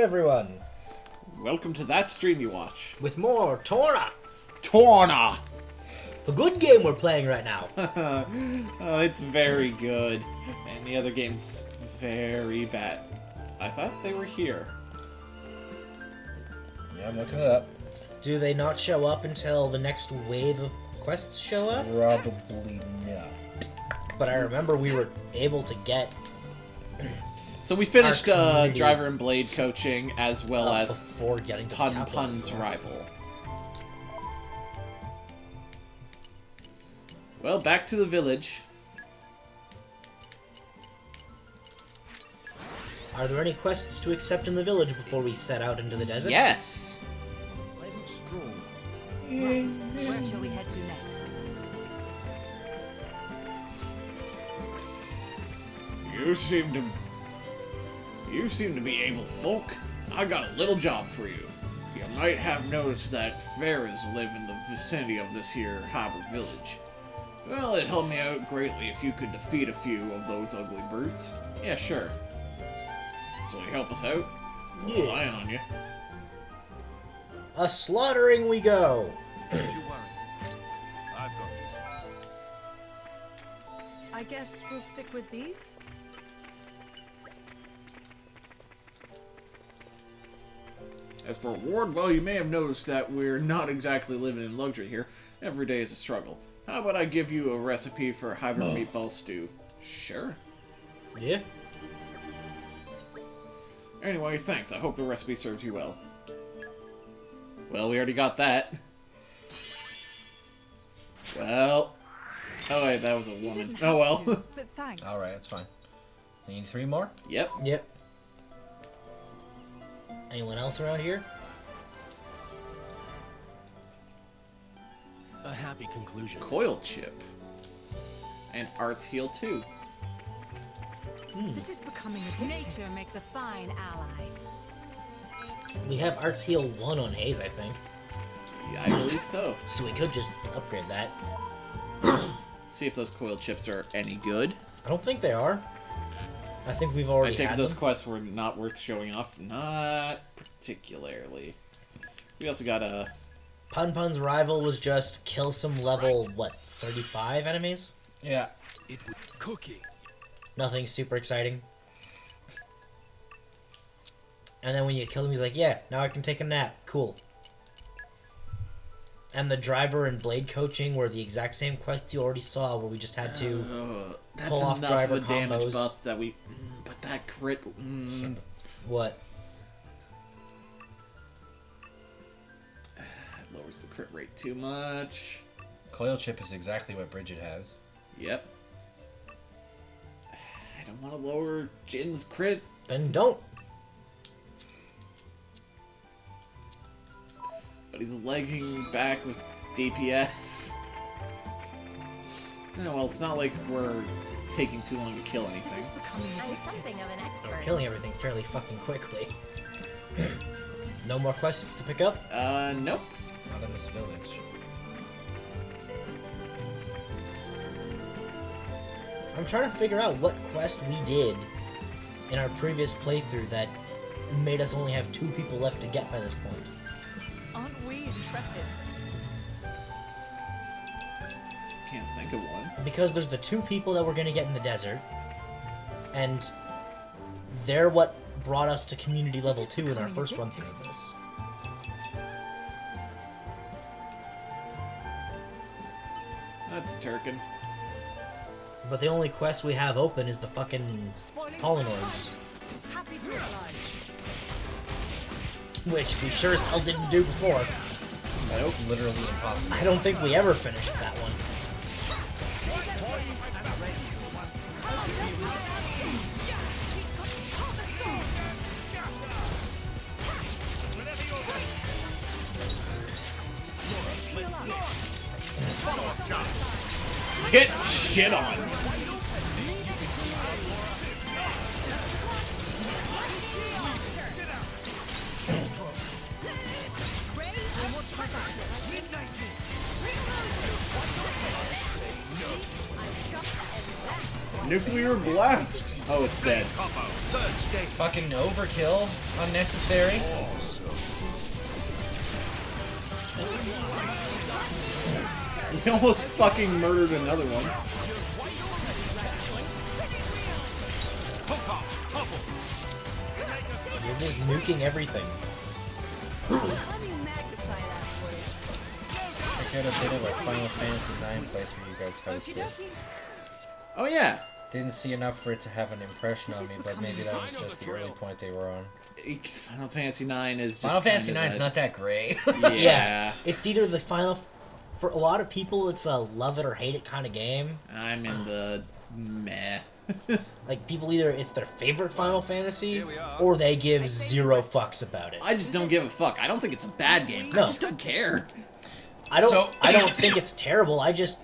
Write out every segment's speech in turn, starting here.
everyone! Welcome to Thatstreamyouwatch. With more Torna! Torna! The good game we're playing right now. Oh, it's very good. And the other game's very bad. I thought they were here. Yeah, I'm looking it up. Do they not show up until the next wave of quests show up? Probably not. But I remember we were able to get... So we finished community- driver and blade coaching as well as before getting to Pun the top Pun's level. rival. Well, back to the village. Are there any quests to accept in the village before we set out into the desert? Yes! Pleasant stroll. Right. Where shall we head to next? You seem to be able folk. I got a little job for you. You might have noticed that fairies live in the vicinity of this here harbor village. Well, it'd help me out greatly if you could defeat a few of those ugly brutes. Yeah, sure. So you help us out? We're Yeah. relying on you. A slaughtering we go! Don't you worry. I've got this. I guess we'll stick with these. As for reward, well, you may have noticed that we're not exactly living in luxury here. Every day is a struggle. How about I give you a recipe for hybrid meatball stew? Sure. Yeah? Anyway, thanks. I hope the recipe serves you well. Well, we already got that. Well... Oh, wait, that was a woman. Didn't Oh, well. have to, but thanks. Alright, that's fine. Need 3 more? Yep. Yep. Anyone else around here? A happy conclusion. Coil chip. And Art's heal, too. This is becoming addictive. Nature makes a fine ally. We have Arts Heal 1 on Haze, I think. Yeah, I believe so. So we could just upgrade that. See if those coil chips are any good. I don't think they are. I think we've I already take had those them. quests were not worth showing off. Not particularly. We also got a... Pun Pun's rival was just kill some level, what, 35 enemies? Yeah. It would cookie. Nothing super exciting. And then when you kill him, he's like, yeah, now I can take a nap. Cool. And the driver and blade coaching were the exact same quests you already saw, where we just had to... that's pull off enough driver of a damage combos. buff that we... but that crit... What? It lowers the crit rate too much. Coil chip is exactly what Bridget has. Yep. I don't want to lower Jin's crit. Then don't. But he's lagging back with DPS. No, well, it's not like we're taking too long to kill This anything. is becoming I'm addictive. something of an We're expert. killing everything fairly fucking quickly. No more quests to pick up? Nope. Not in this village. I'm trying to figure out what quest we did in our previous playthrough that made us only have 2 people left to get by this point. Aren't we intrepid? Can't think of one. Because there's the 2 people that we're gonna get in the desert, and they're what brought us to community level 2 in our becoming first run addictive. through of this. That's Turkin. But the only quest we have open is the fucking Spoiling Polynoids, Happy to oblige. which we sure as hell didn't do before. That's literally impossible. I don't think we ever finished that one. Get shit on! Nuclear blast! Oh, it's dead. Fucking overkill. Unnecessary. We almost fucking murdered another one. You're just nuking everything. Let me magnify that for you. I got a bit of a Final Fantasy IX place where you guys Okie hosted. dokie. Oh yeah. Didn't see enough for it to have an impression on me, but maybe that was just the early point they were on. Final Fantasy IX is just Final Fantasy kind of IX is not that great. Yeah. It's either the final. For a lot of people, it's a love it or hate it kind of game. I'm in the meh. Like people either it's their favorite Final Fantasy or they give zero fucks about it. I just don't give a fuck. I don't think it's a bad game. No. I just don't care. I don't. So- I don't think it's terrible. I just.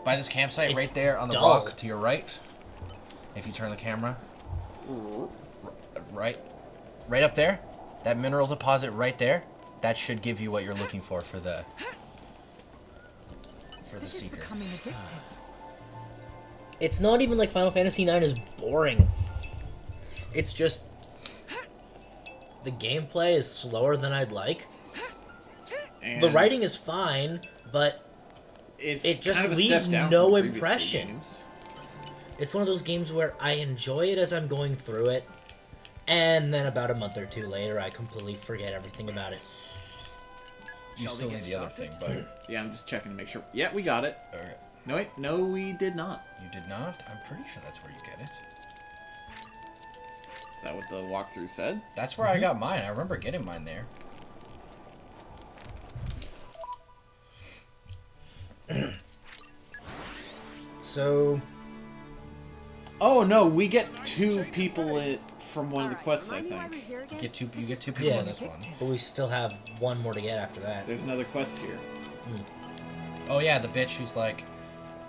By this campsite It's right there on the dull. rock to your right, if you turn the camera, right up there, that mineral deposit right there, that should give you what you're looking for the This is seeker. becoming addictive. It's not even like Final Fantasy IX is boring. It's just the gameplay is slower than I'd like. And The writing is fine, but it's it just kind of a leaves step down no from the previous two impression. games. it's one of those games where I enjoy it as I'm going through it, and then about a month or two later, I completely forget everything about it. You still need the other thing, but Yeah, I'm just checking to make sure. Yeah, we got it. okay. No, wait. No, we did not. You did not? I'm pretty sure that's where you get it. Is that what the walkthrough said? That's where I got mine. I remember getting mine there. So, Oh, no, we get two people from one of the quests, I think. You get two people Yeah. on this one. but we still have one more to get after that. There's another quest here. Oh yeah, the bitch who's like,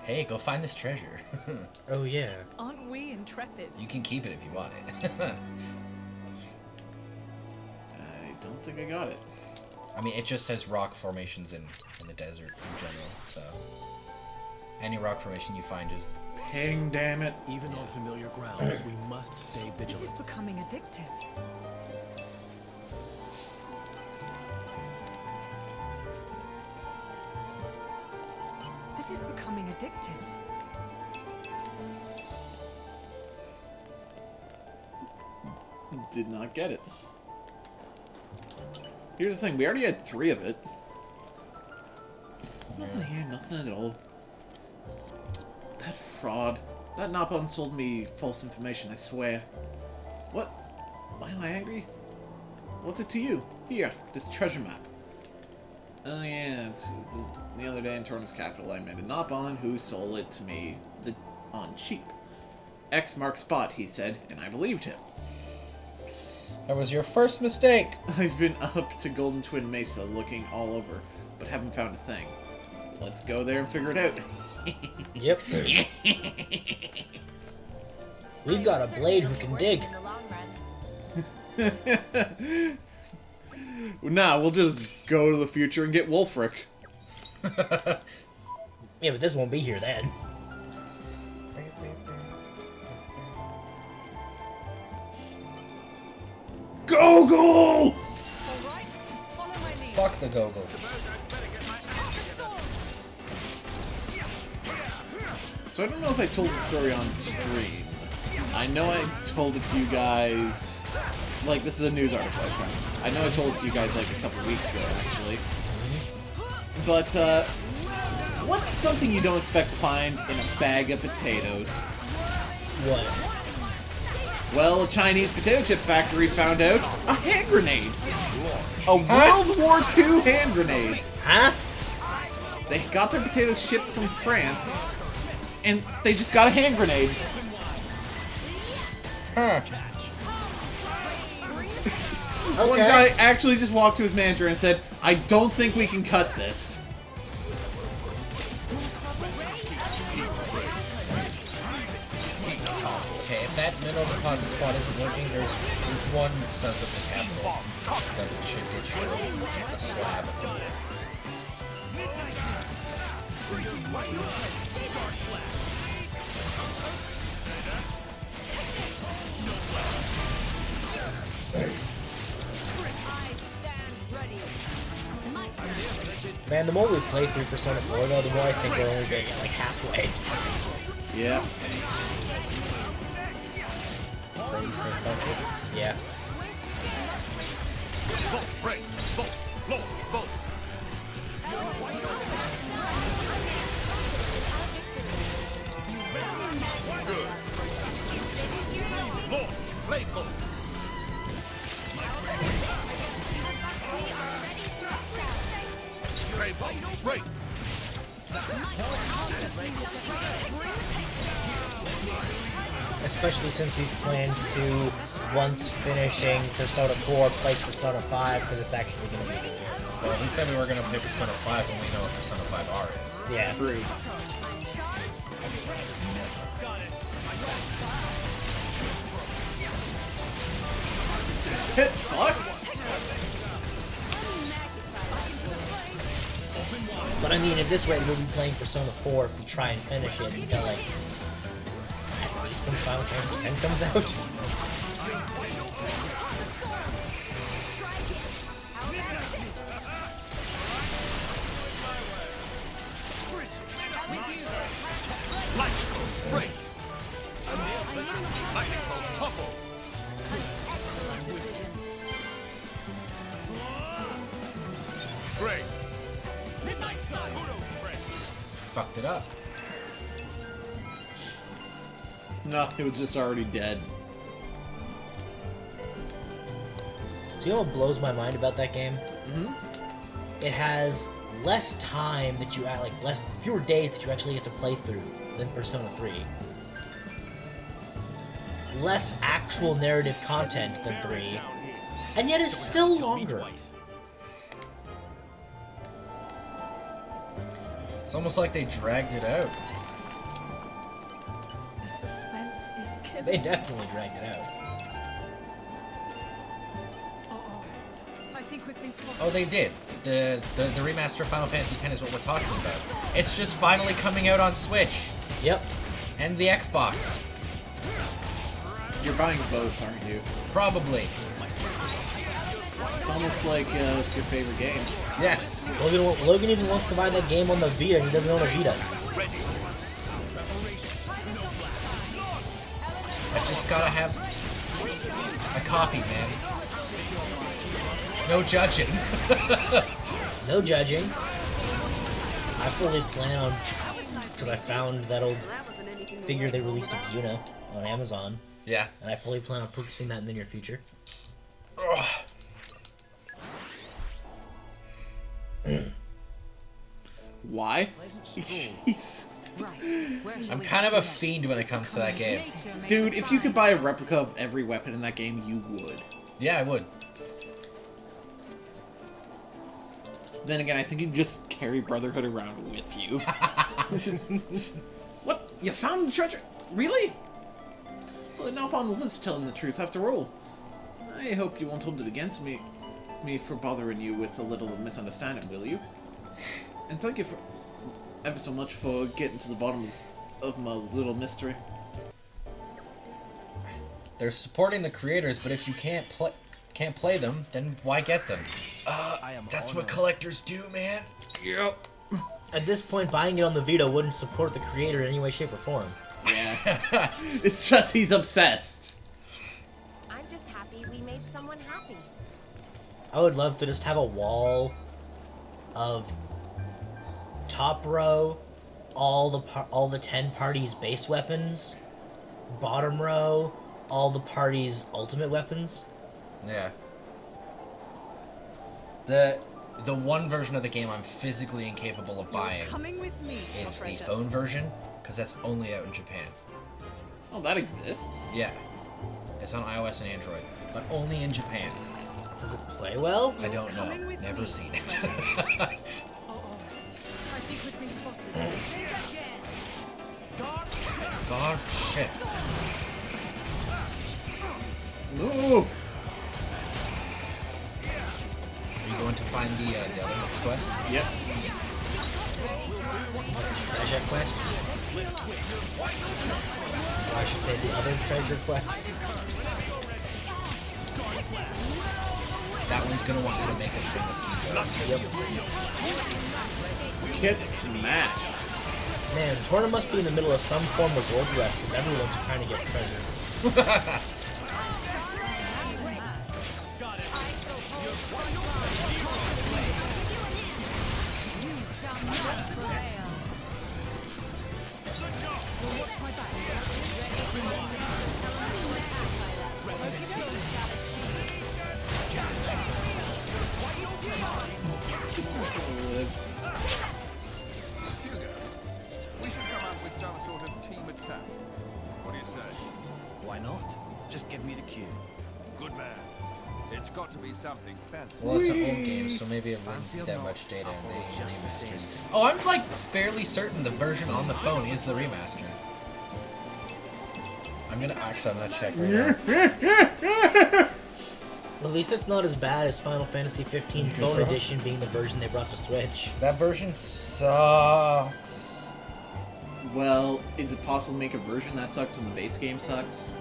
hey, go find this treasure. Oh yeah. Aren't we intrepid? You can keep it if you want it. I don't think I got it. I mean, it just says rock formations in the desert in general, so... Any rock formation you find, just... Ping, damn it. Even on familiar ground, we must stay This is vigilant. becoming addictive. This is becoming addictive. Did not get it. Here's the thing, we already had 3 of it. Nothing here, nothing at all. That fraud. That Napon sold me false information, I swear. What? Why am I angry? What's it to you? Here, this treasure map. Oh yeah, it's the other day in Torna's capital I met a Napon who sold it to me on cheap. X marked spot, he said, and I believed him. That was your first mistake! I've been up to Golden Twin Mesa looking all over, but haven't found a thing. Let's go there and figure it out. Yep. We've got a blade who can dig. Nah, we'll just go to the future and get Wolfric. Yeah, but this won't be here then. Go-Go! All right, follow my lead. Fuck the Gogol. So I don't know if I told the story on stream. I know I told it to you guys... Like, this is a news article I found. I know I told it to you guys like a couple weeks ago, actually. But, what's something you don't expect to find in a bag of potatoes? What? Well, a Chinese potato chip factory found out a hand grenade. A World War II hand grenade. Huh? They got their potatoes shipped from France, and they just got a hand grenade. Huh. One guy actually just walked to his manager and said, I don't think we can cut this. Okay, if that mineral deposit spot isn't working, there's one south of the capital that should get you a slab. Man, the more we play through Persona 4, though, the more I think we're only getting like halfway. Yeah. Yeah. Especially since we planned to, once finishing Persona 4, play Persona 5, because it's actually going to be a good game. Well, we said we were going to play Persona 5 when we know what Persona 5R is. Yeah. True. Hit fucked. But I mean, at this rate, we'll be playing Persona 4 if we try and finish it until, like, at least when Final Fantasy X comes out. Fucked it up. No, it was just already dead. Do you know what blows my mind about that game? Mm-hmm. It has less time that you fewer days that you actually get to play through than Persona 3. Less actual narrative content than 3, and yet it's still longer. It's almost like they dragged it out. The suspense is killing. They definitely dragged it out. I think we've been spotted. Oh, they did. The remaster of Final Fantasy X is what we're talking about. It's just finally coming out on Switch Yep. and the Xbox. You're buying both, aren't you? Probably. It's almost like it's your favorite game. Yes. Logan even wants to buy that game on the Vita, and he doesn't own a Vita. I just gotta have a copy, man. No judging. No judging. I fully plan on, because I found that old figure they released of Yuna on Amazon, Yeah. and I fully plan on purchasing that in the near future. Ugh. Why? Jeez. I'm kind of a fiend when it comes to that game. Dude, if you could buy a replica of every weapon in that game, you would. Yeah, I would. Then again, I think you just carry Brotherhood around with you. What? You found the treasure? Really? So then Nopon was telling the truth after all. I hope you won't hold it against me for bothering you with a little misunderstanding, will you? And thank you for ever so much for getting to the bottom of my little mystery. They're supporting the creators, but if you can't play them, then why get them? That's what collectors do, man. Yep. At this point, buying it on the Vita wouldn't support the creator in any way, shape, or form. Yeah. It's just he's obsessed. I'm just happy we made someone happy. I would love to just have a wall of top row, all the 10 parties' base weapons, bottom row, all the parties' ultimate weapons. Yeah. The one version of the game I'm physically incapable of buying Coming with me, is the operator. phone version, because that's only out in Japan. Oh, that exists? Yeah. It's on iOS and Android, but only in Japan. Does it play well? I don't know. Coming with Never me. seen it. I think we've been spotted. God, shit. Move! Are you going to find the other quest? Yep. Treasure quest. Or I should say the other treasure quest. That one's gonna want you to make a string of Yep. Kit smash. Man, Torna must be in the middle of some form of gold rush because everyone's trying to get treasure. We should come up with some sort of team attack. What do you say? Why not? Just give me the cue. Good man. It's got to be something fancy. Well, it's an old game, so maybe it wouldn't need that much data in the remasters. Oh, I'm like fairly certain the version on the phone is the remaster. I'm gonna check right now. At least it's not as bad as Final Fantasy 15 Phone Edition being the version they brought to Switch. That version sucks. Well, is it possible to make a version that sucks when the base game sucks?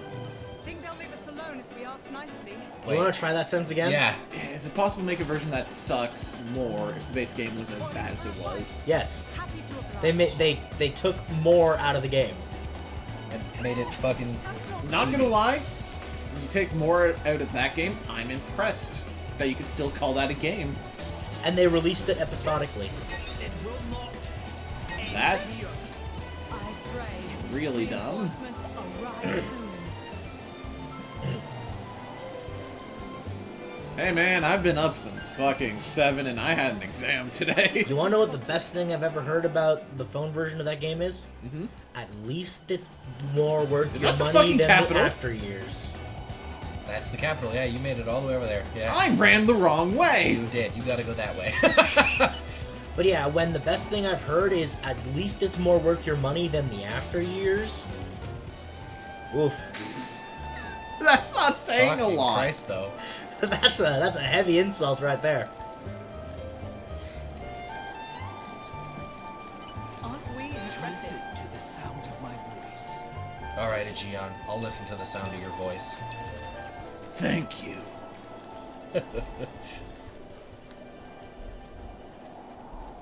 Think they'll leave us alone if we ask nicely. You want to try that sense again? Yeah. Is it possible to make a version that sucks more if the base game was as bad as it was? Yes. Happy to oblige. They took more out of the game. And made it fucking... Not gonna lie, you take more out of that game, I'm impressed that you can still call that a game. And they released it episodically. That's I pray. really dumb. Reinforcements arrive soon. Hey man, I've been up since fucking 7 and I had an exam today. You want to know what the best thing I've ever heard about the phone version of that game is? Mhm. At least it's more worth Is your that the money fucking than capital? the after years. That's the capital, yeah, you made it all the way over there. Yeah. I ran the wrong way. You did, you gotta go that way. But yeah, when the best thing I've heard is at least it's more worth your money than the after years. Oof. That's not saying a Fucking lot. Christ, though. that's a heavy insult right there. Aren't we impressive? Listen to the sound of my voice. Alright, Aegeon, I'll listen to the sound of your voice. Thank you.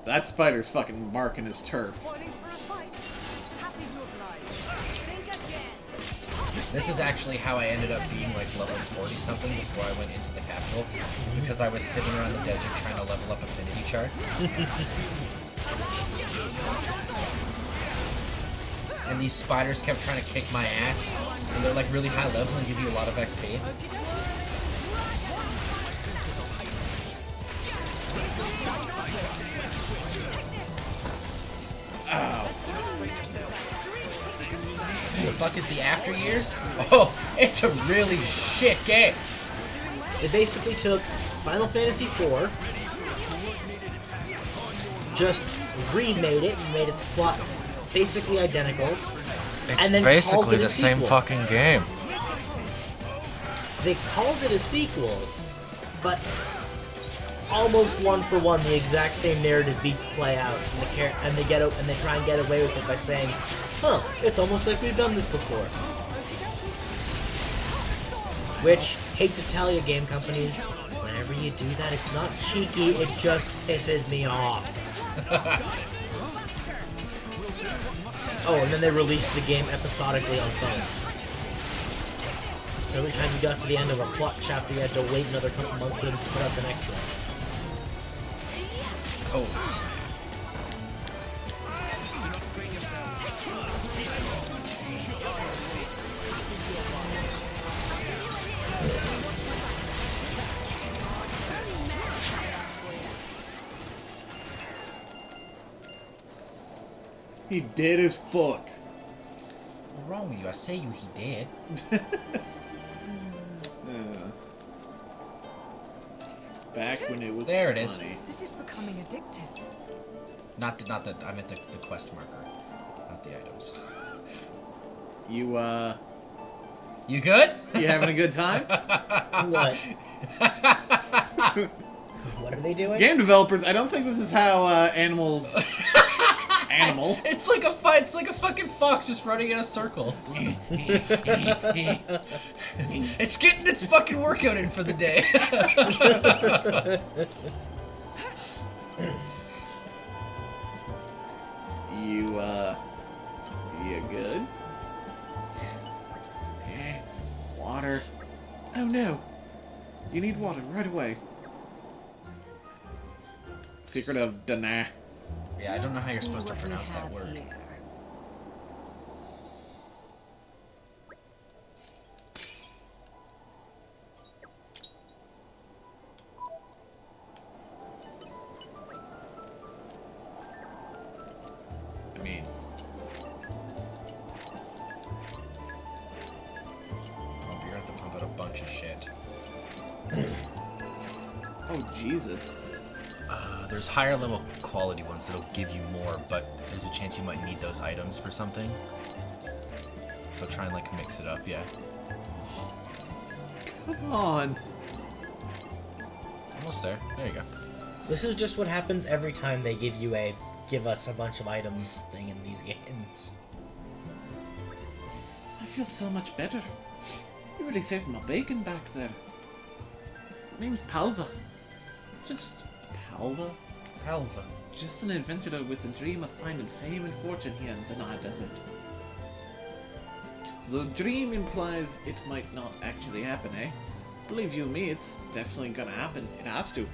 That spider's fucking marking his turf. Spoiling for a fight. Happy to oblige. Think again. This is actually how I ended up being like level 40 something before I went into the capital, because I was sitting around the desert trying to level up affinity charts. And these spiders kept trying to kick my ass, and they're like really high level and give you a lot of XP. Ow. The fuck is the After Years? Oh, it's a really shit game. They basically took Final Fantasy IV, just remade it and made its plot basically identical. It's and then basically called it a the same sequel. fucking game. They called it a sequel, but almost one for one, the exact same narrative beats play out, and they try and get away with it by saying, "Huh, it's almost like we've done this before." Which, hate to tell you, game companies, whenever you do that, it's not cheeky, it just pisses me off. Oh, and then they released the game episodically on phones. So every time you got to the end of a plot chapter, you had to wait another couple months for them to put out the next one. Codes. He did as fuck. What's wrong with you? I say you he did. Back when it was There it is. funny. This is becoming addictive. Not the I meant the quest marker, not the items. You You good? you having a good time? What? What are they doing? Game developers, I don't think this is how animals animal. It's like a fight. It's like a fucking fox just running in a circle. It's getting its fucking workout in for the day. You good? Water. Oh no. You need water right away. Secret of Dana. Yeah, I don't know how you're supposed to See what we pronounce that have word. here. I mean, You're gonna have to pump out a bunch of shit. oh Jesus. There's higher level quality ones that'll give you more, but there's a chance you might need those items for something. So try and like mix it up, yeah. Come on. Almost there. There you go. This is just what happens every time they give us a bunch of items thing in these games. I feel so much better. You really saved my bacon back there. My name's Palva. Just Palva? Halva. Just an adventurer with a dream of finding fame and fortune here in the Nahw Desert. The dream implies it might not actually happen, eh? Believe you me, it's definitely gonna happen. It has to.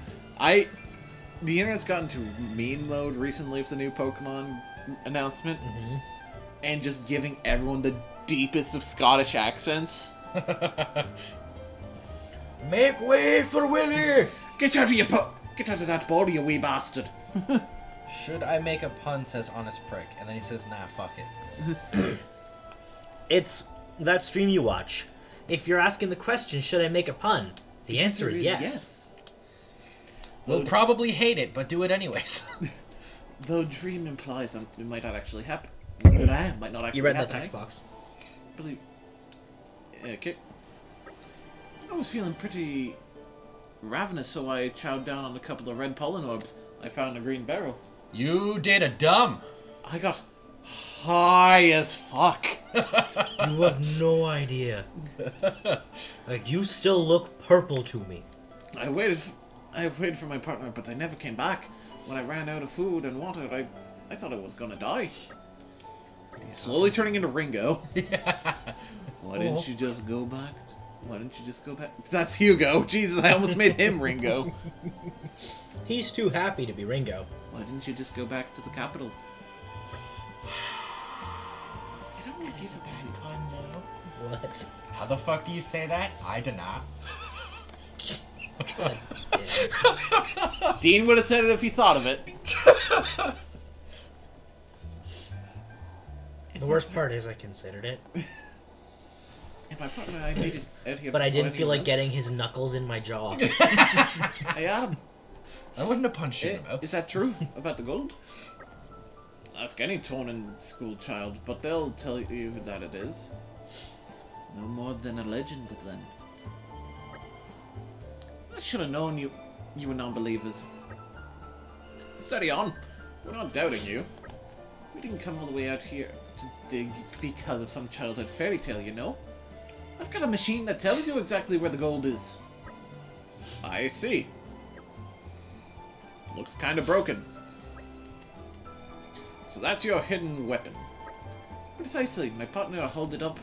The internet's gotten to meme mode recently with the new Pokemon announcement. And just giving everyone the deepest of Scottish accents. Make way for Willy! Get out of that body, you wee bastard! Should I make a pun, says Honest Prick, and then he says, nah, fuck it. It's that stream you watch. If you're asking the question, should I make a pun? The answer is yes. We'll probably hate it, but do it anyways. Though dream implies it might not actually happen. Might not actually You read that happen, text eh? box. Believe. Okay. I was feeling pretty ravenous, so I chowed down on a couple of red pollen orbs I found in a green barrel. You did a dumb. I got high as fuck. You have no idea. Like, you still look purple to me. I waited for my partner, but they never came back. When I ran out of food and water, I thought I was gonna die. Slowly turning into Ringo. Why didn't you just go back? Why didn't you just go back? That's Hugo. Jesus, I almost made him Ringo. He's too happy to be Ringo. Why didn't you just go back to the capital? I don't want to give a bad pun, though. What? How the fuck do you say that? I do not. God damn. Dean would have said it if he thought of it. The worst part is I considered it, And my partner and I made it out here. but I before didn't feel like anyone getting else. his knuckles in my jaw. Hey, Adam. I wouldn't have punched you in the mouth. Is that true about the gold? Ask any Torna school child, but they'll tell you that it is. No more than a legend, then. I should have known you were non-believers. Steady on. We're not doubting you. We didn't come all the way out here to dig because of some childhood fairy tale, you know? I've got a machine that tells you exactly where the gold is. I see. Looks kind of broken. So that's your hidden weapon. Precisely. My partner hauled it up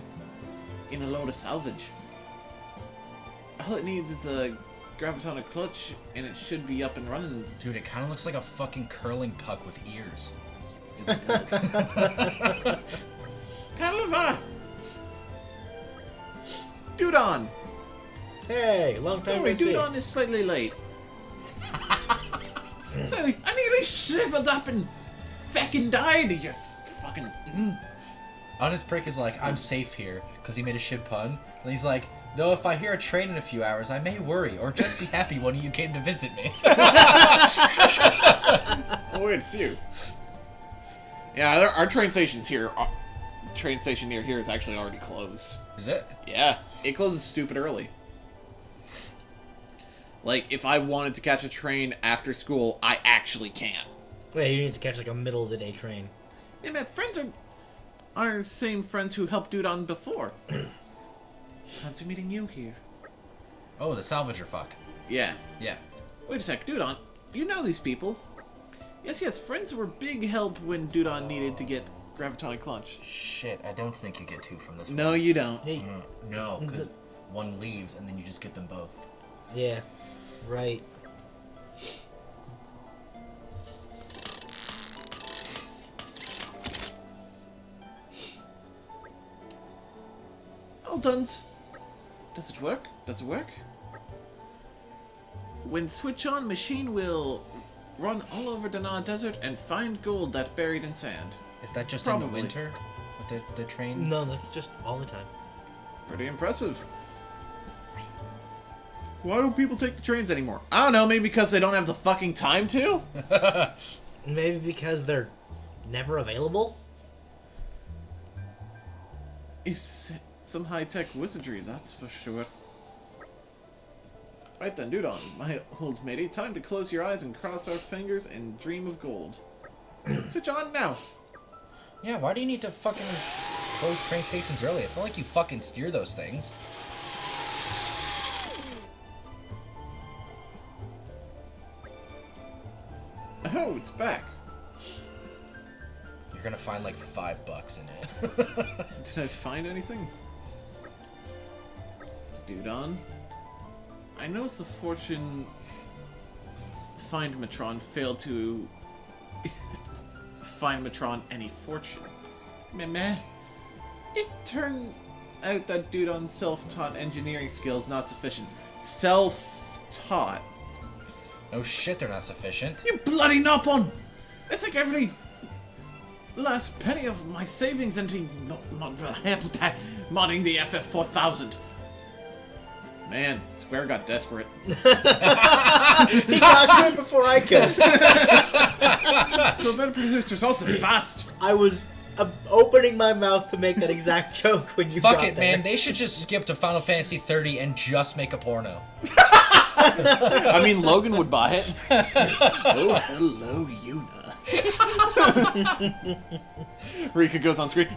in a load of salvage. All it needs is a gravitonic clutch, and it should be up and running. Dude, it kind of looks like a fucking curling puck with ears. Pavlova! Dudon! Hey, long time Sorry, no see. Dudon is slightly late. Sorry, I nearly shriveled up and feckin' died. You fucking. Honest Prick is like, I'm safe here, because he made a shit pun. And he's like, though if I hear a train in a few hours, I may worry, or just be happy one of you came to visit me. Oh, wait, it's you. Yeah, our train station's here. Train station near here is actually already closed. Is it? Yeah, it closes stupid early. Like, if I wanted to catch a train after school, I actually can't. Wait, you need to catch like a middle of the day train. Hey man, friends are our same friends who helped Dudon before. Fancy meeting you here. Oh, the salvager fuck. Yeah. Yeah. Wait a sec, Dudon. Do you know these people? Yes, friends were big help when Dudon needed to get gravitonic launch. Shit, I don't think you get 2 from this No, you don't. Hey, No, because one leaves and then you just get them both. yeah, right. All done. Does it work? Does it work? When switch on, machine will run all over the Nah desert and find gold that's buried in sand. Is that just Probably. in the winter? With the train? No, that's just all the time. Pretty impressive. Why don't people take the trains anymore? I don't know, maybe because they don't have the fucking time to? Maybe because they're never available? It's some high-tech wizardry, that's for sure. Right then, Dudon, my old matey, time to close your eyes and cross our fingers and dream of gold. Switch on now. Yeah, why do you need to fucking close train stations early? It's not like you fucking steer those things. Oh, it's back. You're gonna find like $5 in it. Did I find anything? Dudon? I noticed the fortune find Matron failed to find Matron any fortune. Meh. It turned out that Dudon's self-taught engineering skills not sufficient. Self-taught? No shit, they're not sufficient. You bloody nopon! It's like every last penny of my savings into modding the FF4000. Man, Square got desperate. He got to it before I could. So better produce results and fast. I was opening my mouth to make that exact joke when you Fuck got it, there. man. They should just skip to Final Fantasy 30 and just make a porno. I mean, Logan would buy it. Oh, hello, Yuna. Rika goes on screen.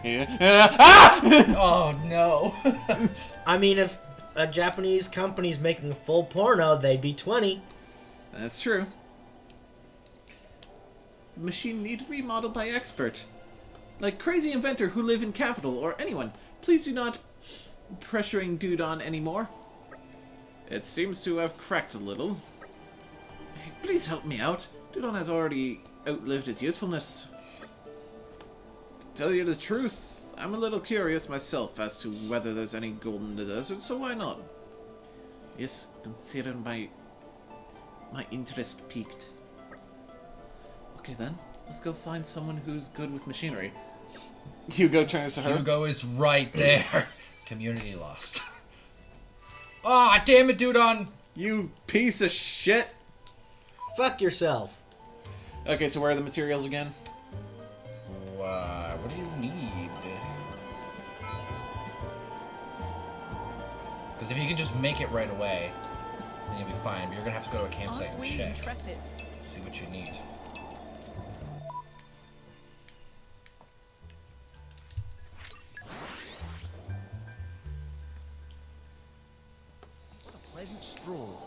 Oh, no. I mean, if a Japanese company's making a full porno, they'd be 20. That's true. The machine need remodeled by expert. Like crazy inventor who live in capital or anyone. Please do not pressuring Dudon anymore. It seems to have cracked a little. Hey, please help me out. Dudon has already outlived its usefulness. To tell you the truth, I'm a little curious myself as to whether there's any gold in the desert, so why not? Yes, consider my interest peaked. Okay then, let's go find someone who's good with machinery. Hugo turns to her. Hugo is right there. Community lost. Ah, damn it, Dudon! You piece of shit! Fuck yourself. Okay, so where are the materials again? What do you need? Because if you can just make it right away, then you'll be fine. But you're gonna have to go to a campsite and check. See what you need. Pleasant stroll.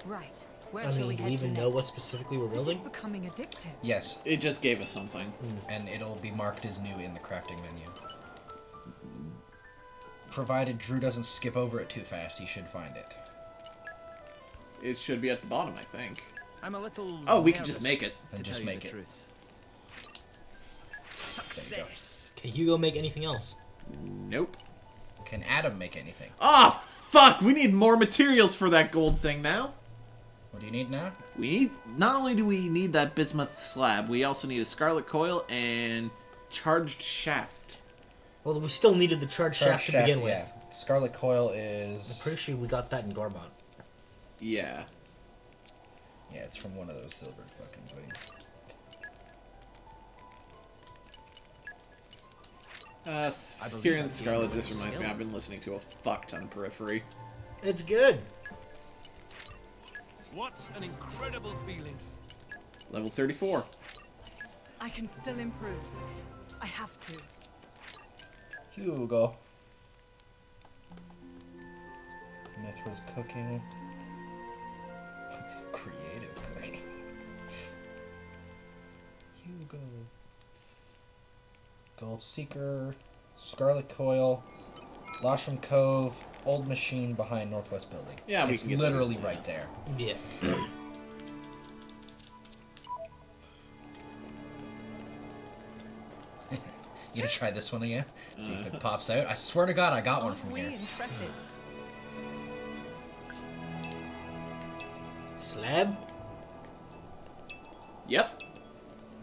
Right. Where I shall mean, we do head we to even next? know what specifically we're This is building? becoming addictive. Yes, It just gave us something. and it'll be marked as new in the crafting menu. Provided Drew doesn't skip over it too fast, he should find it. It should be at the bottom, I think. I'm a little. Oh, we can just nervous, make it. Then to just tell you make the it. truth. There you go. Success. Can Hugo make anything else? Nope. Can Adam make anything? Ah, fuck! We need more materials for that gold thing now. What do you need now? We need, not only do we need that bismuth slab, we also need a scarlet coil and charged shaft. Well, we still needed the charge shaft to begin with. Yeah. Scarlet coil is... I'm pretty sure we got that in Gorbon. Yeah. Yeah, it's from one of those silver fucking things. believe Hearing I'm the Scarlet getting just reminds me, skill. I've been listening to a fuck ton of Periphery. It's good. What an incredible feeling. Level 34. I can still improve. I have to. Hugo. Mithra's cooking. Creative cooking. Hugo. Gold Seeker. Scarlet Coil. Lasham Cove. Old machine behind Northwest Building. Yeah, we it's can get literally those. right there. Yeah. You gonna try this one again? See if it pops out. I swear to God, I got one from We here. intrepid. Slab? Yep.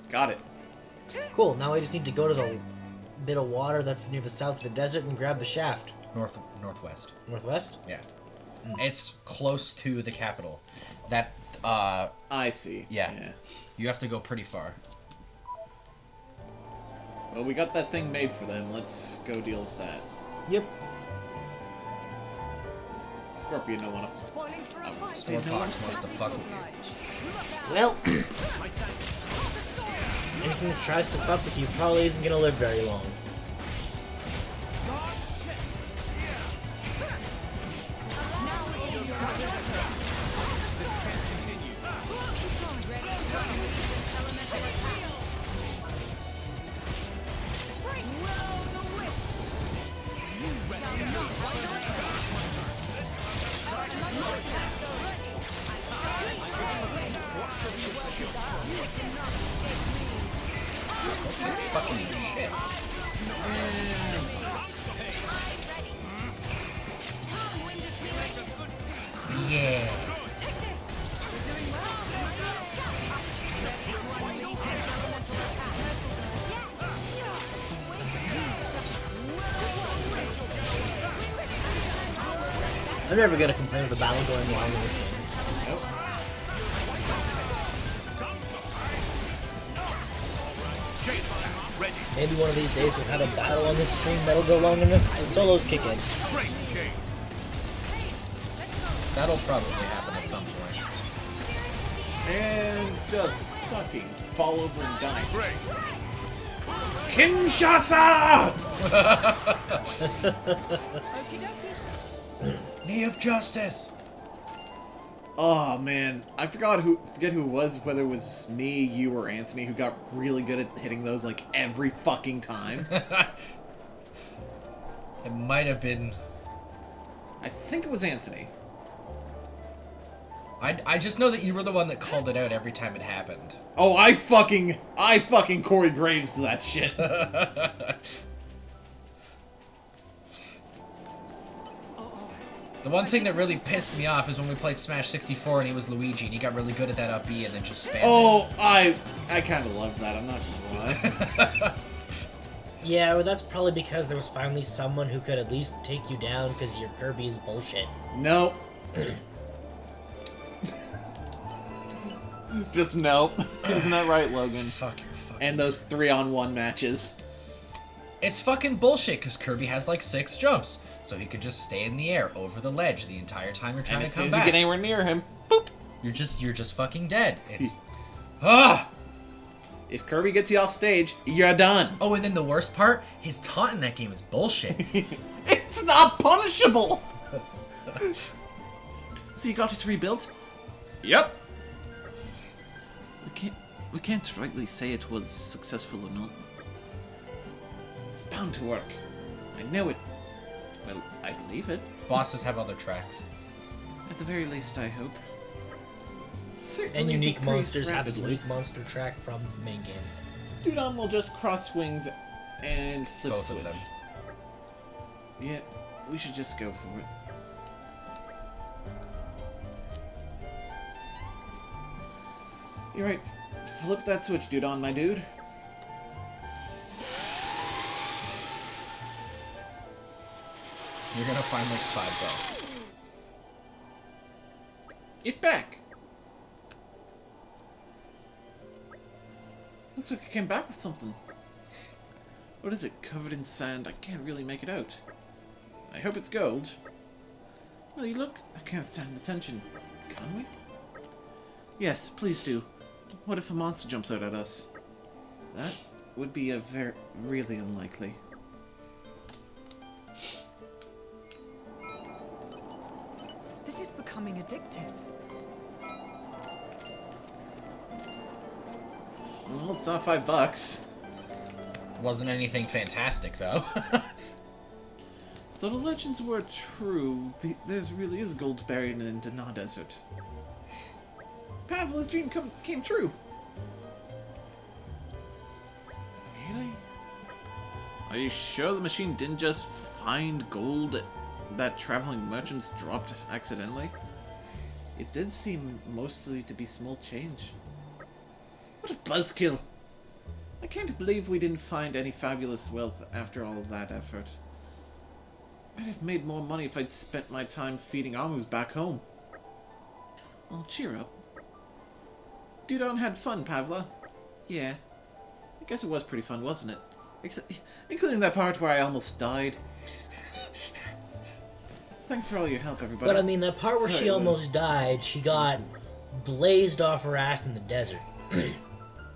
Got it. Cool, now I just need to go to the bit of water that's near the south of the desert and grab the shaft. Northwest. Northwest? Yeah. It's close to the capital. That, I see. yeah. You have to go pretty far. Well, we got that thing made for them. Let's go deal with that. Yep. Scorpion don't want to... Spoiling for a fight. Stormpox wants to fuck with you. Well, anything that tries to fuck with you probably isn't gonna live very long. That's fucking shit. Yeah. I'm never gonna complain of the battle going long in this game. Maybe one of these days we'll have a battle on this stream that'll go long enough. The solos kick in. That'll probably happen at some point. And just fucking fall over and die. Kinshasa! Knee of justice. Oh man, I forget who it was, whether it was me, you, or Anthony, who got really good at hitting those like every fucking time. It might have been. I think it was Anthony. I just know that you were the one that called it out every time it happened. Oh, I fucking Corey Graves to that shit. The one thing that really pissed me off is when we played Smash 64 and he was Luigi and he got really good at that up B and then just spammed Oh, I kind of loved that. I'm not gonna lie. Yeah, well, that's probably because there was finally someone who could at least take you down because your Kirby is bullshit. No. Just no. Isn't that right, Logan? Fuck your fucking... And those 3-on-1 matches. It's fucking bullshit because Kirby has like 6 jumps. So he could just stay in the air over the ledge the entire time you're trying And to as come soon as you back. get anywhere near him, boop. You're just fucking dead. It's... Ah! If Kirby gets you off stage, you're done. Oh, and then the worst part, his taunt in that game is bullshit. It's not punishable. So you got it rebuilt? Yep. We can't rightly say it was successful or not. It's bound to work. I know it. Well, I believe it. Bosses have other tracks. At the very least, I hope. And unique monsters have a unique monster track from the main game. Dudon will just cross swings and flip Both switch. of them. Yeah, we should just go for it. You're right. Flip that switch, Dudon, my dude. You're gonna find like 5 belts. It back. Looks like it came back with something. What is it? Covered in sand. I can't really make it out. I hope it's gold. Well, you look. I can't stand the tension. Can we? Yes, please do. What if a monster jumps out at us? would be a really unlikely. This is becoming addictive. Well, it's not $5. Wasn't anything fantastic though. So the legends were true. There's really is gold buried in the Nah Desert. Pavla's dream came true. Really? Are you sure the machine didn't just find gold that traveling merchants dropped accidentally? It did seem mostly to be small change. What a buzzkill! I can't believe we didn't find any fabulous wealth after all of that effort. I'd have made more money if I'd spent my time feeding Amus back home. Well, cheer up. Dudon had fun, Pavla. Yeah. I guess it was pretty fun, wasn't it? Including that part where I almost died. Thanks for all your help, everybody. But I mean, that part where she almost died, she got blazed off her ass in the desert.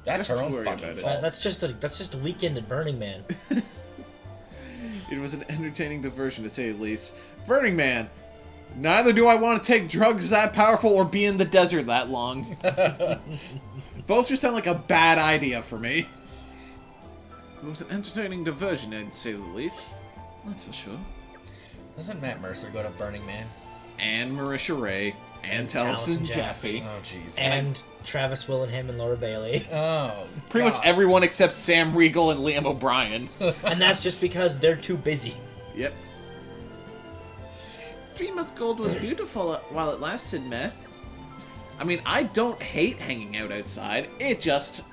That's her Don't own worry fucking about it. fault. That's just a weekend at Burning Man. It was an entertaining diversion, to say the least. Burning Man! Neither do I want to take drugs that powerful or be in the desert that long. Both just sound like a bad idea for me. It was an entertaining diversion, I'd say the least. That's for sure. Doesn't Matt Mercer go to Burning Man? And Marisha Ray. And Taliesin Jaffe. Oh jeez. And Travis Willingham and Laura Bailey. Oh. Pretty much everyone except Sam Riegel and Liam O'Brien. And that's just because they're too busy. Yep. Dream of Gold was beautiful while it lasted, meh? I mean, I don't hate hanging out outside. It just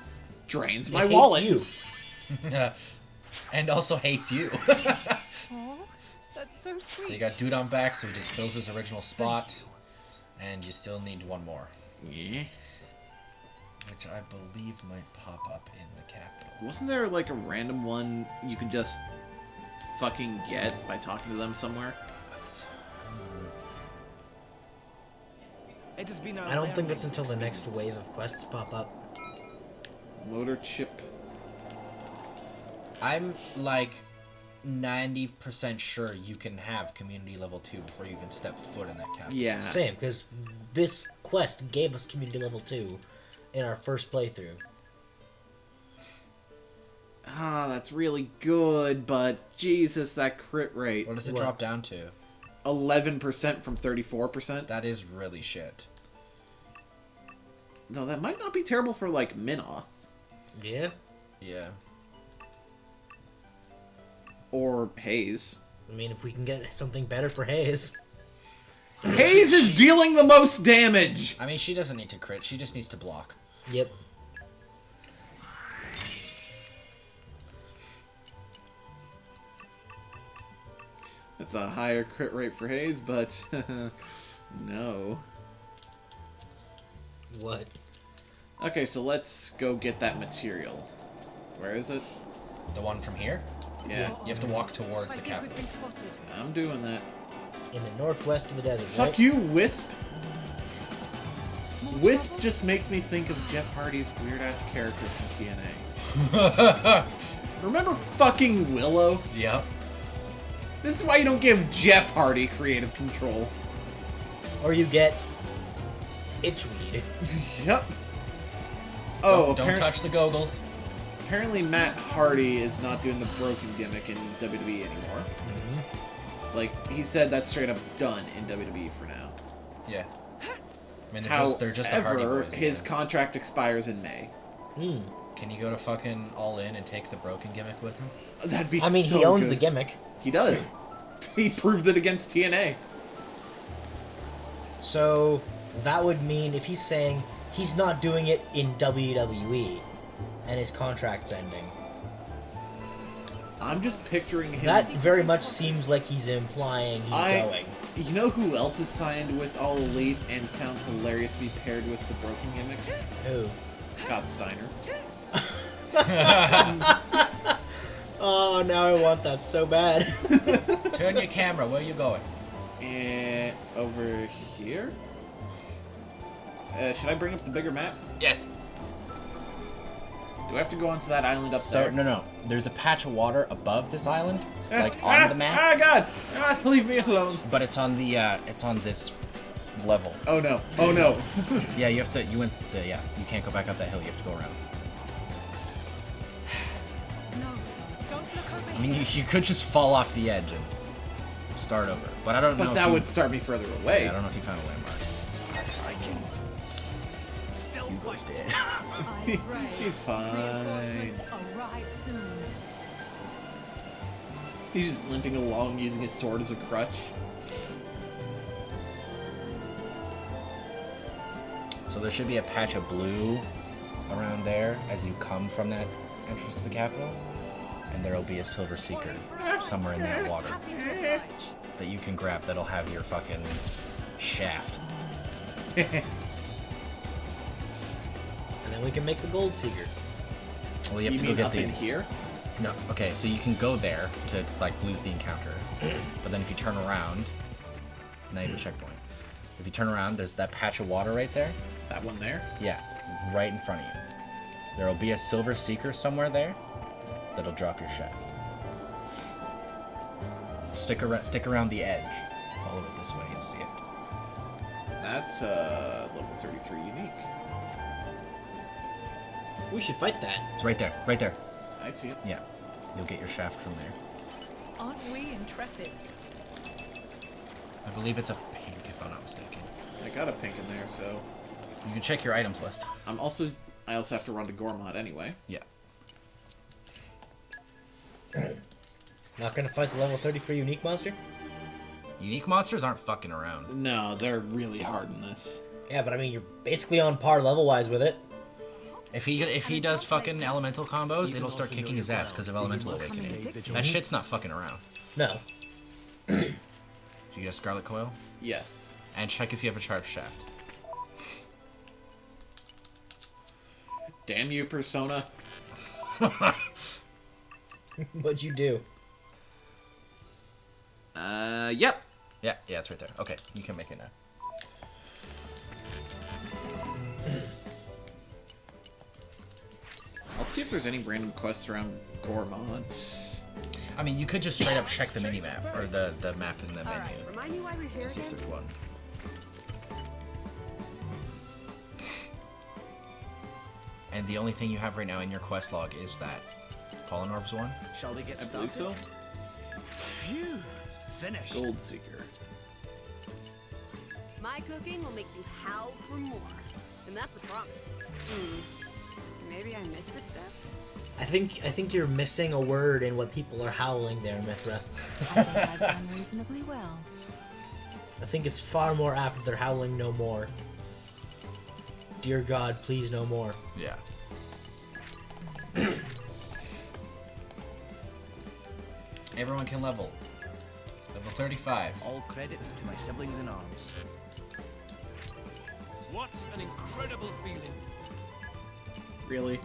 drains my It hates wallet. you. And also hates you. Oh, that's so sweet. So you got Dudon back, so he just fills his original spot. And you still need one more. Yeah. Which I believe might pop up in the capital. Wasn't there like a random one you could just fucking get by talking to them somewhere? It has been I don't think that's until the next wave of quests pop up. Motor chip. I'm like 90% sure you can have community level 2 before you even step foot in that capital. Yeah. Same, because this quest gave us community level 2 in our first playthrough. Ah, that's really good, but Jesus, that crit rate. What does it What? drop down to? 11% from 34%. That is really shit. No, that might not be terrible for like Minoth. Yeah? Yeah. Or Hayes. I mean, if we can get something better for Hayes. Hayes is dealing the most damage! I mean, she doesn't need to crit. She just needs to block. Yep. That's a higher crit rate for Hayes, but no. What? Okay, so let's go get that material. Where is it? The one from here? Yeah, You have to walk towards I the think capital. we've been spotted. I'm doing that. In the northwest of the desert, Fuck right? you, Wisp! Wisp just makes me think of Jeff Hardy's weird-ass character from TNA. Remember fucking Willow? Yep. This is why you don't give Jeff Hardy creative control. Or you get Itchweed. Yep. Oh, Don't touch the goggles. apparently Matt Hardy is not doing the broken gimmick in WWE anymore. Like, he said that's straight up done in WWE for now. Yeah. I mean, they're just the Hardy However, Boys. his again. contract expires in May. Hmm. Can you go to fucking All In and take the broken gimmick with him? That'd be I mean, so he owns good. the gimmick. He does. He proved it against TNA. So that would mean if he's saying he's not doing it in WWE and his contract's ending, I'm just picturing him. that very much seems like he's implying he's going. You know who else is signed with All Elite and sounds hilarious to be paired with the broken gimmick? Who? Scott Steiner. Oh, now I want that so bad. Turn your camera. Where are you going? And over here? Should I bring up the bigger map? Yes. Do I have to go onto that island up So there? no. There's a patch of water above this island, like on the map, Ah, God! Ah, leave me alone. but it's on the it's on this level. Oh no! Oh no! Yeah, you have to. You can't go back up that hill. You have to go around. No, don't look over I mean, you could just fall off the edge and start over, but I don't know. But if that you- would start me further away. Yeah, I don't know if you found a landmark. I can still fight. I pray. He's fine. Reinforcements arrive soon. He's just limping along using his sword as a crutch. So there should be a patch of blue around there as you come from that entrance to the capital, and there'll be a silver seeker somewhere in that water Happy to oblige. that you can grab. That'll have your fucking shaft. And then we can make the gold seeker. Well, you have You to go mean get up the. in here? No, okay, so you can go there to like lose the encounter, but then if you turn around, now you have a checkpoint. If you turn around, there's that patch of water right there. That one there? Yeah, right in front of you. There'll be a silver seeker somewhere there that'll drop your shaft. Stick around the edge. Follow it this way, you'll see it. That's level 33 unique. We should fight that. It's right there, right there. I see it. Yeah, you'll get your shaft from there. Aren't we intrepid? I believe it's a pink, if I'm not mistaken. I got a pink in there, so You can check your items list. I also have to run to Gormod anyway. Yeah. Not gonna fight the level 33 unique monster? Unique monsters aren't fucking around. No, they're really hard in this. Yeah, but I mean, you're basically on par level-wise with it. If he does fucking elemental combos, it'll start kicking his ass because of elemental awakening. That shit's not fucking around. No. Did you get a scarlet coil? Yes. And check if you have a charged shaft. Damn you, Persona. What'd you do? Yep. Yeah, it's right there. Okay, you can make it now. I'll see if there's any random quests around Gormod. I mean, you could just straight up check the mini map or the map in the All right, menu remind me why we're here to see if again? there's one. And the only thing you have right now in your quest log is that Pollen Orbs one. Shall we get I started? believe so. Phew. Finished. Gold Seeker. My cooking will make you howl for more. And that's a promise. Maybe I missed a step? I think you're missing a word in what people are howling there, Mithra. I think I've done reasonably well. I think it's far more apt if they're howling no more. Dear God, please no more. Yeah. Everyone can level. Level 35. All credit to my siblings in arms. What an incredible feeling. Really?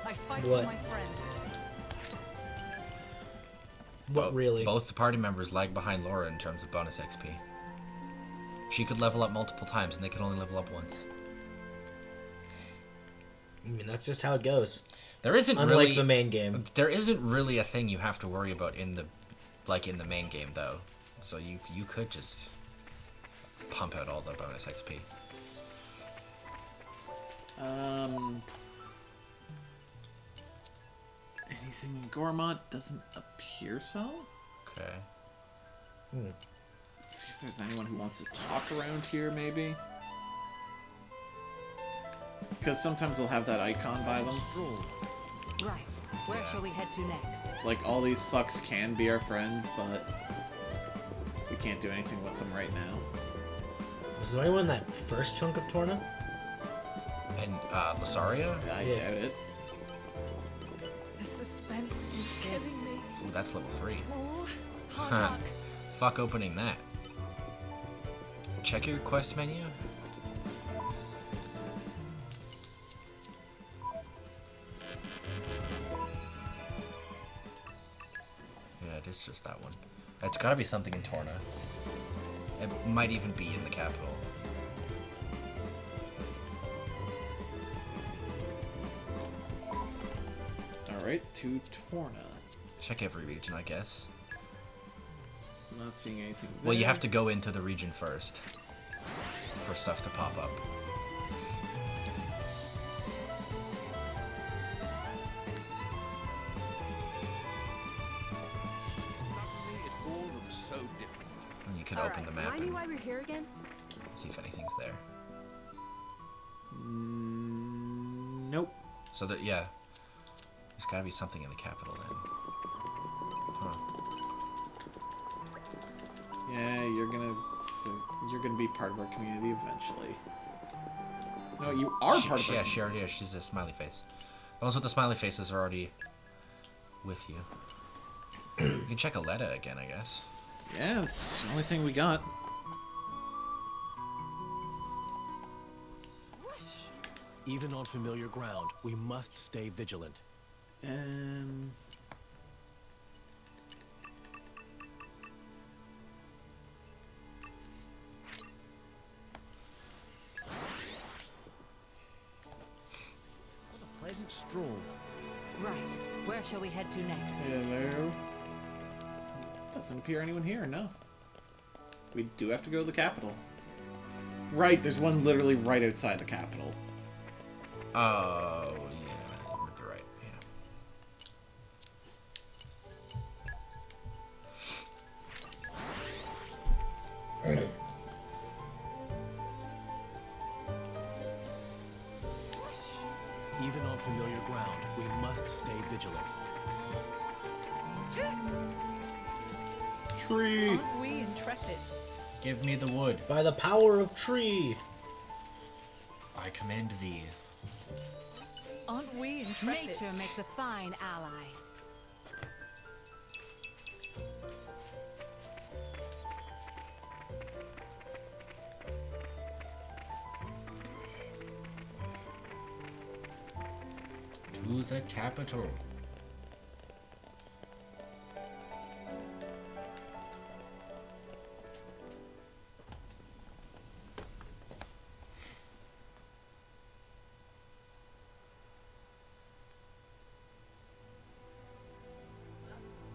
I fight What? for my friends. What really? Both the party members lag behind Laura in terms of bonus XP. She could level up multiple times, and they could only level up once. I mean, that's just how it goes. There isn't Unlike really the main game. There isn't really a thing you have to worry about in the main game though. So you could just pump out all the bonus XP. Anything in Gormod doesn't appear so. Okay. Let's see if there's anyone who wants to talk around here, maybe. Because sometimes they'll have that icon by them. Stroll. Right. Where Yeah. shall we head to next? Like, all these fucks can be our friends, but we can't do anything with them right now. Was there anyone in that first chunk of Torna? And Lasaria? I Yeah. doubt it. The suspense is killing me. Ooh, that's level 3. Oh, hard Huh. luck. Fuck opening that. Check your quest menu. Yeah, it is just that one. It's gotta be something in Torna. It might even be in the capital. Alright, to Torna. Check every region, I guess. I'm not seeing anything there. Well, you have to go into the region first for stuff to pop up. Suddenly, it all looks so different. And you can All open right, the map remind me and why we're here again? see if anything's there. Nope. So that, yeah. There's gotta be something in the capital then. Huh. Yeah, you're gonna be part of our community eventually. No, you are part of our Yeah, community. she already is. She's a smiley face. The ones with the smiley faces are already with you. You can check Aletta again, I guess. Yeah, that's the only thing we got. Even on familiar ground, we must stay vigilant. What a pleasant stroll. Right. Where shall we head to next? Hello. Doesn't appear anyone here, no. We do have to go to the capital. Right, there's one literally right outside the capital. Oh, yeah. You're right, yeah. Even on familiar ground, we must stay vigilant. Tree! Aren't we intrepid? Give me the wood. By the power of tree. I commend thee. Aren't we intrepid? Nature makes a fine ally. To the capital.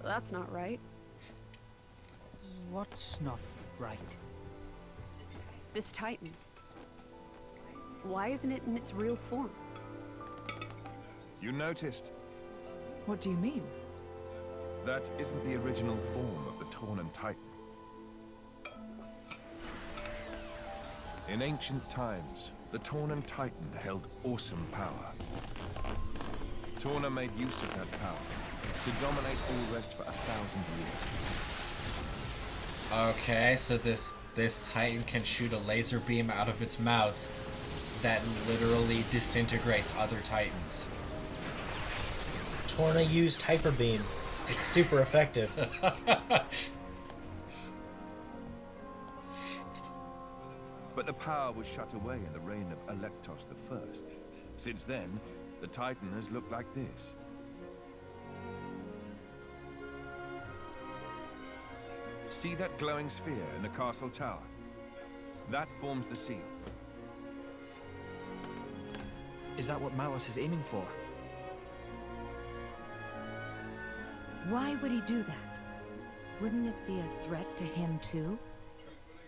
That's not right. What's not right? This Titan. Why isn't it in its real form? You noticed? What do you mean? That isn't the original form of the Tornan Titan. In ancient times, the Tornan Titan held awesome power. Torna made use of that power to dominate all rest for 1,000 years. Okay, so this Titan can shoot a laser beam out of its mouth that literally disintegrates other Titans. Torna used Hyper Beam. It's super effective. But the power was shut away in the reign of Electos I. Since then, the Titan has looked like this. See that glowing sphere in the castle tower? That forms the seal. Is that what Malos is aiming for? Why would he do that? Wouldn't it be a threat to him too?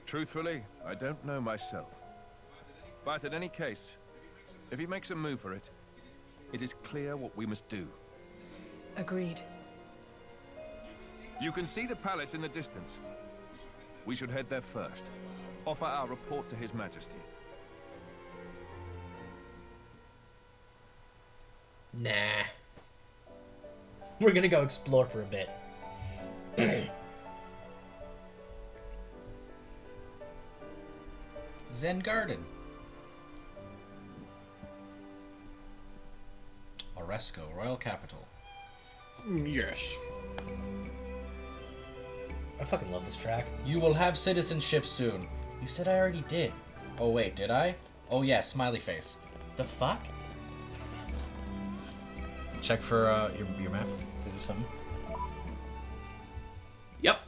Truthfully, I don't know myself. But in any case, if he makes a move for it, it is clear what we must do. Agreed. You can see the palace in the distance. We should head there first. Offer our report to His Majesty. Nah. We're gonna go explore for a bit. Zen Garden. Oresco, Royal Capital. Yes. I fucking love this track. You will have citizenship soon. You said I already did. Oh wait, did I? Oh yeah, smiley face. The fuck? Check for your map. Is there something? Yep.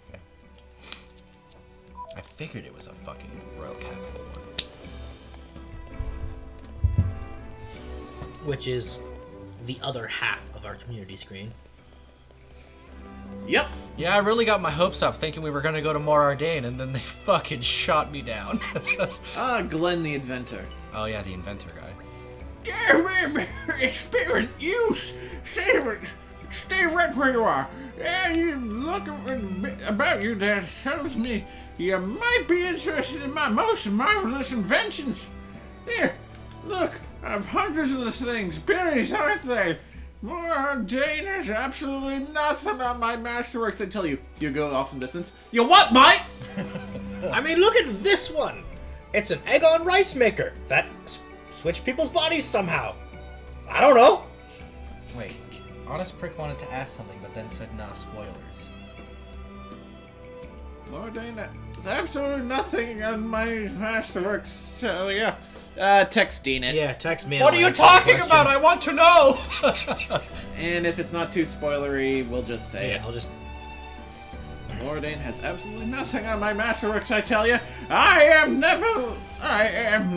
Okay. I figured it was a fucking Royal Capital one. Which is the other half of our community screen. Yep. Yeah, I really got my hopes up thinking we were gonna go to Mor Ardain, and then they fucking shot me down. Glenn the inventor. Oh yeah, the inventor guy. Spirit, you stay right where you are. Yeah, you look about you that tells me you might be interested in my most marvelous inventions. Here, look, I've hundreds of these things. Berries, aren't they? More Jane has absolutely nothing on my masterworks. I tell you, you go off in distance. You what, Mike? I mean, look at this one! It's an egg on rice maker that switched people's bodies somehow. I don't know. Wait, Honest Prick wanted to ask something, but then said, nah, spoilers. More Jane, there's absolutely nothing on my masterworks. Tell you. Text Dean it. Yeah, text me. What are you talking about? I want to know! And if it's not too spoilery, we'll just say it. I'll just... Mordain has absolutely nothing on my masterworks, I tell you. I am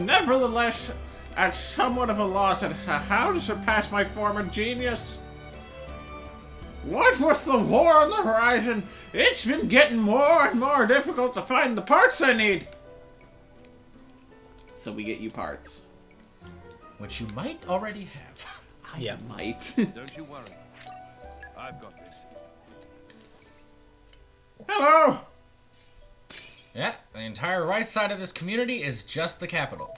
nevertheless at somewhat of a loss at how to surpass my former genius. What with the war on the horizon, it's been getting more and more difficult to find the parts I need. So we get you parts. Which you might already have. Yeah. Might. Don't you worry. I've got this. Hello! Yeah, the entire right side of this community is just the capital.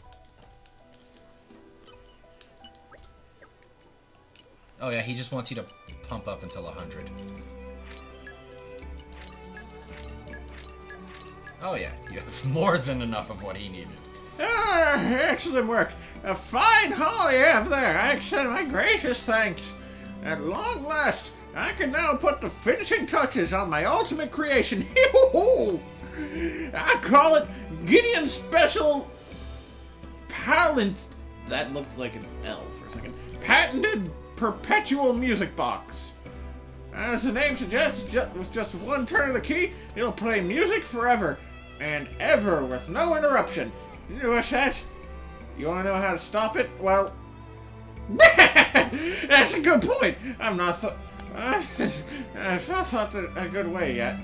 Oh yeah, he just wants you to pump up until 100. Oh yeah, you have more than enough of what he needed. Excellent work. A fine haul you have there. I extend my gracious thanks. At long last, I can now put the finishing touches on my ultimate creation. I call it Gideon's Special That looks like an L for a second. Patented Perpetual Music Box. As the name suggests, with just one turn of the key, it'll play music forever and ever with no interruption. You know what's that? You want to know how to stop it? Well, that's a good point. I've not thought a good way yet.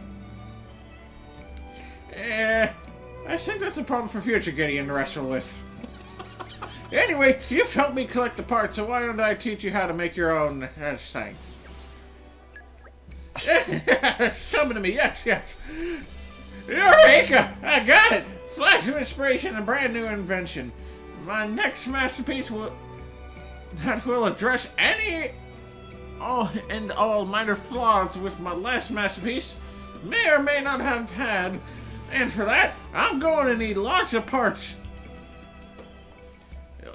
I think that's a problem for future Gideon to wrestle with. Anyway, you've helped me collect the parts, so why don't I teach you how to make your own thanks? Coming to me, yes. Eureka! I got it! Flash of inspiration, a brand new invention. My next masterpiece will address all minor flaws with my last masterpiece may or may not have had, and for that, I'm going to need lots of parts.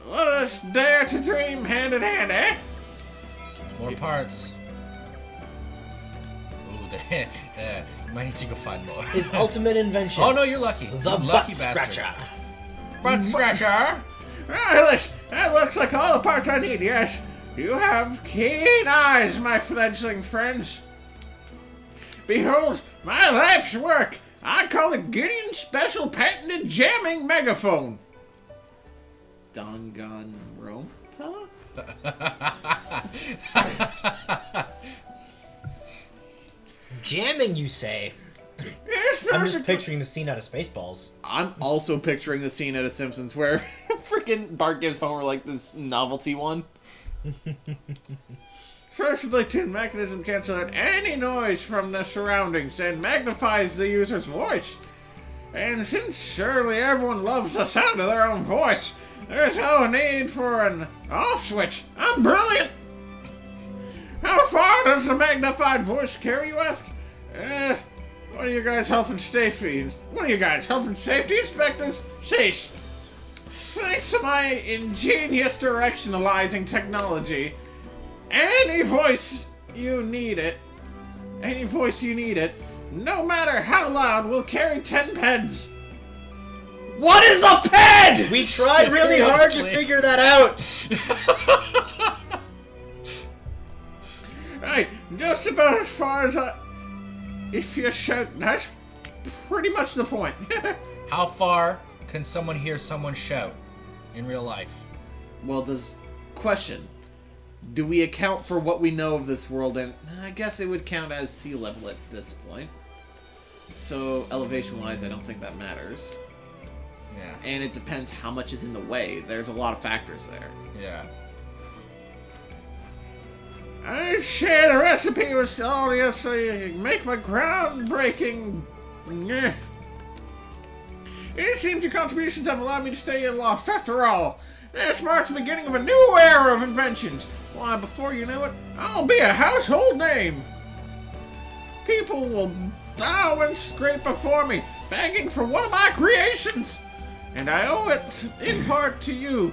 Let us dare to dream hand in hand, eh? More parts. Ooh, you might need to go find more. His ultimate invention. Oh no, you're lucky. The You butt lucky bastard. scratcher. Butt scratcher. That looks like all the parts I need, yes. You have keen eyes, my fledgling friends. Behold, my life's work. I call it Gideon's Special Patented Jamming Megaphone. Danganronpa? Jamming, you say? Yes, I'm just picturing the scene out of Spaceballs. I'm also picturing the scene out of Simpsons where freaking Bart gives Homer like this novelty one. Specially tuned mechanism cancels out any noise from the surroundings and magnifies the user's voice. And since surely everyone loves the sound of their own voice, there's no need for an off switch. I'm brilliant! How far does the magnified voice carry, you ask? What are you guys, health and safety inspectors? Sheesh. Thanks to my ingenious directionalizing technology, any voice you need it, no matter how loud, will carry 10 peds. What is a ped? We tried really hard to figure that out. Right, just about as far as if you shout, that's pretty much the point. How far can someone hear someone shout in real life? Well, question. Do we account for what we know of this world? And I guess it would count as sea level at this point. So, elevation-wise, I don't think that matters. Yeah. And it depends how much is in the way. There's a lot of factors there. Yeah. I share the recipe with all of you so you can make my groundbreaking... It seems your contributions have allowed me to stay aloft. After all, this marks the beginning of a new era of inventions. Why, before you know it, I'll be a household name. People will bow and scrape before me, begging for one of my creations. And I owe it, in part, to you,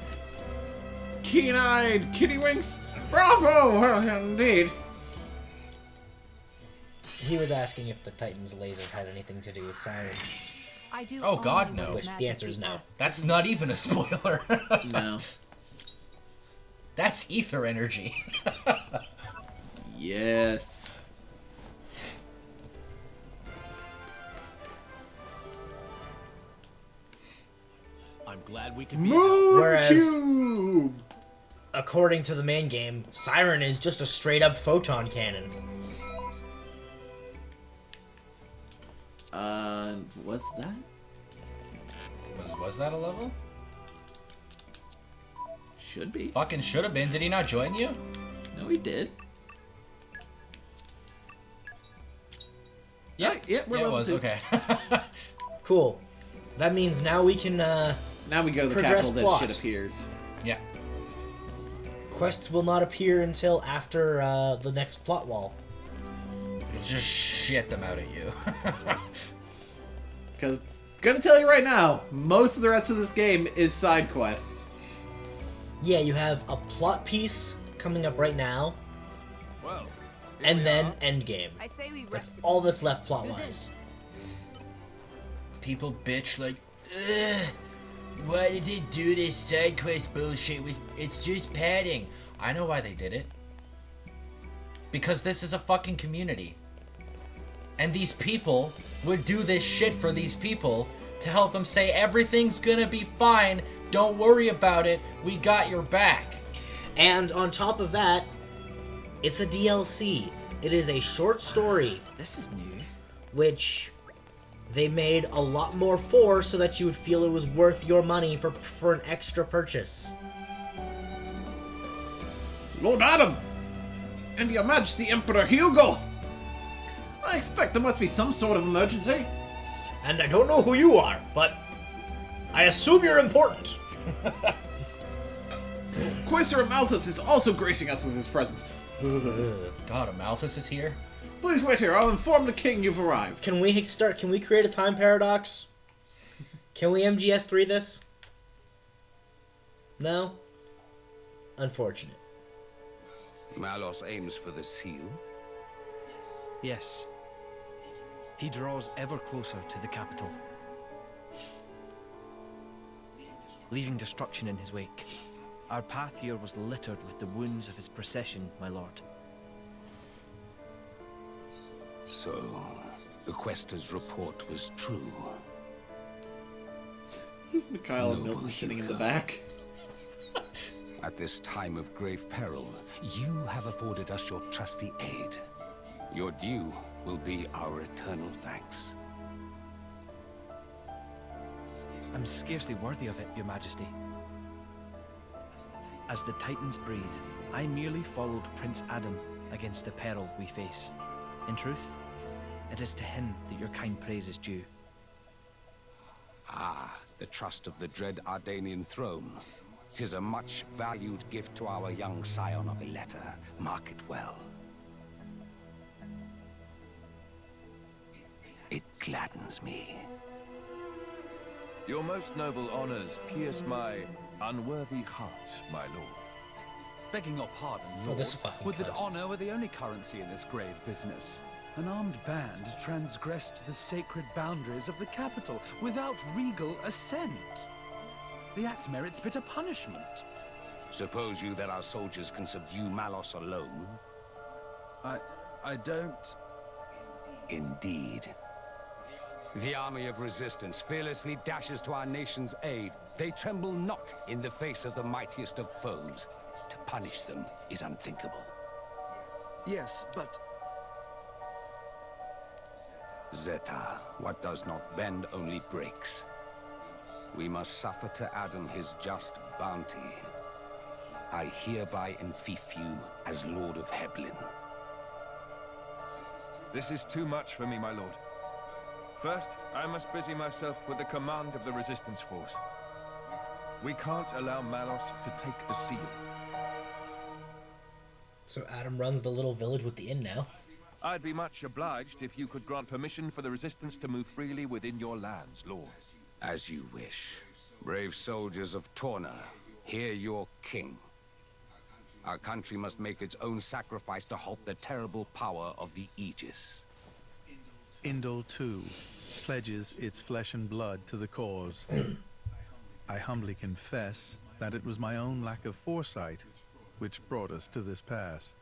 keen-eyed kittywinks. Bravo, well, indeed. He was asking if the Titan's laser had anything to do with Siren. I do Oh, God, only what no. His Which the answer is Majesty no. asks of That's me. not even a spoiler. No. That's ether energy. Yes. I'm glad we can be Moon Whereas- Cube! According to the main game, Siren is just a straight-up photon cannon. Was that? Was that a level? Should be. Fucking should have been. Did he not join you? No, he did. Yeah. Yeah, we're Yeah, it level was. 2. Okay. Cool. That means now we can, Now we go to the Progress capital, plot. that shit appears. Yeah. quests will not appear until after, the next plot wall. It'll just shit them out at you. Because, gonna tell you right now, most of the rest of this game is side quests. Yeah, you have a plot piece coming up right now, Well, and then endgame. I say we That's rest. all that's left plot-wise. People bitch like, ugh, why did they do this side quest bullshit with, it's just padding. I know why they did it. Because this is a fucking community. And these people would do this shit for these people to help them say everything's gonna be fine, don't worry about it, we got your back. And on top of that, it's a DLC. It is a short story, This is new. which they made a lot more for so that you would feel it was worth your money for an extra purchase. Lord Adam! And Your Majesty Emperor Hugo! I expect there must be some sort of emergency. And I don't know who you are, but I assume you're important. Quaestor Amalthus is also gracing us with his presence. God, Amalthus is here? Please wait here, I'll inform the king you've arrived. Can we create a time paradox? Can we MGS3 this? No? Unfortunate. Malos aims for the seal. Yes. He draws ever closer to the capital, leaving destruction in his wake. Our path here was littered with the wounds of his procession, my lord. So, the Questor's report was true. Is Mikhail and Noble Milton sitting in the Hugo. back? At this time of grave peril, you have afforded us your trusty aid. Your due will be our eternal thanks. I'm scarcely worthy of it, your majesty. As the Titans breathe, I merely followed Prince Adam against the peril we face. In truth, it is to him that your kind praise is due. Ah, the trust of the dread Ardanian throne. 'Tis a much valued gift to our young scion of Ileta. Mark it well. It gladdens me. your most noble honors pierce my unworthy heart, my lord. Begging your pardon, Oh, Lord, this fucking would that cunt. honor were the only currency in this grave business. An armed band transgressed the sacred boundaries of the capital without regal assent. The act merits bitter punishment. Suppose you that our soldiers can subdue Malos alone? I don't... Indeed. The army of resistance fearlessly dashes to our nation's aid. They tremble not in the face of the mightiest of foes. To punish them is unthinkable. Yes, but Zeta, what does not bend only breaks. We must suffer to Adam his just bounty. I hereby enfeoff you as Lord of Heblin. This is too much for me, my lord. First, I must busy myself with the command of the resistance force. We can't allow Malos to take the seal. So Adam runs the little village with the inn now. I'd be much obliged if you could grant permission for the resistance to move freely within your lands, lord. As you wish. Brave soldiers of Torna, hear your king. Our country must make its own sacrifice to halt the terrible power of the Aegis. Indol too pledges its flesh and blood to the cause. I humbly confess that it was my own lack of foresight which brought us to this pass.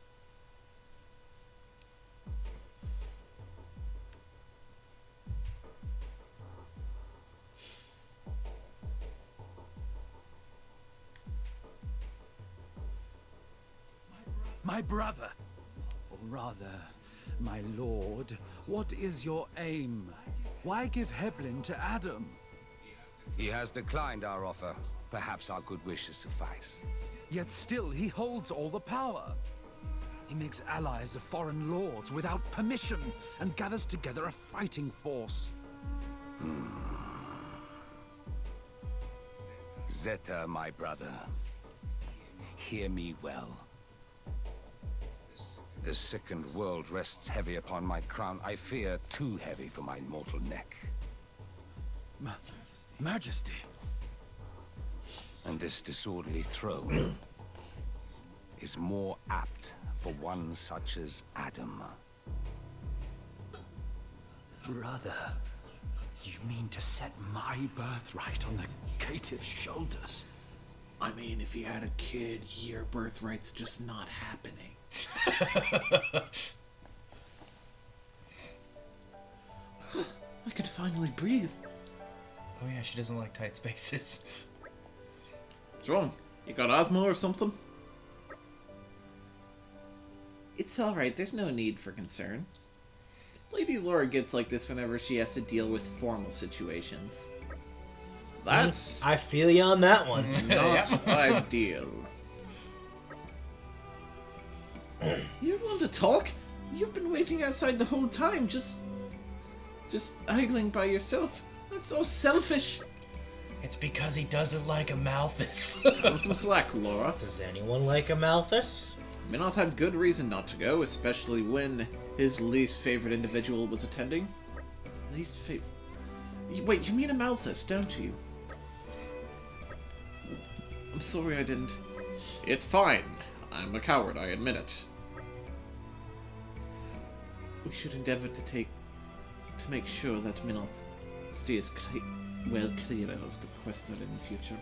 my brother, or rather, my lord, what is your aim? Why give Heblin to Adam? He has declined our offer. Perhaps our good wishes suffice. Yet still he holds all the power. He makes allies of foreign lords without permission and gathers together a fighting force. Zeta, my brother, hear me well. The sickened world rests heavy upon my crown. I fear too heavy for my mortal neck. Majesty. And this disorderly throne is more apt for one such as Adam. Brother, you mean to set my birthright on the caitiff's shoulders? I mean, if he had a kid, your birthright's just not happening. I could finally breathe. Oh yeah, she doesn't like tight spaces. What's wrong? You got asthma or something? It's alright, there's no need for concern. Lady Laura gets like this whenever she has to deal with formal situations. That's I feel you on that one. not ideal. You don't want to talk? You've been waiting outside the whole time, just idling by yourself. That's so selfish. It's because he doesn't like a Malthus. Cut some slack, Laura. Does anyone like a Malthus? Minoth had good reason not to go, especially when his least favorite individual was attending. Least favorite? Wait, you mean a Malthus, don't you? I'm sorry I didn't. It's fine. I'm a coward, I admit it. We should endeavor to make sure that Minoth stays well clear of the Questor in the future.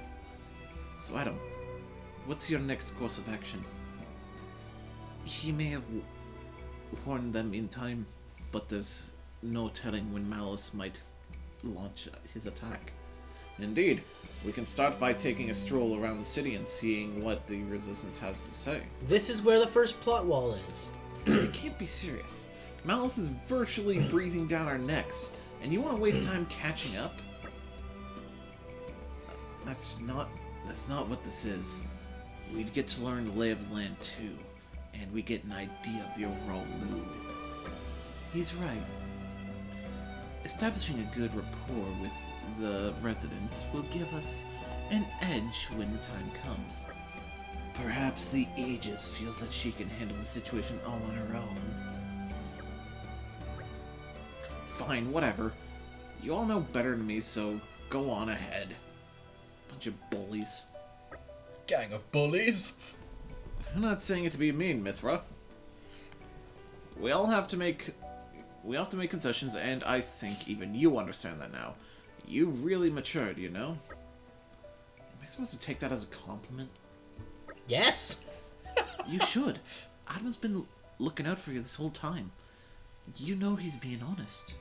So Adam, what's your next course of action? He may have warned them in time, but there's no telling when Malos might launch his attack. Indeed, we can start by taking a stroll around the city and seeing what the Resistance has to say. This is where the first plot wall is. You can't be serious. Malos is virtually breathing down our necks, and you want to waste time catching up? That's not what this is. We'd get to learn the lay of the land too, and we get an idea of the overall mood. He's right. Establishing a good rapport with the residents will give us an edge when the time comes. Perhaps the Aegis feels that she can handle the situation all on her own. Fine, whatever. You all know better than me, so go on ahead. Bunch of bullies. Gang of bullies. I'm not saying it to be mean, Mithra. We have to make concessions, and I think even you understand that now. You've really matured, you know? Am I supposed to take that as a compliment? Yes. You should. Adam's been looking out for you this whole time. You know he's being honest.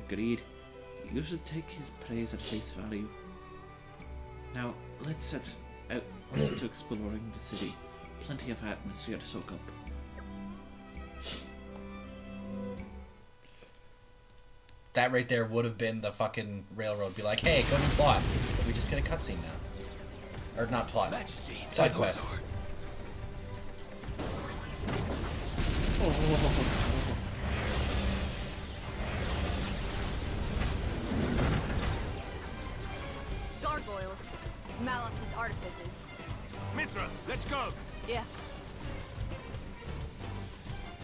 Agreed. You should take his praise at face value. Now, let's set also to exploring the city. Plenty of atmosphere to soak up. That right there would have been the fucking railroad. Be like, hey, go to plot. But we just get a cutscene now. Or not plot. Side quests. Gargoyles. Malice's artifices. Mithra, let's go! Yeah.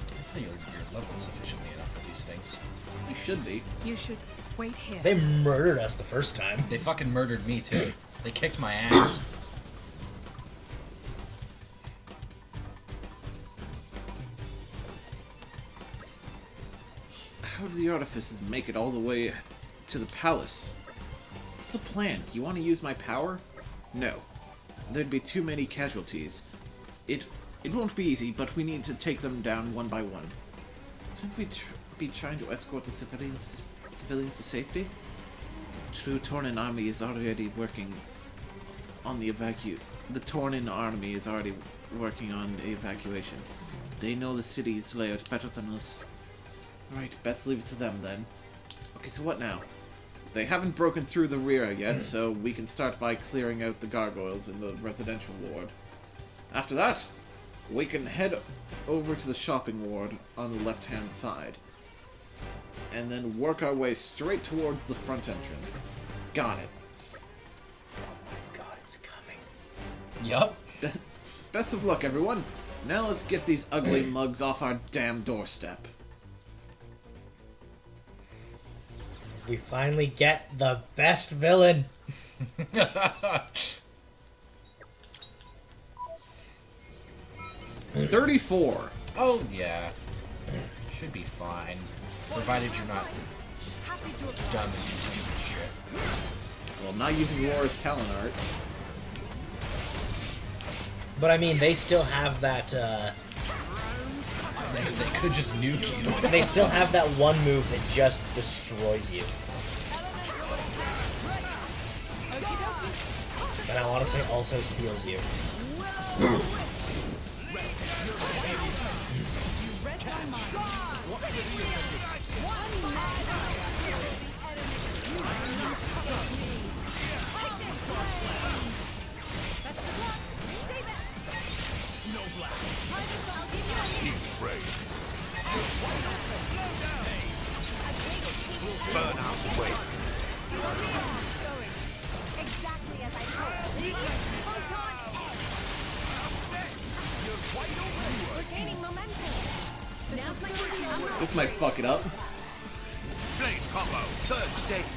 I feel you're leveled sufficiently enough for these things. You should be. You should wait here. They murdered us the first time. They fucking murdered me too. They kicked my ass. How do the artifices make it all the way to the palace? What's the plan? You want to use my power? No. There'd be too many casualties. It won't be easy, but we need to take them down one by one. Shouldn't we be trying to escort the civilians to safety? The true Tornan army is already working on the The Tornan army is already working on the evacuation. They know the city's layout better than us. Right, best leave it to them then. Okay, so what now? They haven't broken through the rear yet, so we can start by clearing out the gargoyles in the residential ward. After that, we can head over to the shopping ward on the left-hand side. And then work our way straight towards the front entrance. Got it. God, it's coming. Yup. Best of luck, everyone. Now let's get these ugly mugs off our damn doorstep. We finally get the best villain. 34. Oh yeah. Should be fine. Provided you're not dumb and do stupid shit. Well, I'm not using Laura's talent art. But I mean, they still have that, They could just nuke you. they still have that one move that just destroys you. And I want to say also seals you. Burn out the way. Exactly as I thought. We're gaining momentum. Now's my turn. This might fuck it up. Blade combo, third stage.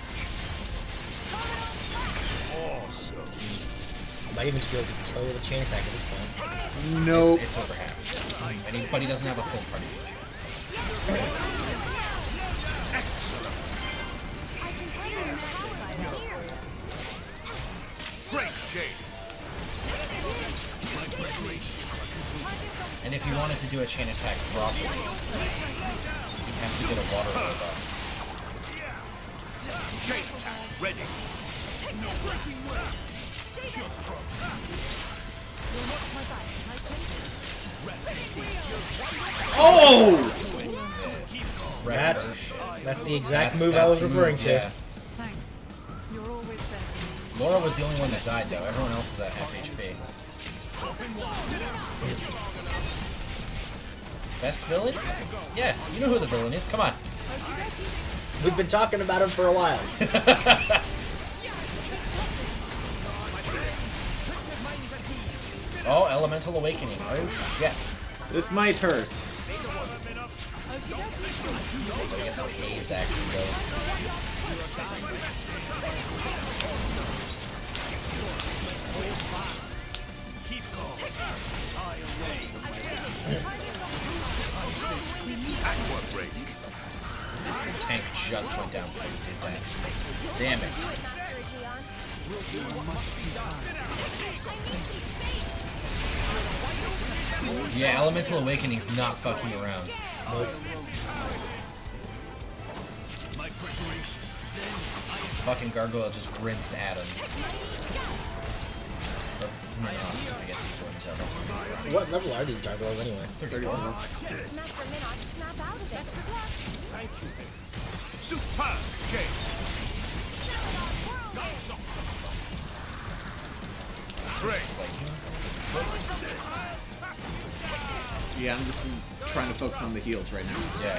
Awesome. Might even be able to kill with a chain attack at this point. No. It's over half. But he doesn't have a full party. Great shade. And if you wanted to do a chain attack properly, you have to get a water orb up. Chain attack ready. No breaking way. Just Oh! That's the exact move I was referring to. Yeah. Thanks. You're always there. Laura was the only one that died, though. Everyone else is at half HP. Best villain? Yeah, you know who the villain is. Come on. We've been talking about him for a while. Oh, Elemental Awakening. Oh, shit. This might hurt. Gotta get some haze action going. Tank just went down before you did that. Damn it. Yeah, Elemental Awakening's not fucking around. Nope. Fucking Gargoyle just rinsed Adam. No, I guess he's going to. What level are these gargoyles anyway? 34. Master Minot, snap out of it. Thank you. Superb change. Great. Yeah, I'm just trying to focus on the heals right now. Yeah.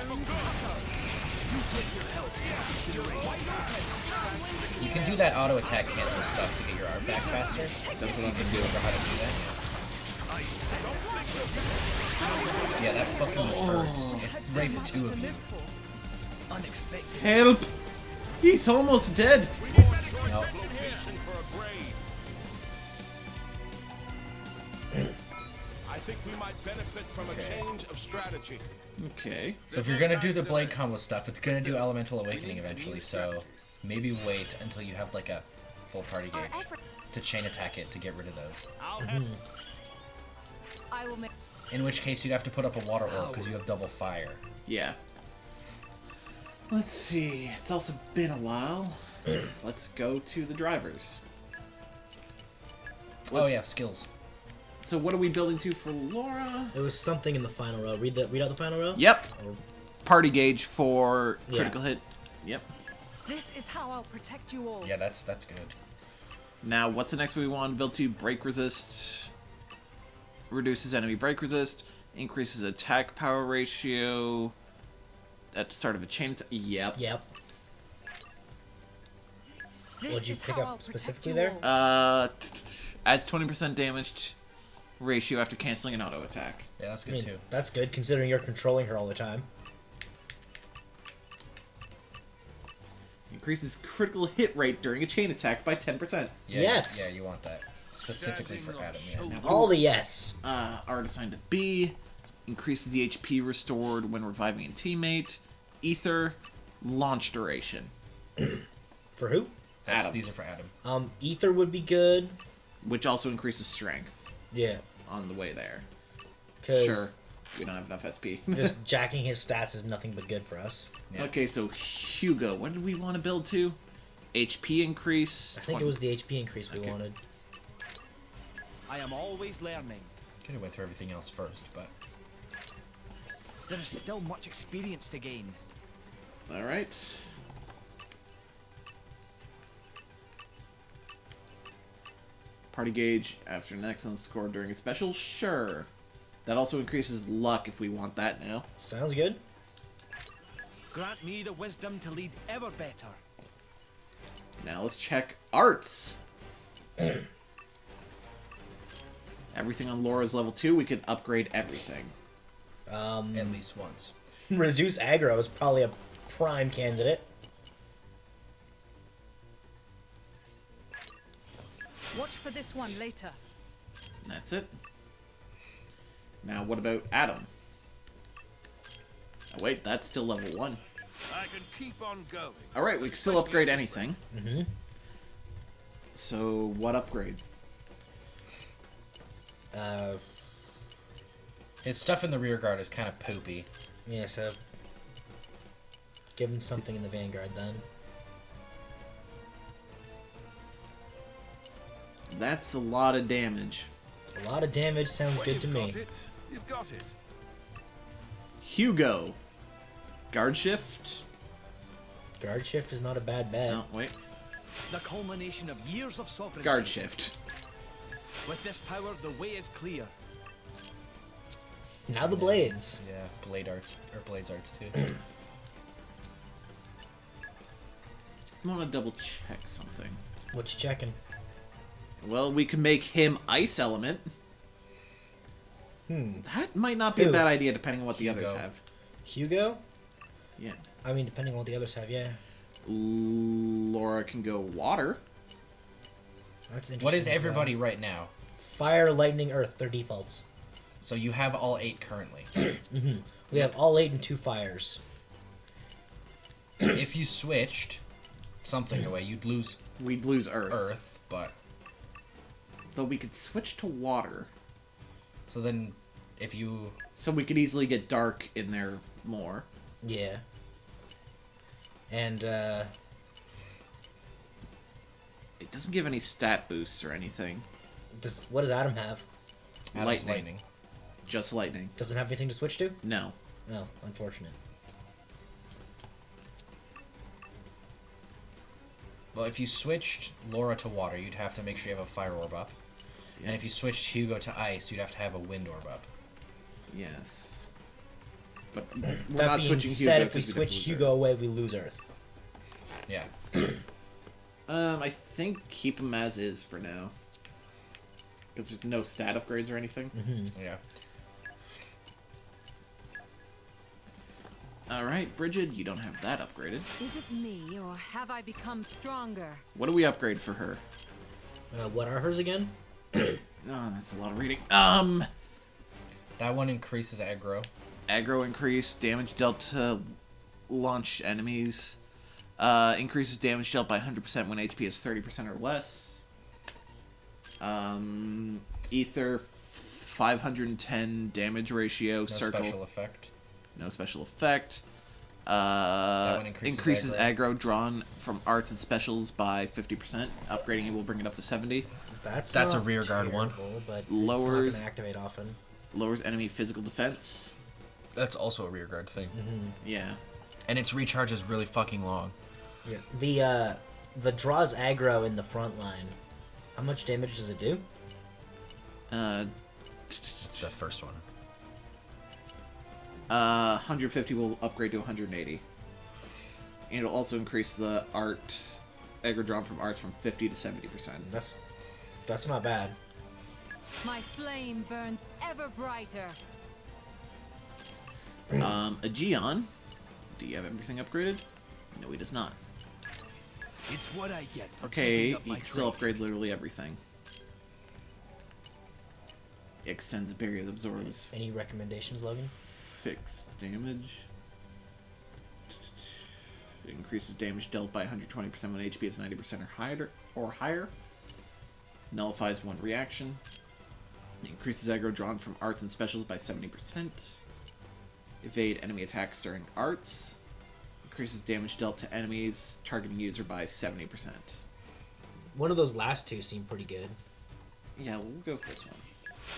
You can do that auto attack cancel stuff to get your art back faster. That's what I'm You can gonna do. remember how to do that. Yeah, that fucking hurts. It raped 2 of you. Help! He's almost dead. No. I think we might benefit from a change of strategy. Okay. So if you're gonna do the blade combo stuff, it's gonna do Elemental Awakening eventually, so maybe wait until you have like a full party gauge to chain attack it to get rid of those. I will make. In which case you'd have to put up a water orb because you have double fire. Yeah. Let's see. It's also been a while. Let's go to the drivers. Oh yeah, skills. So what are we building to for Laura? It was something in the final row. Read out the final row. Yep. Or, Party gauge for Yeah. critical hit. Yep. This is how I'll protect you all. Yeah, that's good. Now, what's the next one we want to build to? Break resist. Reduces enemy break resist. Increases attack power ratio. At the start of a chain. Yep. Yep. This What'd you is pick how up I'll specifically protect you there? all. Adds 20% damage ratio after canceling an auto attack. Yeah, that's I good mean, too. that's good considering you're controlling her all the time. Increases critical hit rate during a chain attack by 10%. Yeah, Yes. Yeah, you want that. Specifically for Adam, yeah. All the yes. Art assigned to B. Increases the HP restored when reviving a teammate. Ether. Launch duration. For who? That's, Adam. these are for Adam. Ether would be good. Which also increases strength Yeah. on the way there. 'Cause Sure. We don't have enough SP. just jacking his stats is nothing but good for us. Yeah. Okay, so Hugo, what did we want to build to? HP increase. I think it was the HP increase we wanted. I am always learning. Could have went through everything else first, but There is still much experience to gain. Alright. Party gauge after an excellent score during a special? Sure. That also increases luck if we want that now. Sounds good. Grant me the wisdom to lead ever better. Now let's check arts. Everything on Laura's level 2, we could upgrade everything. at least once. Reduce aggro is probably a prime candidate. Watch for this one later. That's it. Now, what about Adam? Oh, wait, that's still level 1. I can keep on going. Alright, we can still upgrade anything. Mm-hmm. So, what upgrade? His stuff in the rear guard is kind of poopy. Yeah, so give him something in the Vanguard then. That's a lot of damage. A lot of damage sounds Well, good to me. got it. You've got it. Hugo. Guard shift? Guard shift is not a bad bet. No, wait. The culmination of years of sovereignty. Guard shift. With this power, the way is clear. Now the blades. Yeah, blade arts or blades arts too. I want to double check something. What you checking? Well, we can make him ice element. That might not be a Who? bad idea depending on what the others Hugo. have. Hugo? Yeah. I mean, depending on what the others have, yeah. Laura can go water. That's interesting. What is as well. everybody right now? Fire, lightning, earth. They're defaults. So you have all 8 currently. Mm-hmm. We have all 8 and 2 fires. If you switched something away, you'd lose We'd lose earth. Earth, but Though we could switch to water. so then if you So we could easily get dark in there more. Yeah. And, It doesn't give any stat boosts or anything. What does Adam have? Adam's Lightning. Just lightning. Doesn't have anything to switch to? No. No, unfortunate. Well, if you switched Laura to water, you'd have to make sure you have a fire orb up. Yeah. And if you switched Hugo to ice, you'd have to have a wind orb up. Yes. But we're That not being switching said, Hugo if we 'cause switch lose Hugo away, we lose Earth. Yeah. I think keep him as is for now. Because there's no stat upgrades or anything. Yeah. Alright, Bridget, you don't have that upgraded. Is it me, or have I become stronger? What do we upgrade for her? What are hers again? Oh, that's a lot of reading. That one increases aggro. Aggro increase, damage dealt to launch enemies. Increases damage dealt by 100% when HP is 30% or less. Ether, 510 damage ratio. No circle. special effect. No special effect. That one Increases aggro drawn from arts and specials by 50%. Upgrading it will bring it up to 70. That's a rear guard one. But Lowers it's not going to activate often. Lowers enemy physical defense. That's also a rear guard thing. Yeah. And its recharge is really fucking long. Yeah. The draws aggro in the front line. How much damage does it do? It's the first one. 150 will upgrade to 180. And it'll also increase the art aggro drawn from arts from 50 to 70%. That's not bad. My flame burns ever brighter. Aegeon, do you have everything upgraded? No, he does not. It's what I get for Okay, keeping you up my can still trade. upgrade literally everything. Extends barrier that absorbs Any recommendations, Logan? fixed damage. Increases damage dealt by 120% when HP is 90% or higher. Nullifies one reaction. Increases aggro drawn from arts and specials by 70%. Evade enemy attacks during arts. Increases damage dealt to enemies targeting user by 70%. One of those last two seem pretty good. Yeah, we'll go with this one.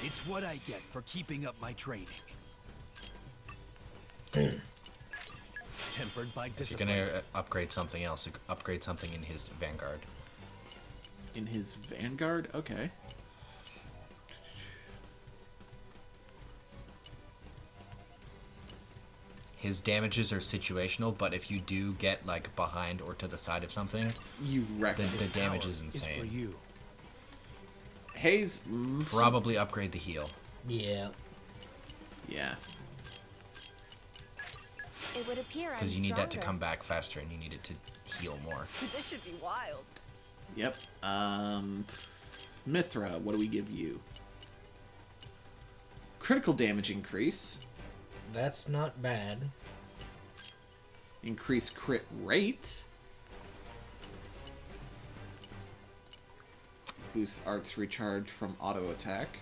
It's what I get for keeping up my training. Tempered by If you're discipline. gonna upgrade something else, upgrade something in his Vanguard. In his Vanguard? Okay. His damages are situational, but if you do get like behind or to the side of something, you wreck the damage is For insane. you. Hayes, Probably upgrade the heal. Yeah. Yeah. It would appear I'm Because you need that to stronger. come back faster and you need it to heal more. This should be wild. Yep. Mithra, what do we give you? Critical damage increase. That's not bad. Increase crit rate. Boost arts recharge from auto attack.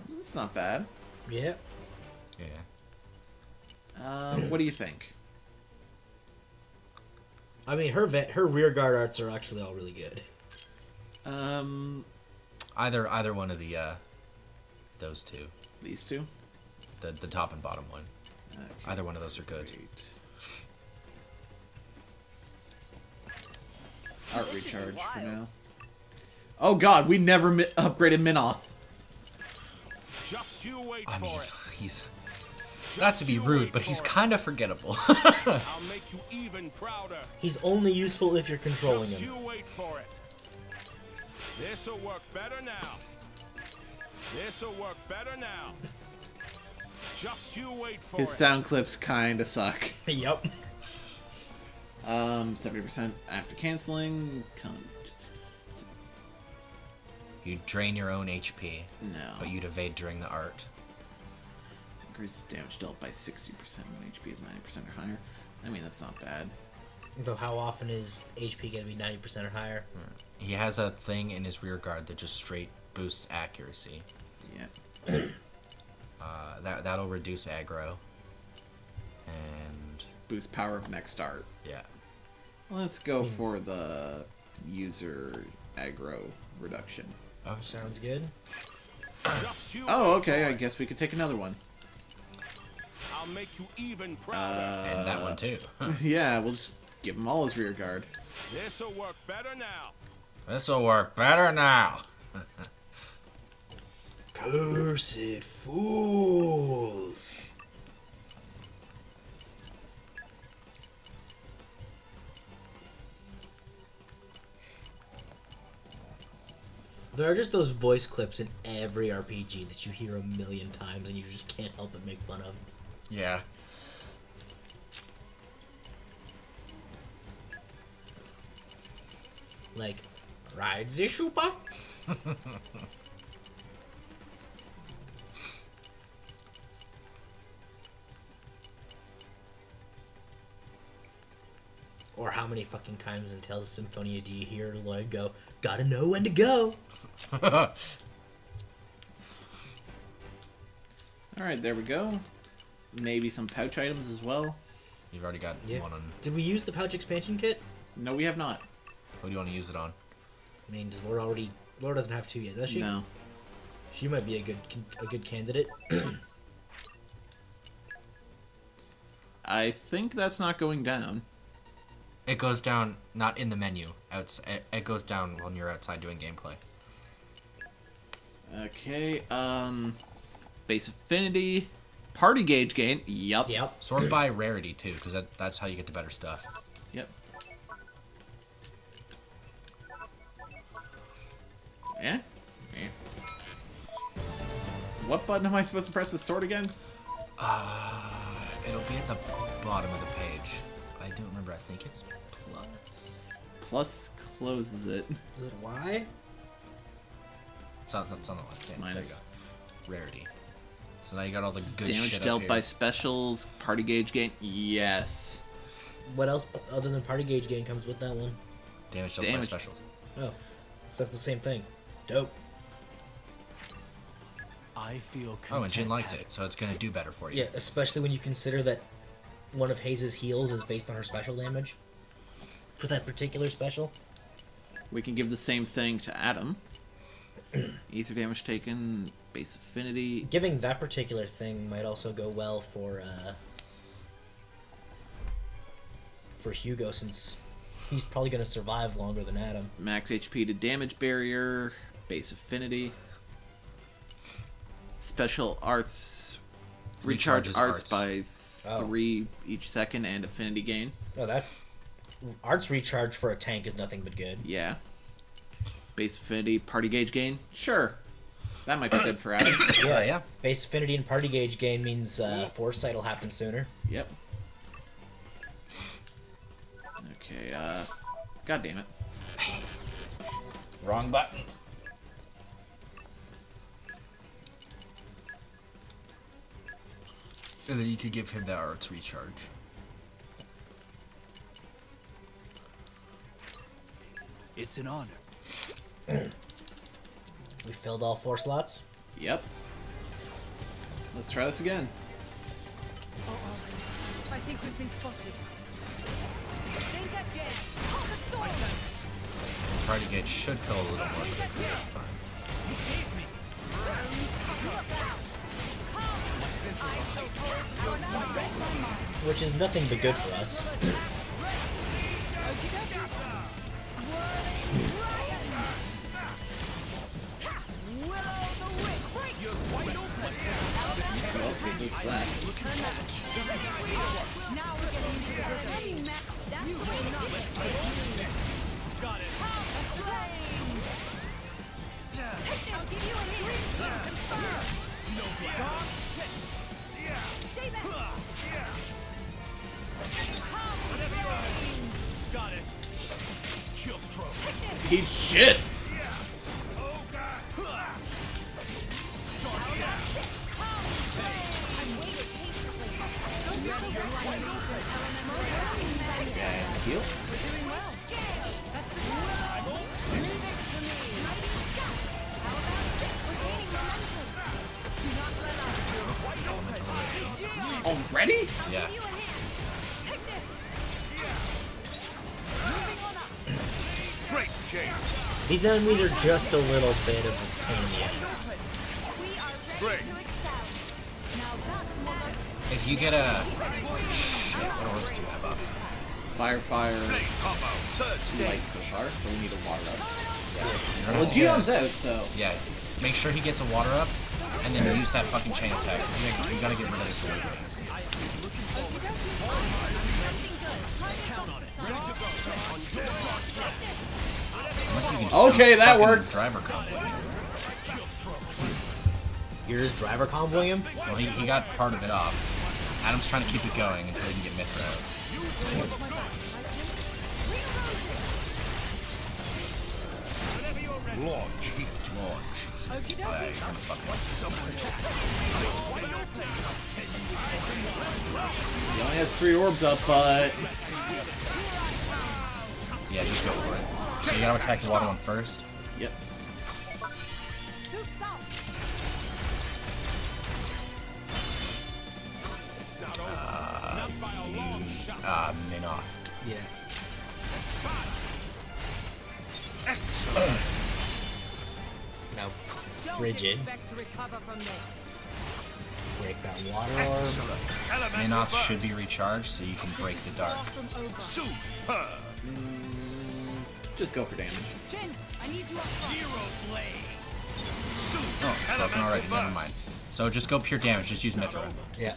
That's not bad. Yeah. Yeah. What do you think? I mean, her rear guard arts are actually all really good. Either one of the those two. These two? The top and bottom one. Okay. Either one of those are good. Great. Art This should be recharge for wild. now. Oh god, we never upgraded Minoth. Just you wait I mean, for it. he's not to be rude, but he's kind of forgettable. I'll make you even prouder. He's only useful if you're controlling Just him. you wait for it. This'll work better now. This'll work better now. Just you wait for His it. sound clips kinda suck. Yup. 70% after canceling. You drain your own HP, No. but you'd evade during the art. Increases damage dealt by 60% when HP is 90% or higher. I mean, that's not bad. Though how often is HP going to be 90% or higher? He has a thing in his rear guard that just straight boosts accuracy. Yeah. That'll reduce aggro. And Boost power of next art. yeah. Let's go for the user aggro reduction. Oh, sounds good. Oh, okay. I guess we could take another one. I'll make you even prouder. And that one too. Yeah, we'll just give him all his rear guard. This'll work better now. This'll work better now. Cursed fools. There are just those voice clips in every RPG that you hear a million times and you just can't help but make fun of. Yeah. Like, ride the shoe puff? Or how many fucking times in Tales of Symphonia do you hear Lloyd go, gotta know when to go? Alright, there we go. Maybe some pouch items as well. You've already got one on. Did we use the pouch expansion kit? No, we have not. What do you want to use it on? I mean, does Laura already... Laura doesn't have 2 yet, does she? No. She might be a good candidate. I think that's not going down. It goes down, not in the menu. It goes down when you're outside doing gameplay. Okay, base affinity, party gauge gain. Yup. Sort by rarity too, because that's how you get the better stuff. Yep. Yeah. What button am I supposed to press the sword again? It'll be at the bottom of the page. I don't remember. I think it's plus. Plus closes it. Is it Y? That's on the left hand. Minus. There you go. Rarity. So now you got all the good Damage shit dealt up by here. specials, party gauge gain. Yes. What else other than party gauge gain comes with that one? Damage dealt by specials. Oh, that's the same thing. Dope. I feel Oh, and Jin liked it, so it's gonna do better for you. Yeah, especially when you consider that one of Haze's heals is based on her special damage. For that particular special. We can give the same thing to Adam. Ether damage taken, base affinity. Giving that particular thing might also go well for Hugo, since he's probably going to survive longer than Adam. Max HP to damage barrier, base affinity. Special arts, recharge Recharges arts arts. by 3 each second, and affinity gain. Oh, that's... Arts recharge for a tank is nothing but good. Yeah. Base affinity, party gauge gain. Sure. That might be good for Adam. Yeah. Base affinity and party gauge gain means foresight will happen sooner. Yep. Okay, God damn it. Wrong buttons. And then you could give him that arts recharge. It's an honor. We filled all 4 slots? Yep. Let's try this again. I think we've been spotted. Think again. Party gauge should fill a little more quickly this time. Which is nothing but good for us. Got it. I'll give you a hand. Stay back. Got it. Kill stroke. Eat shit! Heal? Already? Yeah. Great, James. These enemies are just a little bit of a pain in the ass. If you get a... Shit, what orbs do you have up? Fire, 2 lights so far, so we need a water up. Yeah. Well, Geon's out, so... Yeah, make sure he gets a water up, and then use that fucking chain attack. You gotta get rid of this orb. Okay, that works. Driver combo. You're just driver comboing him? Well, he got part of it off. Adam's trying to keep it going until he can get Mithra out. Launch heat. Launch. Oh, yeah, you're gonna fucking He only has 3 orbs up, but... Yeah, just go for it. So you gotta attack the water one first? Yep. Use Minoth. Yeah. Now, Bridget. Break that water orb. Minoth should be recharged so you can break the dark. Just go for damage. Oh, broken already, never mind. So just go pure damage, just use Mithra. Yeah.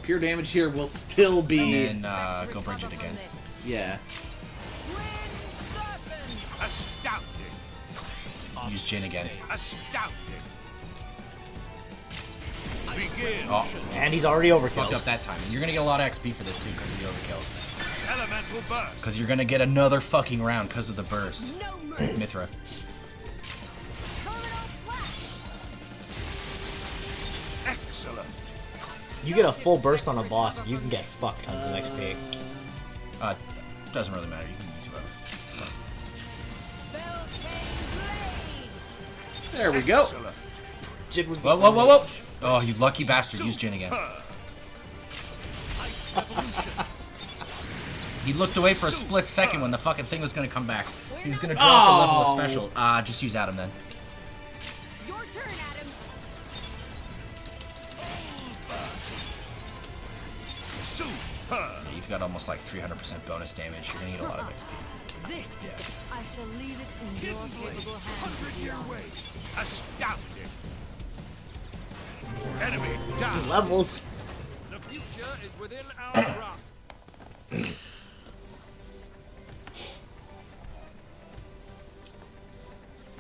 Pure damage here will still be... And then go Bridget again. Yeah. Use Jin again. Begin. Oh, And he's already fucked overkilled. up that time. And you're gonna get a lot of XP for this too because of the overkill. Elemental burst. Because you're gonna get another fucking round because of the burst. Mithra. Excellent. You get a full burst on a boss, and you can get fuck tons of XP. Doesn't really matter. You can use whatever. There we go. Jin was the Whoa, whoa, whoa, whoa! Oh, you lucky bastard. Use Jin again. He looked away for a split second when the fucking thing was gonna come back. He was gonna drop the level of special. Just use Adam then. Your turn, Adam. Yeah, you've got almost like 300% bonus damage. You're gonna get a lot of XP. This I shall leave it in your capable hands. 100-year wait. Astounding. Enemy down. levels. The future is within our grasp.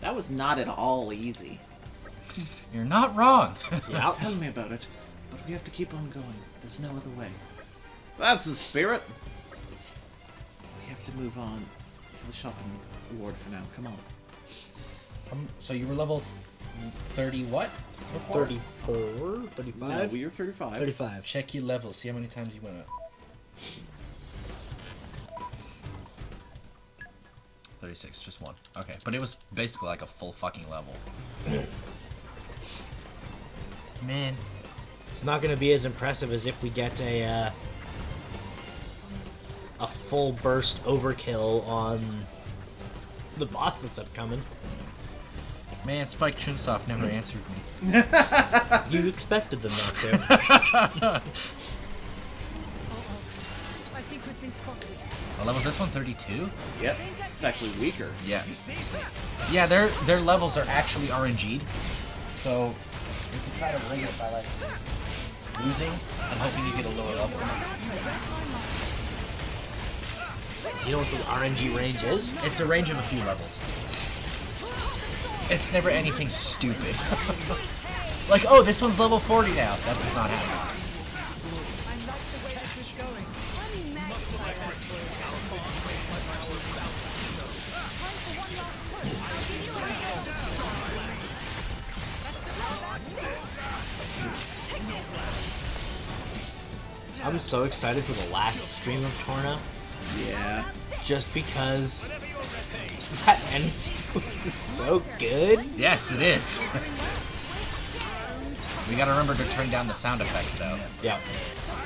That was not at all easy. You're not wrong. Yeah. Tell me about it, but we have to keep on going. There's no other way. That's the spirit. We have to move on to the shopping ward for now. Come on. So you were level 30 what? Before? 34? 35? No, we were 35. 35. Check your level. See how many times you went up. 36, just one. Okay, but it was basically like a full fucking level. Man. It's not going to be as impressive as if we get a full burst overkill on the boss that's upcoming. Man, Spike Chunsoft never answered me. You expected them not to. I think we've been spotted. What level is this one? 32? Yep. It's actually weaker. Yeah. Yeah, their levels are actually RNG'd. So you can try to rig it by like losing and hoping you get a lower level. Do you know what the RNG range is? It's a range of a few levels. It's never anything stupid. Like, oh, this one's level 40 now. That does not happen. I like the way this is going. I'm so excited for the last stream of Torna. Yeah. Just because that end sequence is so good. Yes, it is. We gotta remember to turn down the sound effects, though. Yeah.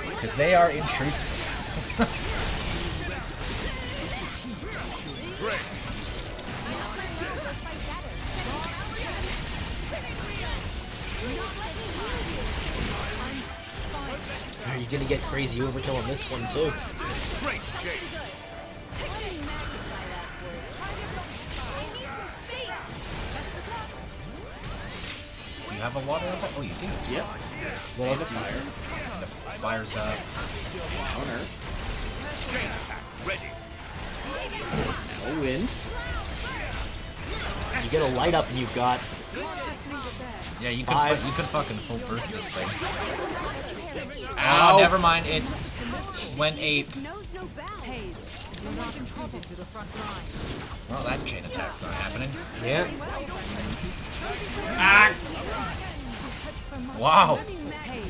Because they are intrusive. Are you gonna get crazy overkill on this one too? Great shape. You have a water up? Oh, you do? Yep. What else The do you fire. The fire's up. Counter. Chain attack. Ready. Now wind. You get a light up and you've got Yeah, you Five. could fucking full burst this thing. Ow. Oh, never mind. It went ape. Hey, you're not intrusive to the front line. Well, that chain attack's not happening. yeah. Ah! Wow. Hey,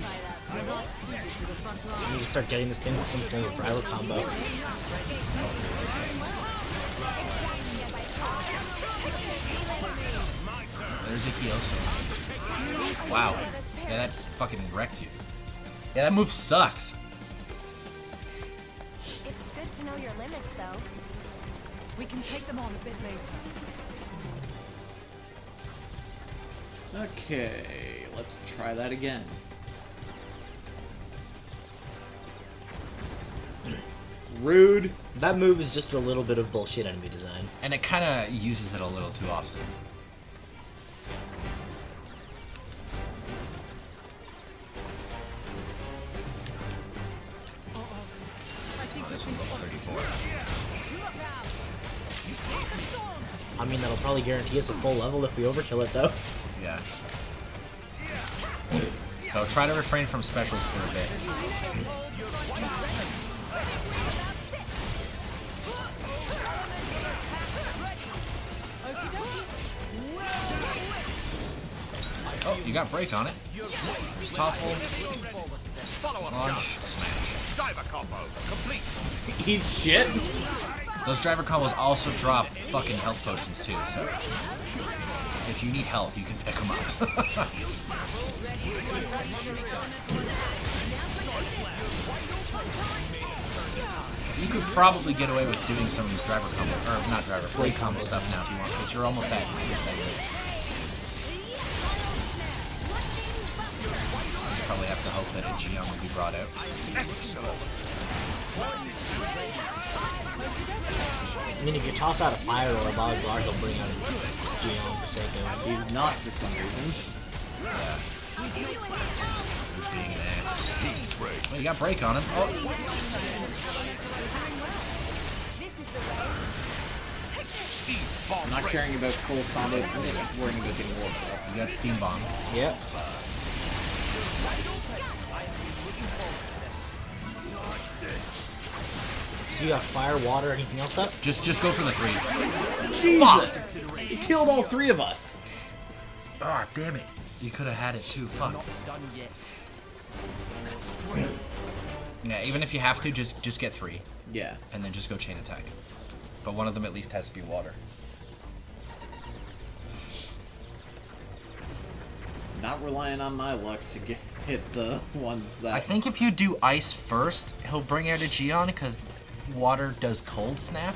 you're not suited to the front You line. need to start getting this thing to some form of driver combo. There's a heal. So. Wow. Yeah, that fucking wrecked you. Yeah, that move sucks. It's good to know your limits, though. We can take them on a bit later. Okay, let's try that again. Rude. That move is just a little bit of bullshit enemy design. And it kind of uses it a little too often. Oh, this one's level 34. I mean, that'll probably guarantee us a full level if we overkill it, though. Yeah. So try to refrain from specials for a bit. Oh, you got break on it. There's topple. Launch. Smash. Diver combo. Complete. Eat shit. Those driver combos also drop fucking health potions too, so if you need health, you can pick them up. You could probably get away with doing some driver combo, or not driver, blade combo stuff now if you want, because you're almost at 2 seconds. You probably have to hope that a Geon will be brought out. I mean, if you toss out a fire or a Bogzar, he'll bring out Geon for sake of. He's not for some reason. Yeah. He's being an ass. Well, you got break on him. Oh. I'm not caring about full combos, I'm just worrying about getting warps up. You got Steam Bomb. Yep. So you got fire, water, anything else up? Just go for the 3. Jesus! You killed all 3 of us! Ah, oh, damn it. You could have had it too. Fuck. Yeah, even if you have to, just get 3. Yeah. And then just go chain attack. But one of them at least has to be water. Not relying on my luck to hit the ones that... I think if you do ice first, he'll bring out a Geon because water does cold snap.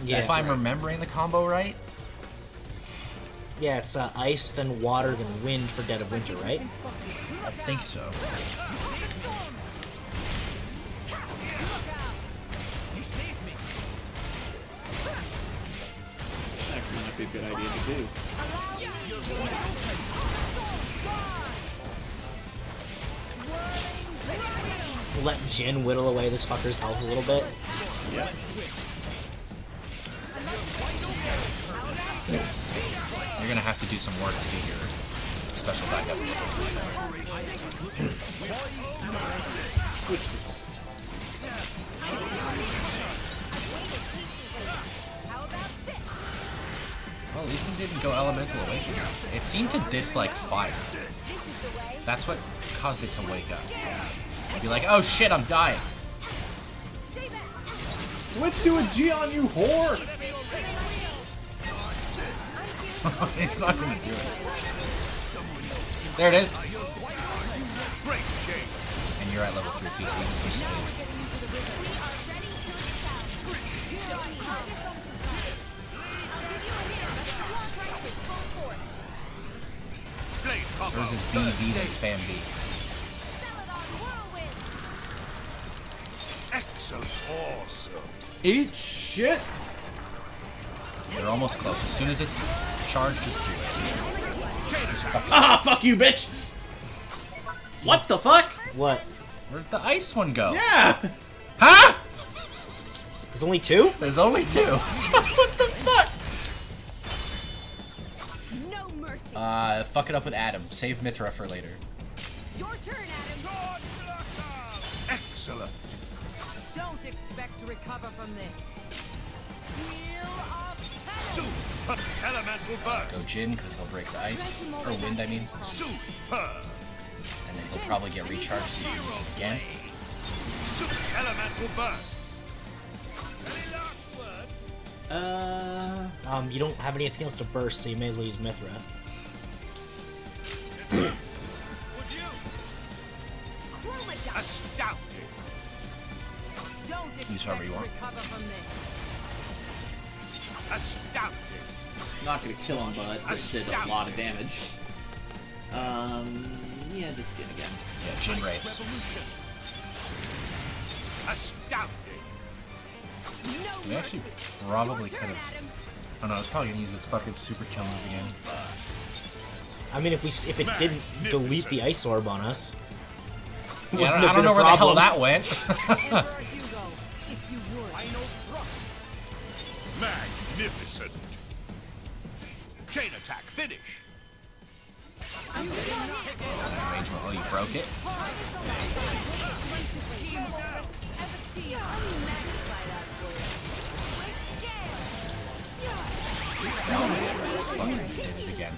Yeah, if I'm remembering the combo right. Yeah, it's ice, then water, then wind for Dead of Winter, right? I think so. That might be a good idea to do. Let Jin whittle away this fucker's health a little bit. Yeah. You're gonna have to do some work to get your special back up. Switch this. Well, at least it didn't go Elemental Awakening. It seemed to dislike fire. That's what caused it to wake up. You'd be like, oh shit, I'm dying. Switch to a Geon, you whore! It's not gonna do it. There it is. And you're at level 3 too, so you can switch to these. Where's his B, B, and spam B? Excellent. Awesome. Eat shit. They're almost close. As soon as it's charged, just do it. Ah, fuck you, bitch. What the fuck? What? Where'd the ice one go? Yeah. Huh? There's only 2? There's only 2. What the fuck? No mercy. Fuck it up with Adam. Save Mithra for later. Your turn, Adam. Excellent. Don't expect to recover from this. Super elemental burst. Go Jin, because he'll break the ice. Or wind, I mean. Super. And then he'll probably get recharged so you can use it again. Super elemental burst. You don't have anything else to burst, so you may as well use Mithra. Astounding. Don't Use however you want. recover from this. Astounding. Not gonna kill him, but this did a lot of damage. Yeah, just Jin again. Yeah, Jin rapes. Astounding. We actually probably could have. Oh no, it's probably gonna use its fucking super kill move again. I mean, if it didn't delete the ice orb on us. Yeah, wouldn't I have don't been a know where the hell problem. that went. Magnificent. Chain attack finish. Arrangement. Oh, you broke it? Did it again.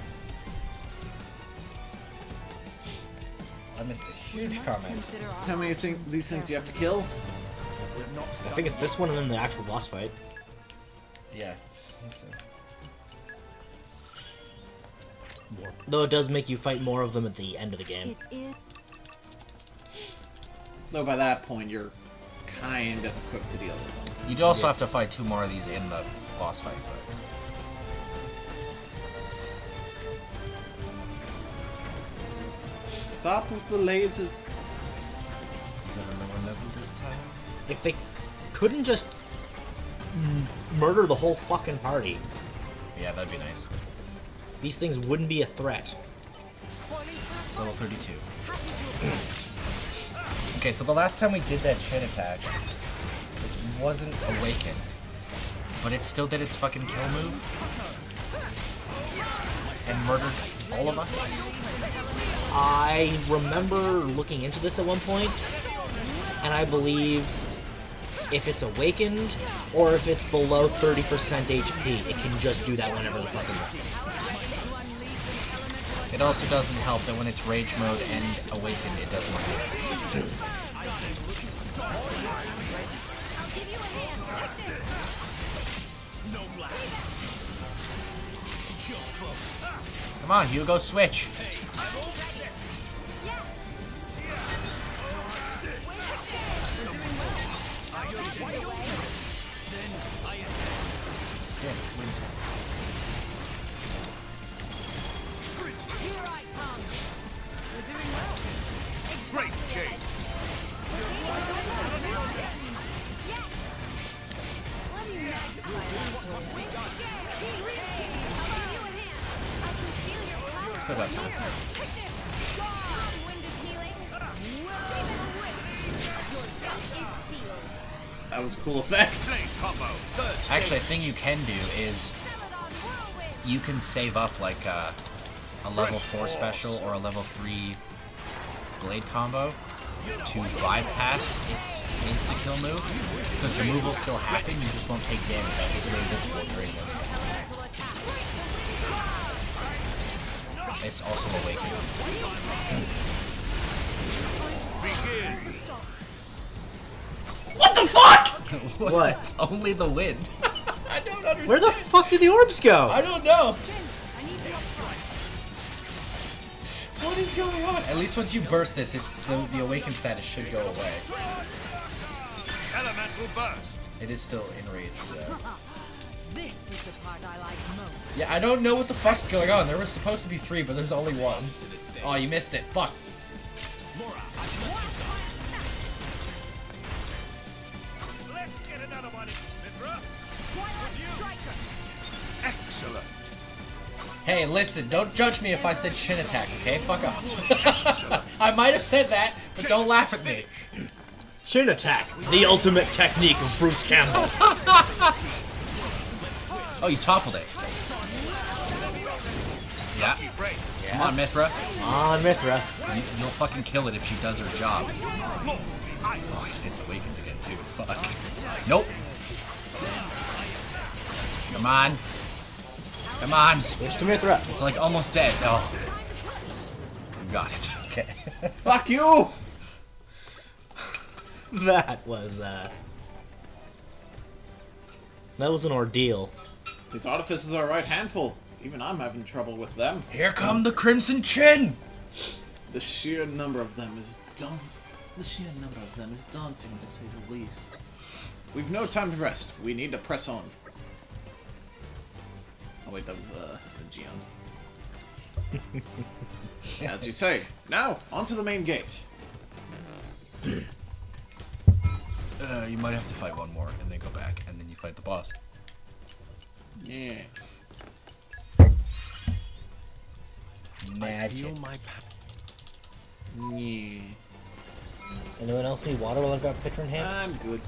I missed a huge comment. How many these things do you have to kill? I think it's this one and then the actual boss fight. Yeah. I think so. Though it does make you fight more of them at the end of the game. Though by that point, you're kind of equipped to deal with them. You do also have to fight 2 more of these in the boss fight, but... Stop with the lasers. Is it a lower level this time? If they couldn't just murder the whole fucking party, Yeah, that'd be nice. these things wouldn't be a threat. Level 32. Okay, so the last time we did that chain attack, it wasn't awakened, but it still did its fucking kill move and murdered all of us. I remember looking into this at one point, and I believe if it's awakened or if it's below 30% HP, it can just do that whenever the fuck it wants. It also doesn't help that when it's rage mode and awakened, it doesn't do it. Come on, Hugo, switch. Great chase. Still got time. That was a cool effect. Actually, a thing you can do is you can save up like a level 4 special or a level 3 blade combo to bypass its insta-kill move, because the move will still happen, you just won't take damage because you're invincible during those things. It's also awakened. What the fuck? What? It's only the wind. I don't understand. Where the fuck did the orbs go? I don't know. What is going on? At least once you burst this, the awakened status should go away. Elemental burst. It is still enraged, though. This is the part I like most. Yeah, I don't know what the fuck's going on. There was supposed to be 3, but there's only 1. Oh, you missed it. Fuck. Let's get another one. Mithra. Excellent. Hey, listen, don't judge me if I said chin attack, okay? Fuck off. I might have said that, but don't laugh at me. Chin attack, the ultimate technique of Bruce Campbell. Oh, you toppled it. Yeah. Come on, Mithra. On Mithra. You'll fucking kill it if she does her job. Oh, it's awakened again, too. Fuck. Nope. Come on. Come on. Switch to Mithra. It's like almost dead. Oh. You got it. Okay. Fuck you! That was an ordeal. These artificers are a right handful. Even I'm having trouble with them. Here come the Crimson Chin! The sheer number of them is daunting, to say the least. We've no time to rest. We need to press on. Oh wait, that was Gian. As you say. Now, onto the main gate. You might have to fight one more, and then go back, and then you fight the boss. Yeah. Magic. Yeah. Anyone else need water while I've got a pitcher in hand? I'm good.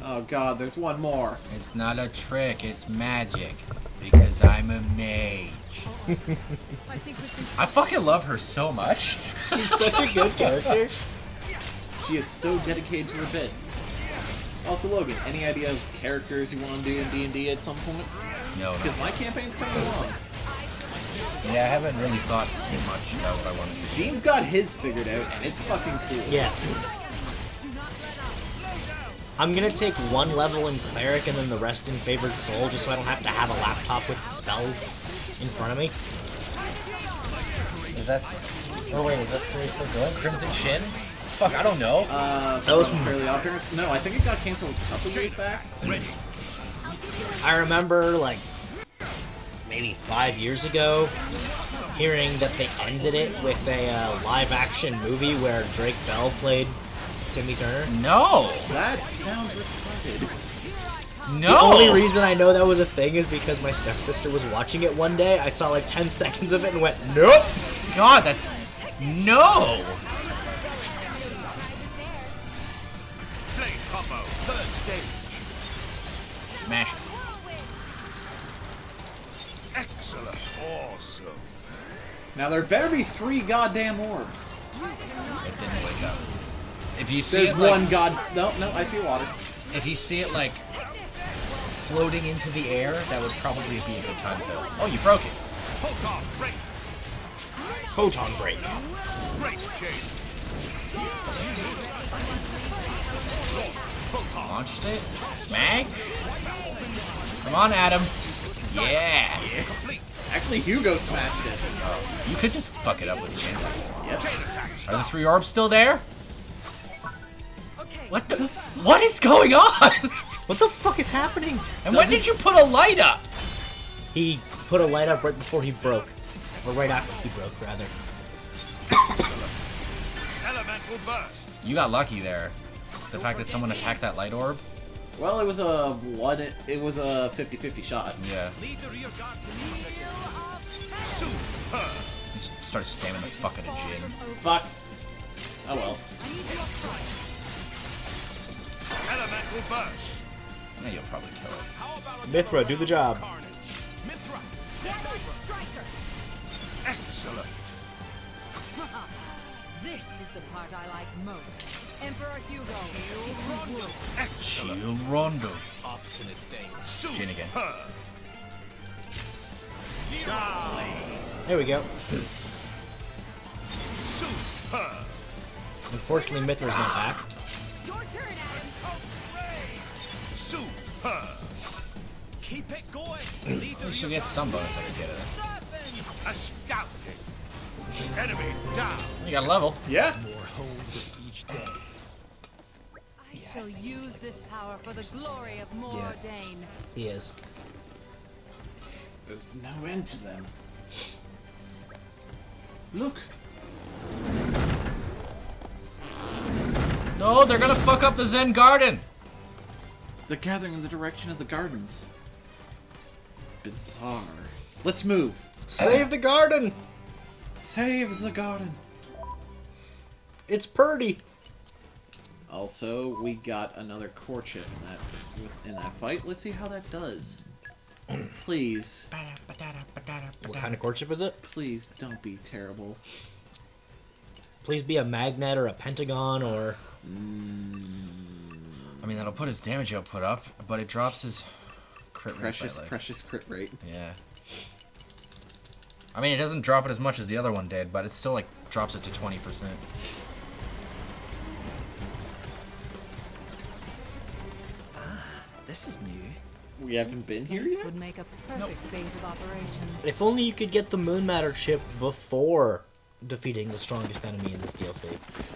Oh god, there's one more. It's not a trick, it's magic. Because I'm a mage. I fucking love her so much. She's such a good character. She is so dedicated to her bit. Also, Logan, any idea of characters you want to do in D&D at some point? No. Because my campaign's coming along. Yeah, I haven't really thought too much about what I want to do. Dean's got his figured out, and it's fucking cool. Yeah. I'm gonna take 1 level in Cleric and then the rest in Favored Soul, just so I don't have to have a laptop with spells in front of me. Is that... Oh wait, is that seriously good? Crimson Chin? Fuck, I don't know. That was from Fairly Odd Parents. No, I think it got canceled a couple days back. I remember, like, maybe 5 years ago, hearing that they ended it with a live-action movie where Drake Bell played Timmy Turner. No! That sounds retarded. No! The only reason I know that was a thing is because my stepsister was watching it one day. I saw like 10 seconds of it and went, nope! God, that's... No! Play combo, third stage. Smash. Excellent. Awesome. Now there better be 3 goddamn orbs. It didn't wake up. If you see There's it, like, one god. No, I see water. If you see it like floating into the air, that would probably be a good time to. Oh, you broke it. Photon break. Photon break. Break chain. Launched it. Smack. Come on, Adam. Yeah. Actually, Hugo smashed it. You could just fuck it up with Chin. Yep. Are the 3 orbs still there? What the? What is going on? What the fuck is happening? And when did you put a light up? He put a light up right before he broke. Or right after he broke, rather. Elemental burst. You got lucky there. The fact that someone attacked that light orb. Well, it was a one. It was a 50-50 shot. Yeah. Lead the rear guard to me. Super. You start spamming the fuck out of Jin. Fuck. Oh well. Elemental burst. Yeah, you'll probably kill it. Mithra, do the job. Mithra. Excellent. This is the part I like most. Emperor Hugo. Shield Rondo. Obstinate thing. Jin again. There we go. Super. Unfortunately, Mithra's not back. Your turn, Adam. Super. Keep it going. At least you'll get some bonus XP out of this. Astounding. Enemy down. You got a level. Yeah. More hold with each day. shall use this power for the glory of Mordain. He is. There's no end to them. Look. No, they're gonna fuck up the Zen garden. They're gathering in the direction of the gardens. Bizarre. Let's move. Save the garden! Save the garden. It's Purdy. Also, we got another courtship in that fight. Let's see how that does. Please. What kind of courtship is it? Please don't be terrible. Please be a magnet or a pentagon or... I mean, that'll put his damage output up, but it drops his crit rate. Precious crit rate. Yeah. I mean, it doesn't drop it as much as the other one did, but it still, like, drops it to 20%. This is new. We haven't been here yet? Would make a perfect base of operations. If only you could get the Moon Matter chip before defeating the strongest enemy in this DLC.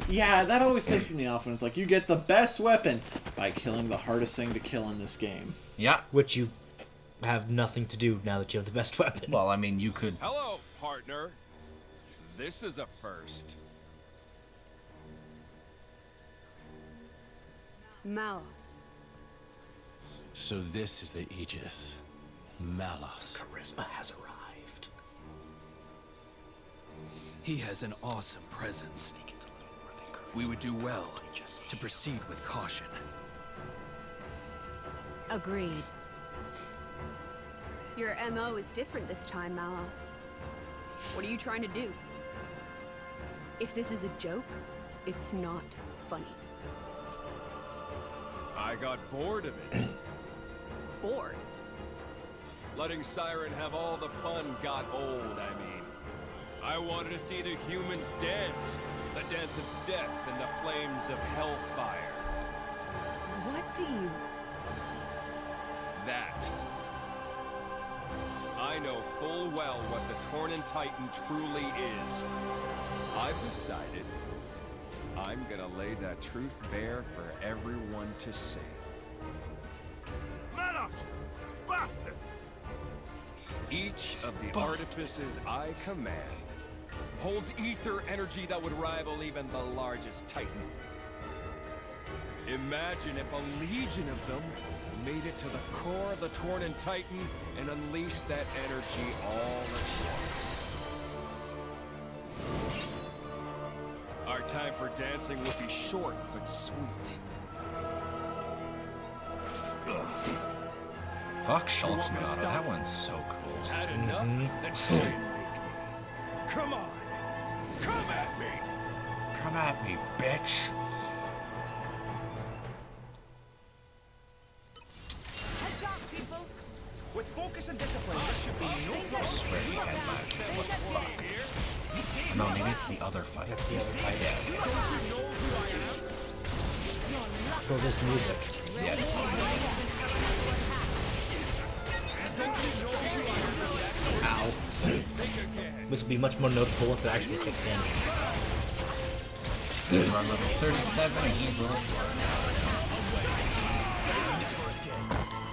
Yeah, that always pisses me off when it's like, you get the best weapon by killing the hardest thing to kill in this game. Yeah. Which you have nothing to do now that you have the best weapon. Well, I mean, you could... Hello, partner. This is a first. Malos. So this is the Aegis. Malos. Charisma has arrived. He has an awesome presence. We would do well to proceed with caution. Agreed. Your MO is different this time, Malos. What are you trying to do? If this is a joke, it's not funny. I got bored of it. Bored? Letting Siren have all the fun got old, I mean. I wanted to see the humans dance. The dance of death and the flames of hellfire. What do you... That. I know full well what the Torna Titan truly is. I've decided I'm gonna lay that truth bare for everyone to see. Manos! Bastard! Each of the artifices I command holds ether energy that would rival even the largest Titan. Imagine if a legion of them made it to the core of the Torna Titan and unleashed that energy all at once. Our time for dancing would be short but sweet. Fuck Shulk's Monado, that one's so cool. Had enough? Then try and make me. Come on! Come at me! Come at me, bitch! Heads up, people! With focus and discipline, there should be no I problem. swear he had lashes, what the fuck? No, maybe it's the other fight. That's the other fight. Yeah. For this music. Yes. Ow. Which will be much more noticeable once it actually kicks in. We're on level 37 and he will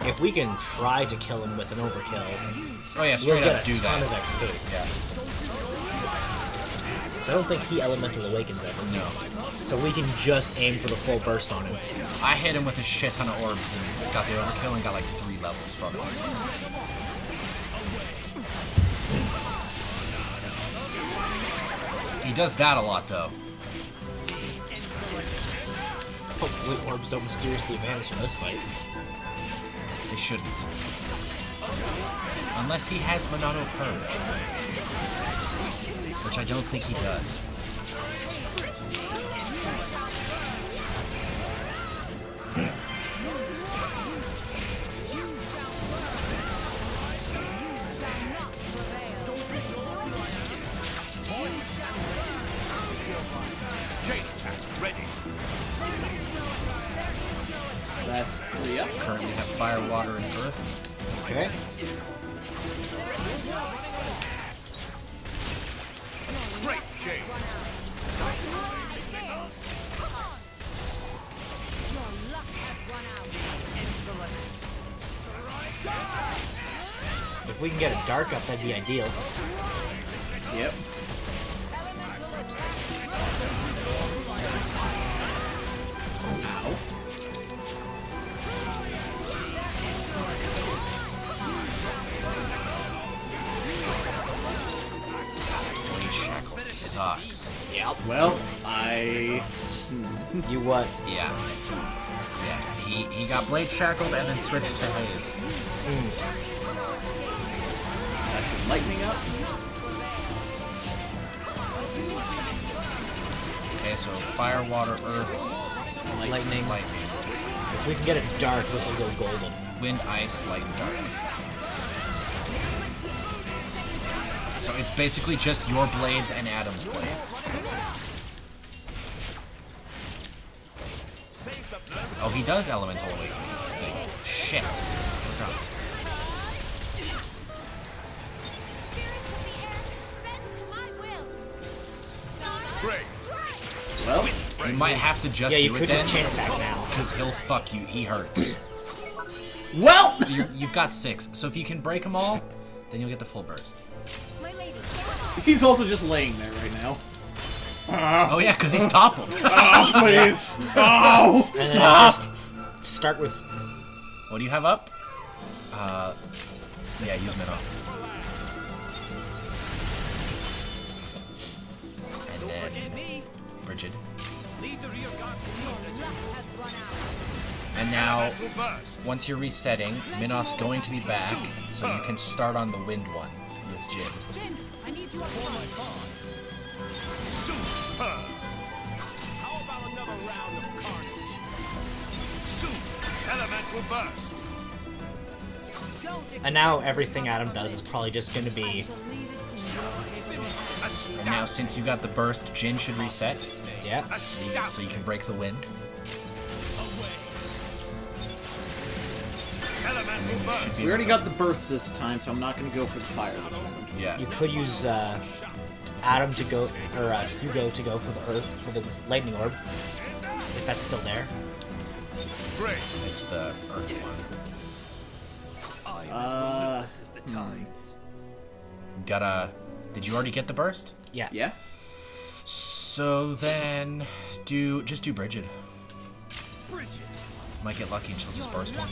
If we can try to kill him with an overkill, oh yeah, straight we'll up get do a ton that. of XP. Yeah. So I don't think he elemental awakens ever. No. So we can just aim for the full burst on him. I hit him with a shit ton of orbs and got the overkill and got like 3 levels from it. He does that a lot though. Hopefully orbs don't mysteriously vanish in this fight. They shouldn't. Unless he has Monado Purge. Which I don't think he does. Ready. That's 3 up. Currently have fire, water, and earth. Okay. Great, Jay. Your luck If we can get a dark up, that'd be ideal. Yep. Ow. Blade Shackle sucks. Yep. Well, You what? Yeah. Yeah. He got Blade Shackled and then switched to Haze. That's the lightning up. Okay, so fire, water, earth, Lightning. lightning. If we can get it dark, this will go golden. Wind, ice, light, and dark. So it's basically just your blades and Adam's blades. Oh, he does elemental awakening. Shit. Forgot. Well, You might have to just Yeah, you do could it then. just chain attack now. Because he'll fuck you. He hurts. well. You've got 6, so if you can break them all, then you'll get the full burst. He's also just laying there right now. Oh yeah, because he's toppled. Oh, please. Oh, And then stop. just start with. What do you have up? Yeah, use Minnow. And then Bridget. And now, once you're resetting, Minoth's going to be back, so you can start on the wind one with Jin. Jin, I need you up for my cause. Super. How about another round of carnage? Elemental burst. And now everything Adam does is probably just going to be. And now, since you got the burst, Jin should reset. Yeah. So you can break the wind. Elemental burst. We already got the burst this time, so I'm not going to go for the fire this round. Yeah. You could use Adam to go, or Hugo to go for the earth, for the lightning orb, if that's still there. Great. It's the earth one. Gotta. Did you already get the burst? Yeah. Yeah. So then, just do Bridget. Might get lucky and she'll just burst one.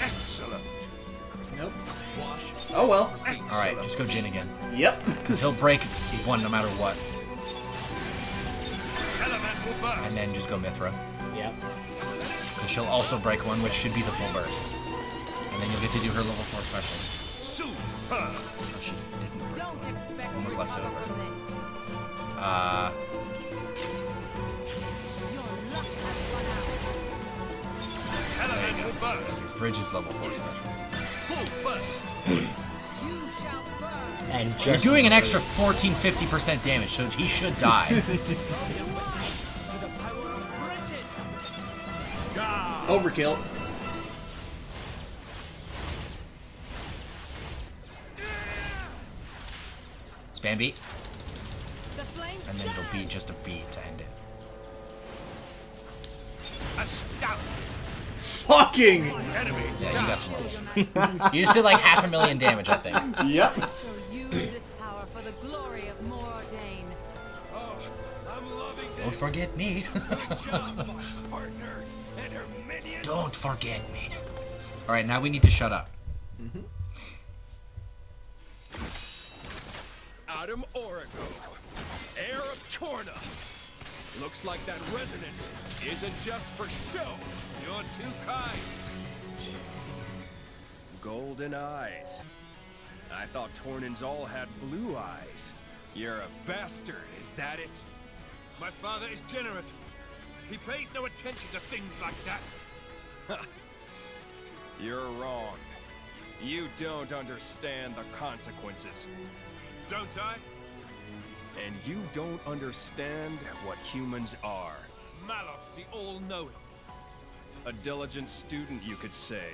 Excellent. Nope. Oh well. All right, just go Jin again. Yep. Because he'll break one no matter what. Elemental burst. And then just go Mithra. Yep. Because she'll also break one, which should be the full burst. And then you'll get to do her level 4 special. Super. Oh, she didn't break Don't one. expect Almost left it rebuttal over. from this. Elemental burst. Bridget's level 4 special. Full burst. And You're just doing an extra 50% damage, so he should die. Overkill. Spam beat. And then you'll beat just a beat to end it. Fucking. Enemy. Yeah, you got some levels. You just did like 500,000 damage, I think. Yep. Use this power for the glory of Mordain. Oh, I'm loving this. Don't forget me. Partner and her minion. Don't forget me. All right, now we need to shut up. Adam Origo, heir of Torna. Looks like that resonance isn't just for show. You're too kind. Golden eyes. I thought Tornans all had blue eyes. You're a bastard, is that it? My father is generous. He pays no attention to things like that. You're wrong. You don't understand the consequences. Don't I? And you don't understand what humans are. Malos, the all-knowing. A diligent student, you could say.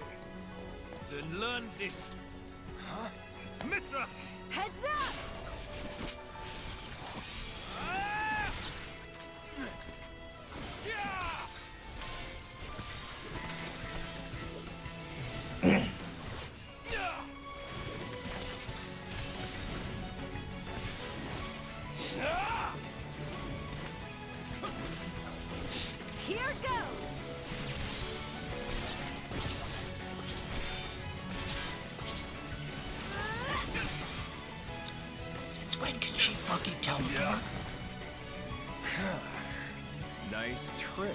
Then learn this. Huh? Mithra! Heads up! Here goes. Since when can she fucking teleport? Nice trick.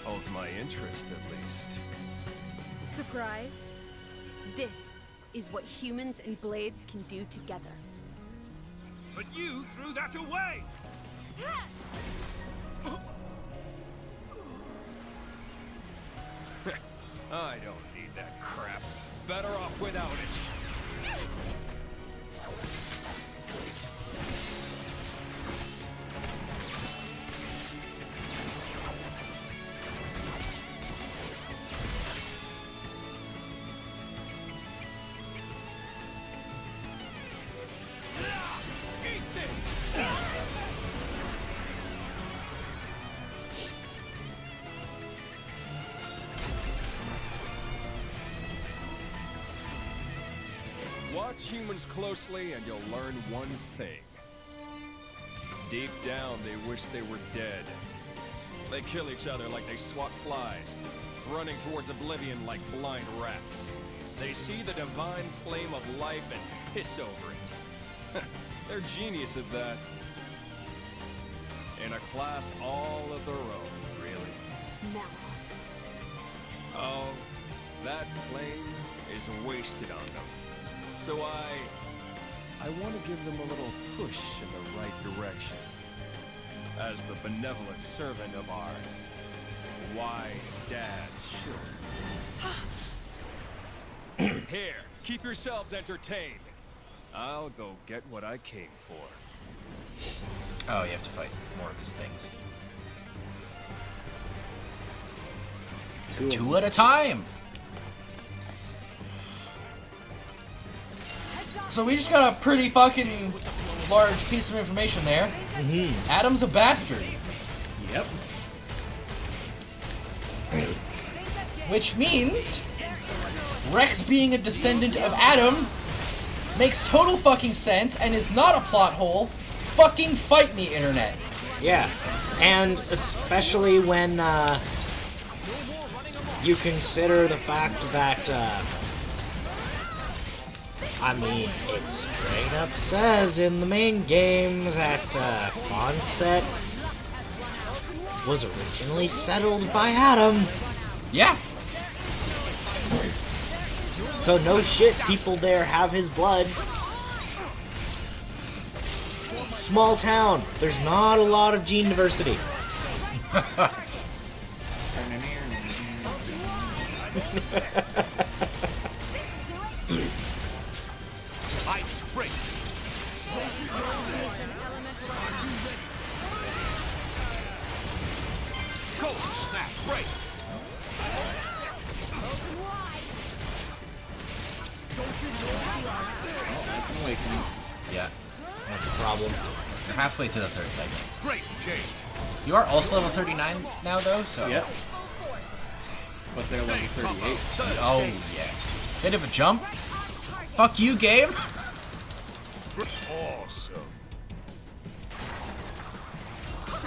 Holds my interest, at least. Surprised? This is what humans and blades can do together. But you threw that away! I don't need that crap. Better off without it. Watch humans closely and you'll learn one thing. Deep down, they wish they were dead. They kill each other like they swat flies, running towards oblivion like blind rats. They see the divine flame of life and piss over it. They're genius at that. In a class all of their own, really. Malice. Oh, that flame is wasted on them. So I want to give them a little push in the right direction. As the benevolent servant of our wise dad should. Here, keep yourselves entertained. I'll go get what I came for. Oh, you have to fight more of his things. Two at a time! So we just got a pretty fucking large piece of information there. Adam's a bastard. Yep. Which means Rex being a descendant of Adam makes total fucking sense and is not a plot hole. Fucking fight me, internet. Yeah, and especially when you consider the fact that I mean, it straight up says in the main game that Onset was originally settled by Adam. Yeah. So no shit, people there have his blood. Small town. There's not a lot of gene diversity. Ice break. Cold snap break. That's an awakening. Yeah. That's a problem. You're halfway through the third segment. Great change. You are also level 39 now, though, so... Yep. But they're level 38. Oh, yeah. Bit of a jump. Fuck you, game. Awesome. I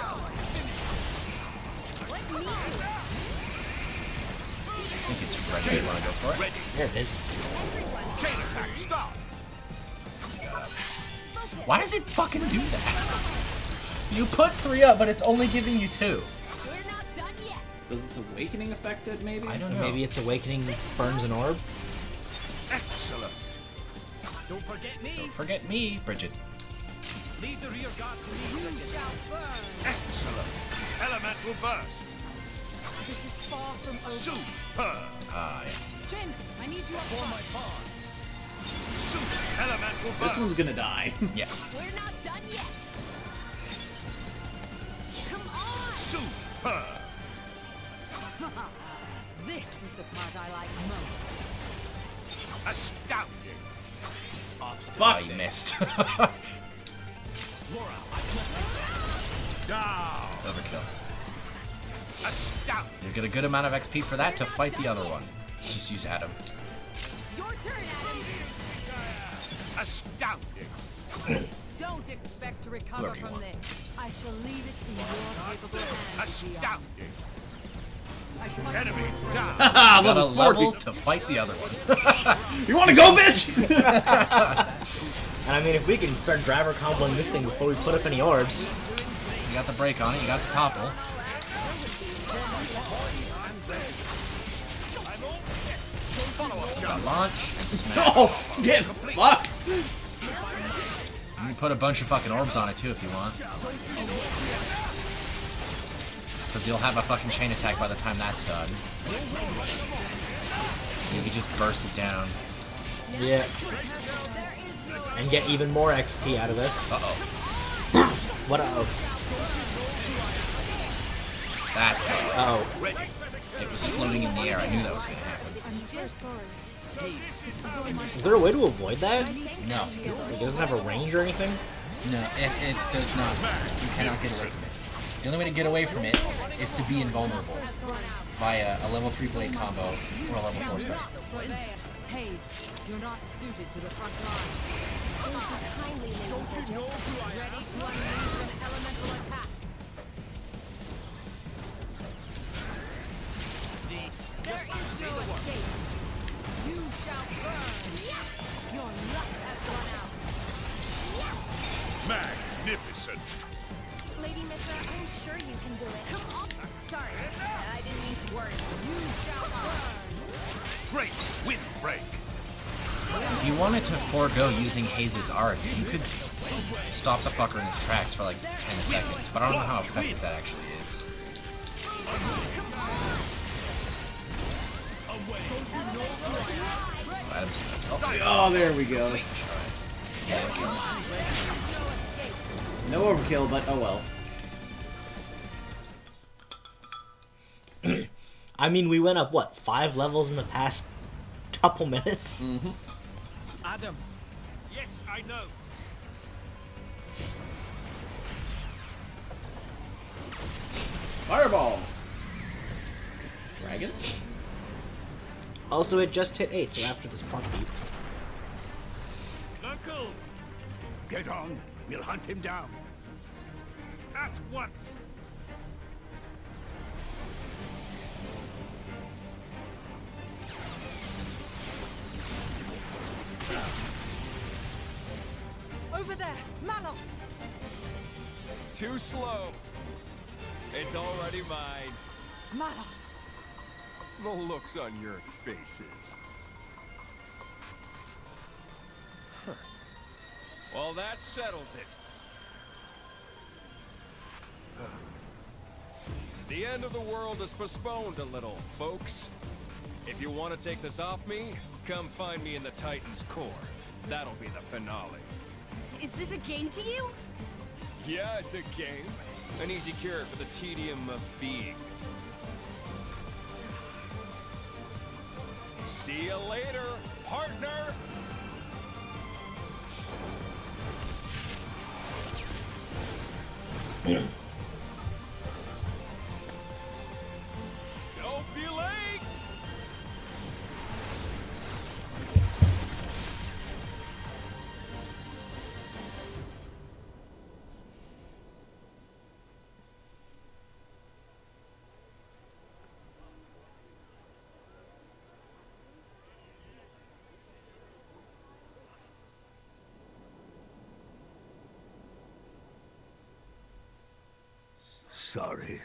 think it's ready. You want to go for it? There it is. Chain attack, stop. Why does it fucking do that? You put 3 up, but it's only giving you 2. Does this awakening affect it, maybe? I don't know. Maybe its awakening burns an orb? Excellent. Don't forget me. Don't forget me, Bridget. Leave the rear guard to me, Bridget. Excellent. Elemental burst. This is far from over. Super. Ah, yeah. Jin, I need you up For my front. bonds. Super. Elemental burst. This one's gonna die. Yeah. We're not done yet. Come on. Super. This is the part I like most. Astounding. Oh, you missed. Down. Overkill. Astounding. You get a good amount of XP for that to fight the other one. Just use Adam. Your turn, Adam. Astounding. Don't expect to recover Whoever you from want. this. I shall leave it in your capable hands. Astounding. I fight Enemy for down. friends. Got a Level 40. level to fight the other one. You wanna go, bitch? And I mean, if we can start driver comboing this thing before we put up any orbs. You got the break on it, you got the topple. Got launch and smash. Oh, get fucked. You can put a bunch of fucking orbs on it too if you want. Because you'll have a fucking chain attack by the time that's done. You can just burst it down. Yeah. And get even more XP out of this. Uh-oh. What uh-oh? That. Uh-oh. It was floating in the air. I knew that was going to happen. I'm so sorry. Is there a way to avoid that? No. Like, it doesn't have a range or anything? No, it does not. You cannot get away from it. The only way to get away from it is to be invulnerable via a level 3 blade combo or a level 4 special. Haste, you're not suited to the front line. Kindly, Ready to unleash an elemental attack. There is no escape. You shall burn. Your luck has run out. Magnificent. Lady Mithra, I'm sure you can do it. Come on. Sorry, I didn't mean to worry. You shall burn. Great wind break. If you wanted to forego using Haze's arts, you could stop the fucker in his tracks for like 10 seconds, but I don't know how effective that actually is. Oh, there we go. No overkill, but oh well. I mean, we went up, what, 5 levels in the past couple minutes? Mm-hmm. Adam. Yes, I know. Fireball. Dragon? Also, it just hit 8, so after this pump beat. Uncle, Get on. We'll hunt him down. at once. Over there, Malos. Too slow. It's already mine. Malos. The looks on your faces. Huh. Well, that settles it. The end of the world is postponed a little, folks. If you want to take this off me, come find me in the Titan's core. That'll be the finale. Is this a game to you? Yeah, it's a game. An easy cure for the tedium of being. See you later, partner! Don't be late! Sorry,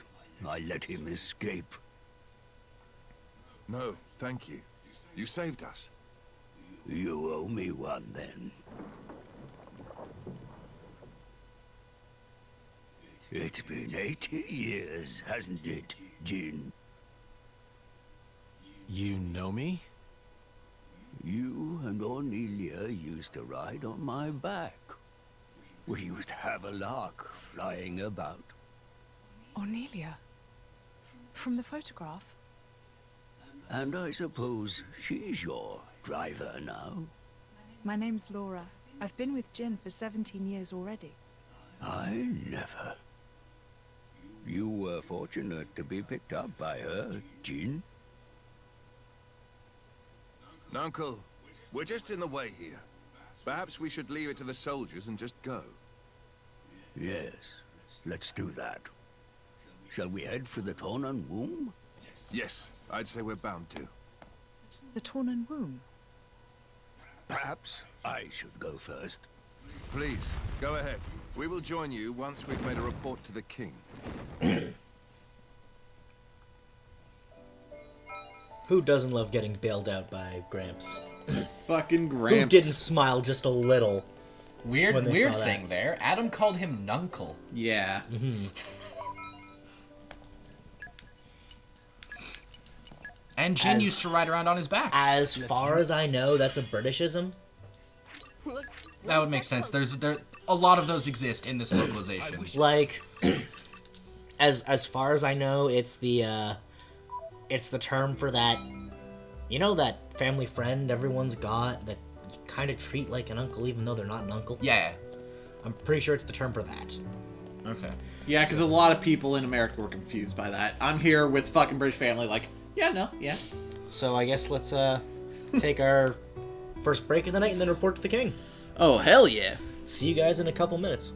I let him escape. No, thank you. You saved us. You owe me one, then. It's been 80 years, hasn't it, Jin? You know me? You and Ornelia used to ride on my back. We used to have a lark flying about. Ornelia? From the photograph? And I suppose she's your driver now? My name's Laura. I've been with Jin for 17 years already. I never. You were fortunate to be picked up by her, Jin. Uncle, we're just in the way here. Perhaps we should leave it to the soldiers and just go. Yes, let's do that. Shall we head for the Tornan womb? Yes, I'd say we're bound to. The Tornan womb? Perhaps I should go first. Please, go ahead. We will join you once we've made a report to the king. Who doesn't love getting bailed out by Gramps? Fucking Gramps. Who didn't smile just a little? Weird when they saw that? thing there. Adam called him Nuncle. Yeah. And Jin used to ride around on his back. As far as I know, that's a Britishism. That would make sense. There a lot of those exist in this localization. Like, as far as I know, it's the term for that, you know, that family friend everyone's got that you kind of treat like an uncle even though they're not an uncle? Yeah. I'm pretty sure it's the term for that. Okay. Yeah, because a lot of people in America were confused by that. I'm here with fucking British family, like, yeah, no, yeah. So I guess let's take our first break of the night and then report to the king. Oh, hell yeah. See you guys in a couple minutes.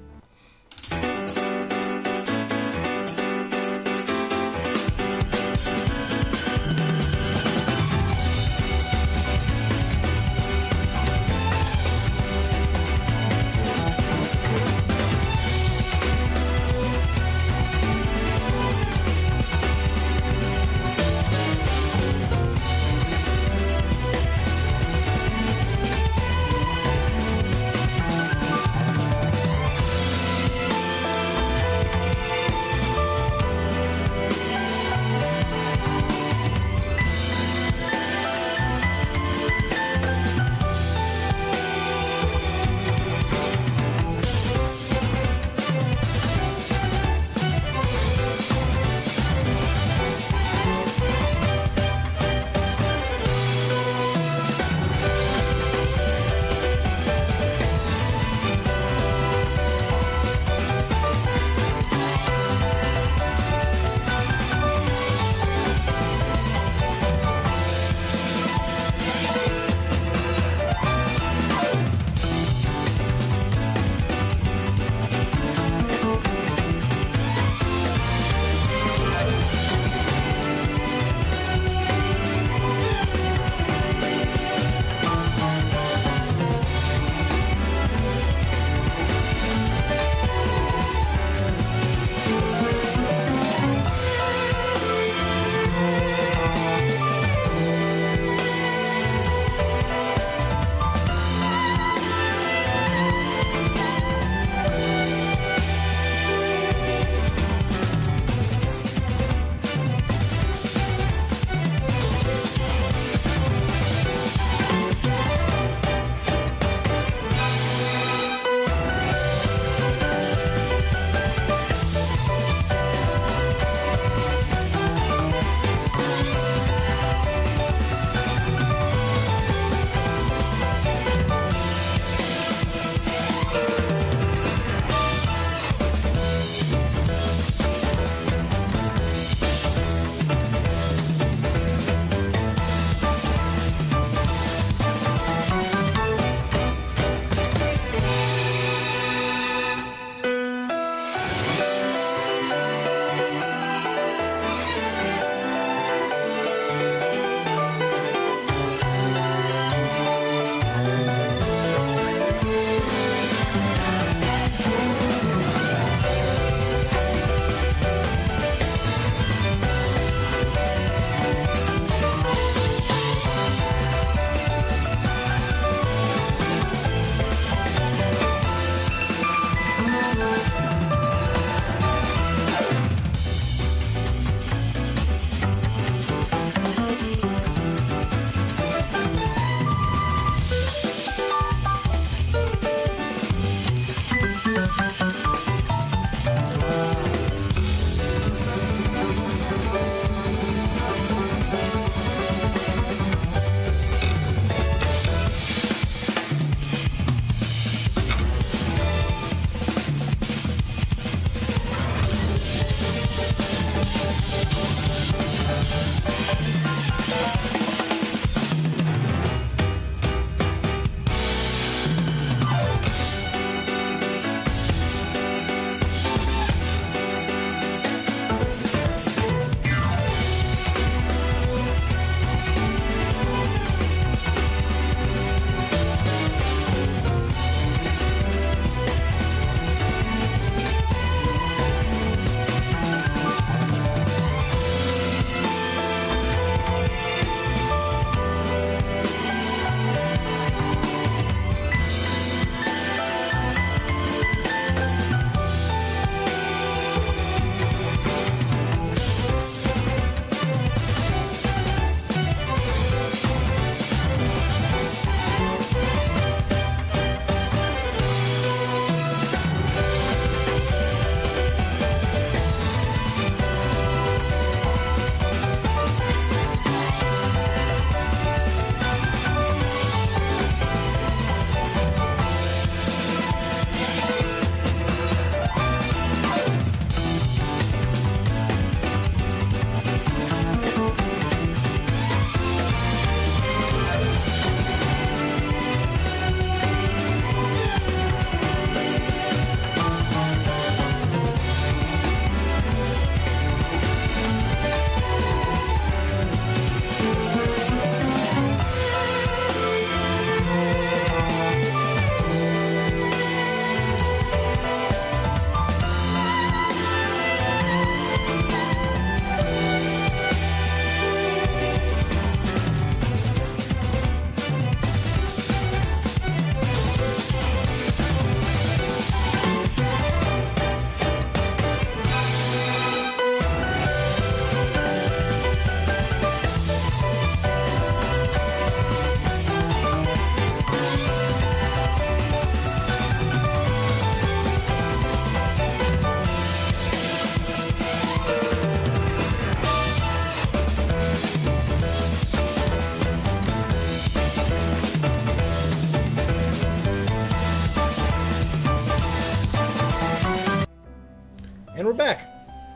And we're back.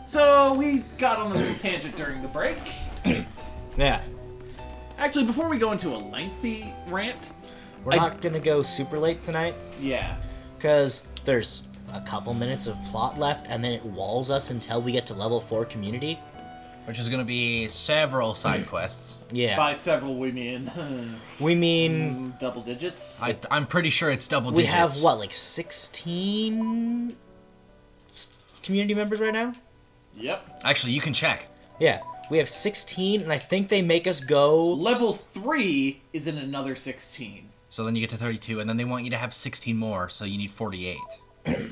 So, we got on a little tangent during the break. Yeah. Actually, before we go into a lengthy rant... We're not going to go super late tonight. Yeah. Because there's a couple minutes of plot left, and then it walls us until we get to level 4 community. Which is going to be several side quests. Yeah. By several, we mean... we mean... double digits? I'm pretty sure it's double digits. digits. We have, what, like 16 community members right now? Yep. Actually, you can check. Yeah. We have 16, and I think they make us go... Level 3 is in another 16. So then you get to 32, and then they want you to have 16 more, so you need 48.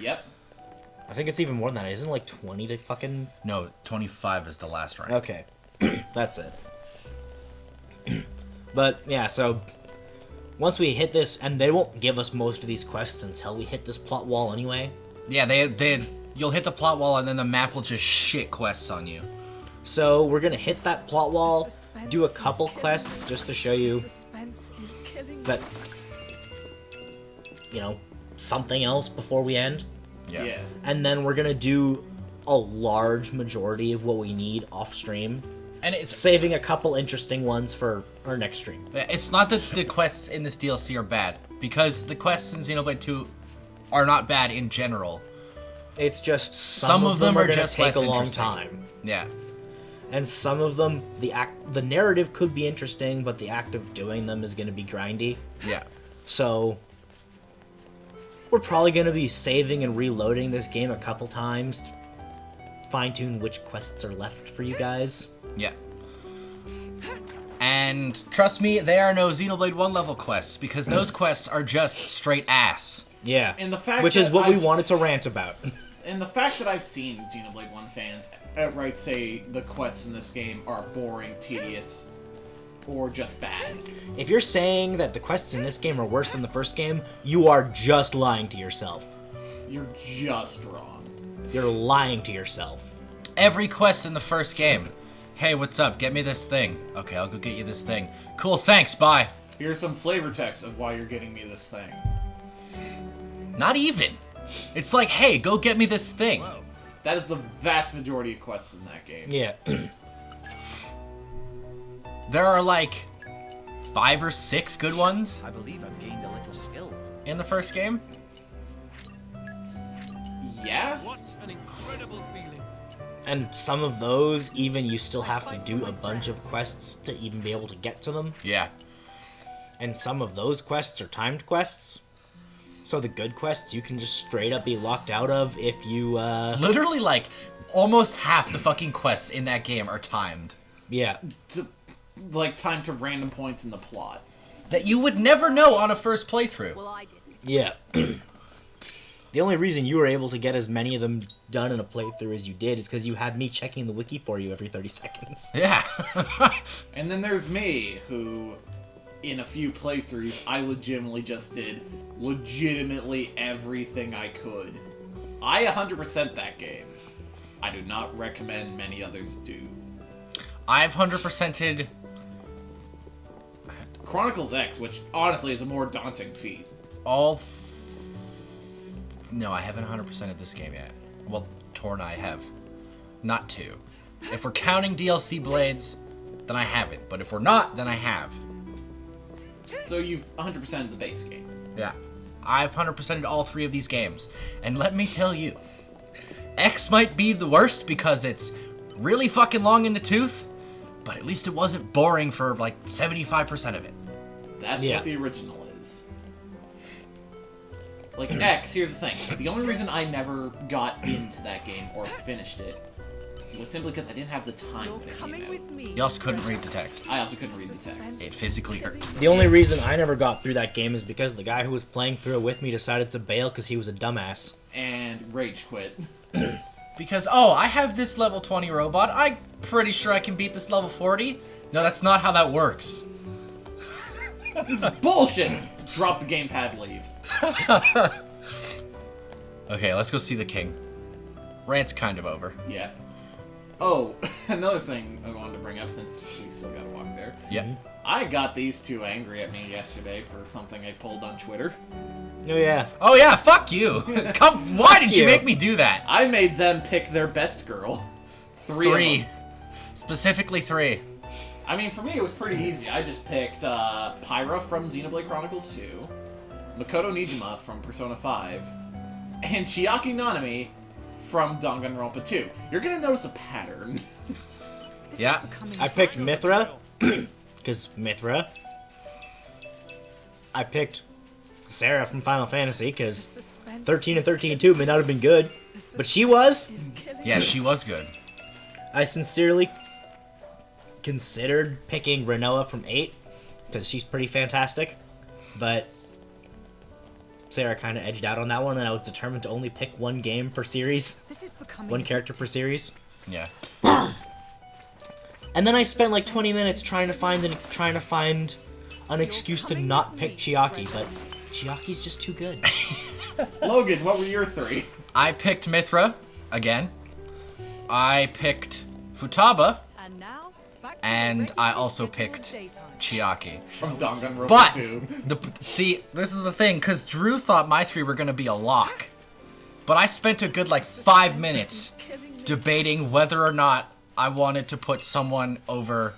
Yep. I think it's even more than that. Isn't it like 20 to fucking... No, 25 is the last rank. Okay. That's it. But, yeah, so... Once we hit this, and they won't give us most of these quests until we hit this plot wall anyway. Yeah, you'll hit the plot wall, and then the map will just shit quests on you. So, we're gonna hit that plot wall, do a couple quests just to show you that, you know, something else before we end. Yeah. And then we're gonna do a large majority of what we need off stream. And it's saving a couple interesting ones for our next stream. It's not that the quests in this DLC are bad, because the quests in Xenoblade 2 are not bad in general. It's just some of them are just take less a long interesting. time. Yeah. And some of them, the narrative could be interesting, but the act of doing them is going to be grindy. Yeah. So we're probably going to be saving and reloading this game a couple times to fine-tune which quests are left for you guys. Yeah. And trust me, there are no Xenoblade 1 level quests, because those quests are just straight ass. Yeah. And the fact which is that what we I've wanted to rant about. And the fact that I've seen Xenoblade 1 fans outright say the quests in this game are boring, tedious, or just bad. If you're saying that the quests in this game are worse than the first game, you are just lying to yourself. You're just wrong. You're lying to yourself. Every quest in the first game. Hey, what's up? Get me this thing. Okay, I'll go get you this thing. Cool, thanks, bye. Here's some flavor text of why you're getting me this thing. Not even. It's like, hey, go get me this thing. Whoa. That is the vast majority of quests in that game. Yeah. There are like 5 or 6 good ones. I believe I've gained a little skill. In the first game? Yeah? What an incredible feeling. And some of those, even you still have to do a bunch of quests to even be able to get to them. Yeah. And some of those quests are timed quests. So the good quests you can just straight up be locked out of if you, Literally, like, almost half the fucking quests in that game are timed. Yeah. Like, timed to random points in the plot. That you would never know on a first playthrough. Well, I didn't. Yeah. The only reason you were able to get as many of them done in a playthrough as you did is because you had me checking the wiki for you every 30 seconds. Yeah. And then there's me, who, in a few playthroughs, I legitimately just did legitimately everything I could. I 100% that game. I do not recommend many others do. I've 100%ed Chronicles X, which honestly is a more daunting feat. No, I haven't 100%ed this game yet. Well, Torna I have. Not 2. If we're counting DLC Blades, then I haven't. But if we're not, then I have. So you've 100%ed the base game. Yeah. I've 100%ed all 3 of these games. And let me tell you, X might be the worst because it's really fucking long in the tooth, but at least it wasn't boring for like 75% of it. That's what the original is. Like, X, here's the thing. The only reason I never got into that game or finished it was simply because I didn't have the time when it came out. You also couldn't read the text. I also couldn't read the text. It physically hurt. The only reason I never got through that game is because the guy who was playing through it with me decided to bail because he was a dumbass. And rage quit. Because, oh, I have this level 20 robot. I'm pretty sure I can beat this level 40. No, that's not how that works. This is bullshit! Drop the gamepad, leave. Okay, let's go see the king. Rant's kind of over. Yeah. Oh, another thing I wanted to bring up since we still gotta walk there. Yeah. I got these two angry at me yesterday for something I pulled on Twitter. Oh yeah. Oh yeah, fuck you. Why did you make me do that? I made them pick their best girl. Three. Specifically 3. I mean, for me, it was pretty easy. I just picked Pyra from Xenoblade Chronicles 2, Makoto Nijima from Persona 5, and Chiaki Nanami from Danganronpa 2. You're gonna notice a pattern. Yeah. I picked Mithra, because Mithra. I picked Sarah from Final Fantasy, because 13 and 13-2 may not have been good, but she was. Yeah, she was good. I sincerely considered picking Renoa from 8, because she's pretty fantastic, but Sarah kind of edged out on that one, and I was determined to only pick one game per series. One character per series. Yeah. And then I spent like 20 minutes trying to find an excuse to not pick Chiaki, but Chiaki's just too good. Logan, what were your 3? I picked Mithra again. I picked Futaba. And I also picked Chiaki. From Danganronpa But 2. see, this is the thing, because Drew thought my 3 were gonna be a lock, but I spent a good like 5 minutes debating whether or not I wanted to put someone over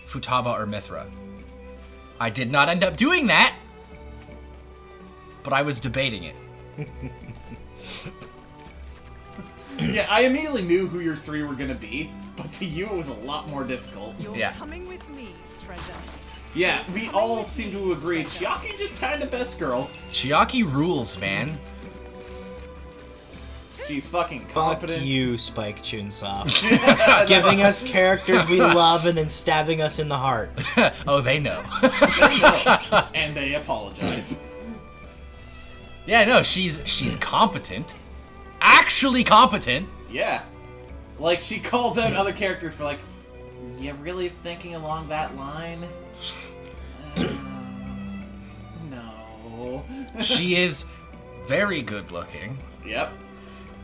Futaba or Mithra. I did not end up doing that, but I was debating it. Yeah, I immediately knew who your 3 were gonna be, but to you it was a lot more difficult. You're coming with me, treasure. Yeah, we all seem to agree. Chiaki just kind of best girl. Chiaki rules, man. She's fucking competent. Fuck you, Spike Chunsoft. Giving us characters we love and then stabbing us in the heart. Oh, they know. They know. And they apologize. Yeah, no, she's competent. Actually competent. Yeah. Like, she calls out other characters for like, you really thinking along that line? No. She is very good looking. Yep.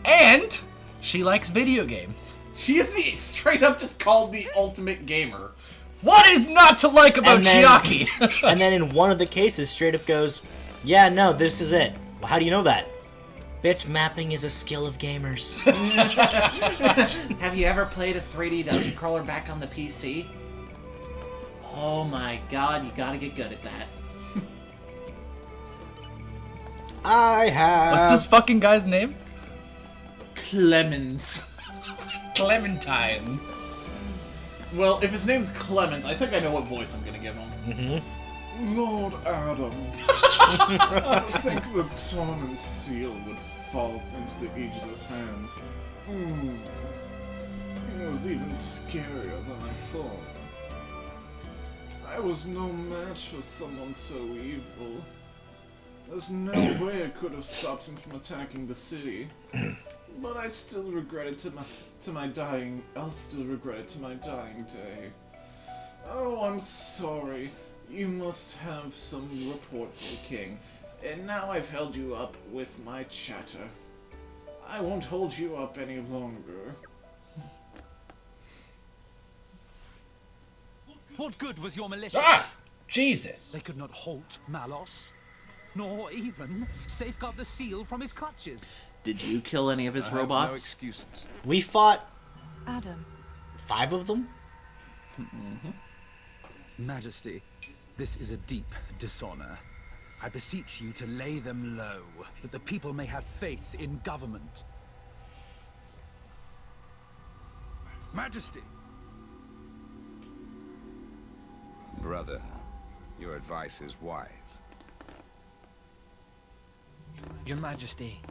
And she likes video games. She is straight up just called the ultimate gamer. What is not to like about Chiaki? And then in one of the cases, straight up goes, yeah, no, this is it. Well, how do you know that? Bitch, mapping is a skill of gamers. Have you ever played a 3D dungeon crawler back on the PC? Oh my god, you gotta get good at that. I have... What's this fucking guy's name? Clemens. Clementines. Well, if his name's Clemens, I think I know what voice I'm gonna give him. Mm-hmm. Lord Adam, I think the Torna seal would fall into the Aegis' hands. It was even scarier than I thought. I was no match for someone so evil. There's no way I could have stopped him from attacking the city. But I still regret it to my dying day. Oh, I'm sorry. You must have some report to the king. And now I've held you up with my chatter. I won't hold you up any longer. What good was your militia? Ah! Jesus. They could not halt Malos, nor even safeguard the seal from his clutches. Did you kill any of his robots? No excuses. We fought Adam. 5 of them? Majesty, this is a deep dishonor. I beseech you to lay them low, that the people may have faith in government. Majesty! Brother, your advice is wise. Your Majesty.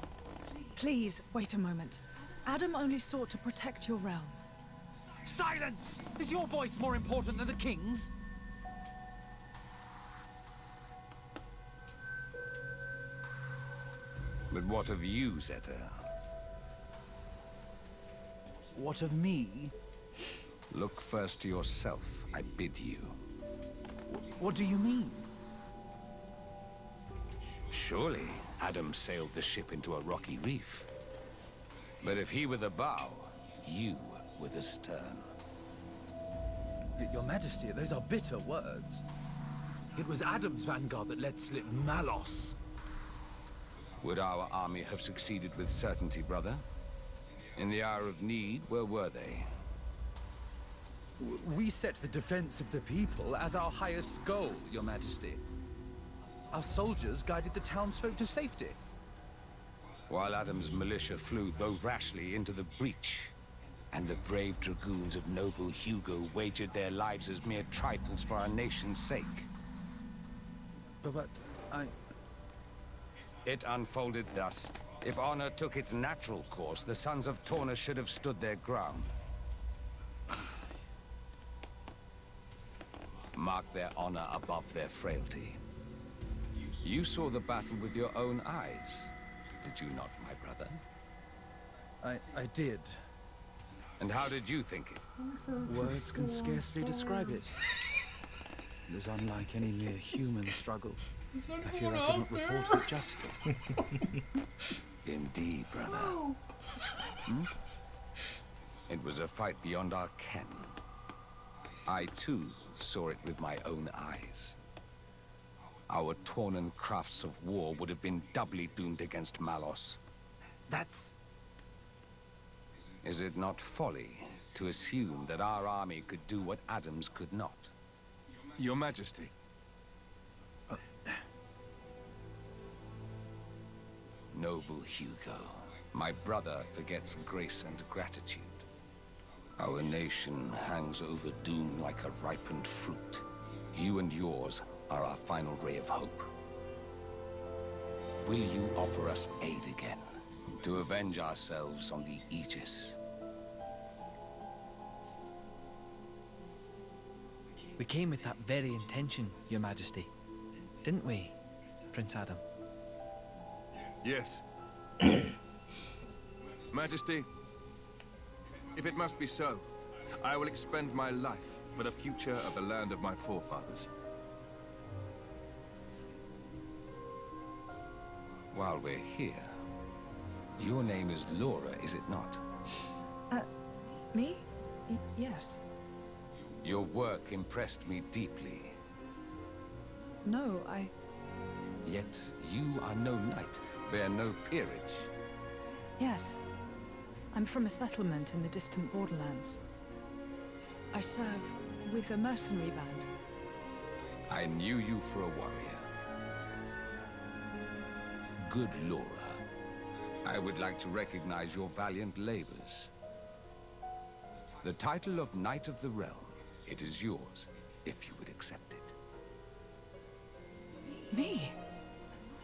Please, wait a moment. Adam only sought to protect your realm. Silence! Is your voice more important than the king's? But what of you, Zeta? What of me? Look first to yourself, I bid you. What do you mean? Surely Adam sailed the ship into a rocky reef. But if he were the bow, you with a stern. Your Majesty, those are bitter words. It was Adam's vanguard that let slip Malos. Would our army have succeeded with certainty, brother? In the hour of need, where were they? We set the defense of the people as our highest goal, Your Majesty. Our soldiers guided the townsfolk to safety. While Adam's militia flew, though rashly, into the breach, and the brave dragoons of noble Hugo wagered their lives as mere trifles for our nation's sake. But It unfolded thus. If honor took its natural course, the sons of Torna should have stood their ground. Mark their honor above their frailty. You saw the battle with your own eyes, did you not, my brother? I did. And how did you think it? Words can scarcely describe it. It was unlike any mere human struggle. I fear I couldn't report it justly. Indeed, brother. It was a fight beyond our ken. I, too, saw it with my own eyes. Our Tornan crafts of war would have been doubly doomed against Malos. That's... Is it not folly to assume that our army could do what Adam's could not? Your Majesty. Noble Hugo, my brother forgets grace and gratitude. Our nation hangs over doom like a ripened fruit. You and yours are our final ray of hope. Will you offer us aid again, to avenge ourselves on the Aegis? We came with that very intention, Your Majesty. Didn't we, Prince Adam? Yes. Majesty, if it must be so, I will expend my life for the future of the land of my forefathers. While we're here, your name is Laura, is it not? Me? Yes. Your work impressed me deeply. No, Yet you are no knight, bear no peerage. Yes. I'm from a settlement in the distant borderlands. I serve with a mercenary band. I knew you for a warrior. Good Laura, I would like to recognize your valiant labors. The title of Knight of the Realm, it is yours, if you would accept it. Me?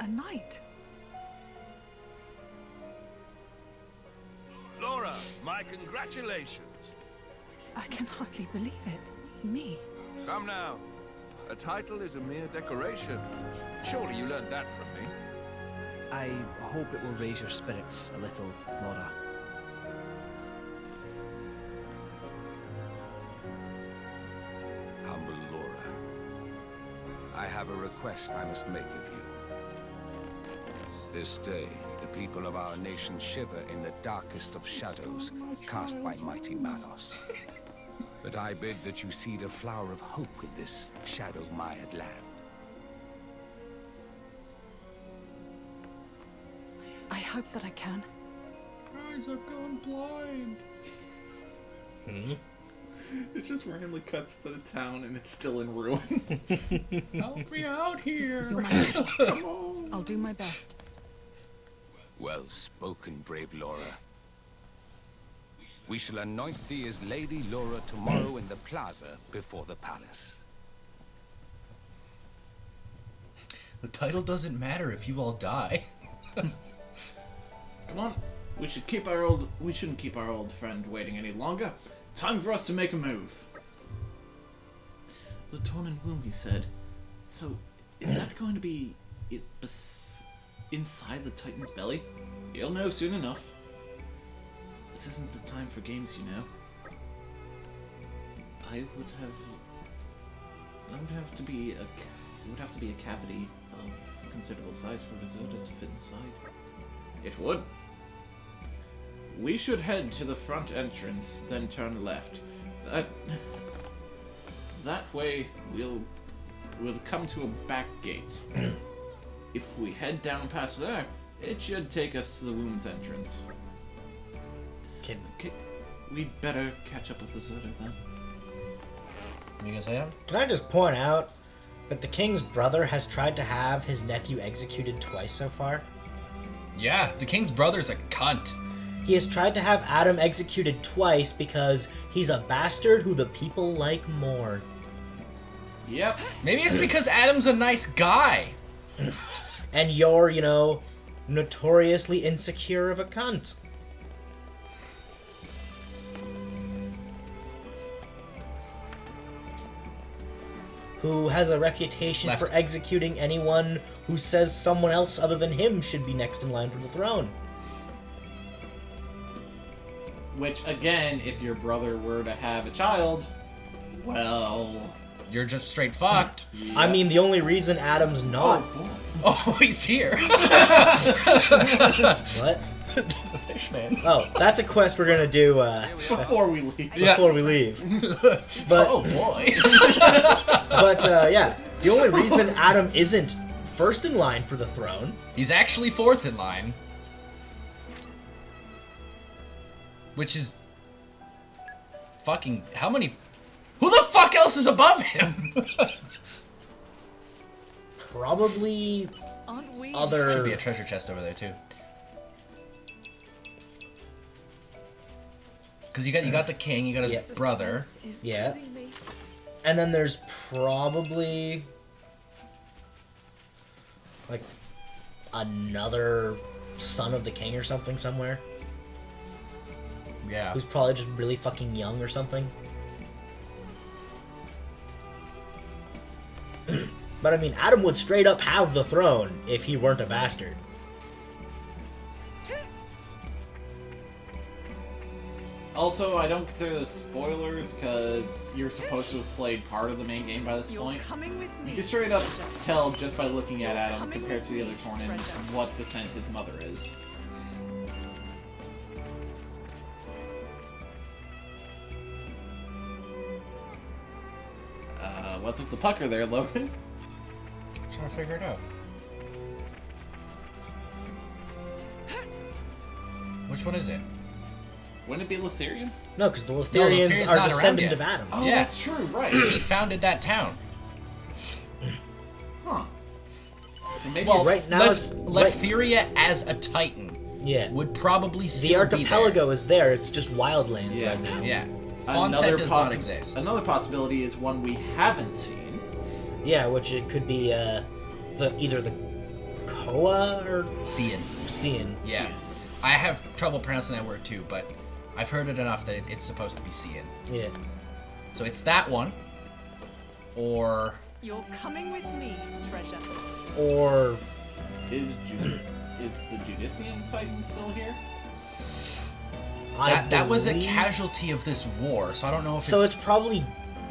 A knight? Laura, my congratulations. I can hardly believe it. Me? Come now. A title is a mere decoration. Surely you learned that from me. I hope it will raise your spirits a little, Laura. Humble Laura, I have a request I must make of you. This day, the people of our nation shiver in the darkest of shadows cast by mighty Malos. But I bid that you seed a flower of hope in this shadow-mired land. I hope that I can. Guys, I've gone blind. It just randomly cuts to the town and it's still in ruin. Help me out here! You're my lady. Come on. I'll do my best. Well spoken, brave Laura. We shall anoint thee as Lady Laura tomorrow in the plaza before the palace. The title doesn't matter if you all die. Come on. We shouldn't keep our old friend waiting any longer. Time for us to make a move. The Tornan womb, he said. So, is that going to be inside the Titan's belly? You'll know soon enough. This isn't the time for games, you know. It would have to be a cavity of considerable size for Risotto to fit inside. It would. We should head to the front entrance, then turn left. That way, we'll come to a back gate. If we head down past there, it should take us to the womb's entrance. We'd better catch up with the Zeta then. You gonna say that? Can I just point out that the king's brother has tried to have his nephew executed twice so far? Yeah, the king's brother's a cunt. He has tried to have Adam executed twice because he's a bastard who the people like more. Yep. Maybe it's because Adam's a nice guy. And you're, you know, notoriously insecure of a cunt. Who has a reputation for executing anyone who says someone else other than him should be next in line for the throne. Which, again, if your brother were to have a child, well... You're just straight fucked. Yep. I mean, the only reason Adam's not... Oh, he's here. What? The fish man. Oh, that's a quest we're gonna do, before we leave. Before we leave. But, oh, boy. But, yeah, the only reason Adam isn't first in line for the throne... He's actually fourth in line. Which is... Fucking... How many... Who the fuck else is above him? Probably... other... Should be a treasure chest over there, too. Because you got the king, you got his brother. Yeah. And then there's probably... like... another son of the king or something somewhere. Yeah. Who's probably just really fucking young or something. But I mean, Adam would straight up have the throne if he weren't a bastard. Also, I don't consider this spoilers because you're supposed to have played part of the main game by this point. You can straight up tell just by looking at Adam compared to the other Tornans what descent his mother is. What's with the pucker there, Logan? Trying to figure it out. Which one is it? Wouldn't it be Lithirian? No, because the Lithirians are descendant of Adam. Oh, yeah, that's true, right. He founded that town. Huh. So maybe well, right now Letheria as a Titan would probably still the archipelago is there. It's just wildlands right now. Yeah. Fonset does not exist. Another possibility is one we haven't seen. Yeah, which it could be either the Koa or Cian. Yeah. I have trouble pronouncing that word too, but I've heard it enough that it's supposed to be Cian. Yeah. So it's that one, or you're coming with me, treasure. Or is the Judician Titan still here? That was a casualty of this war, so I don't know if so it's probably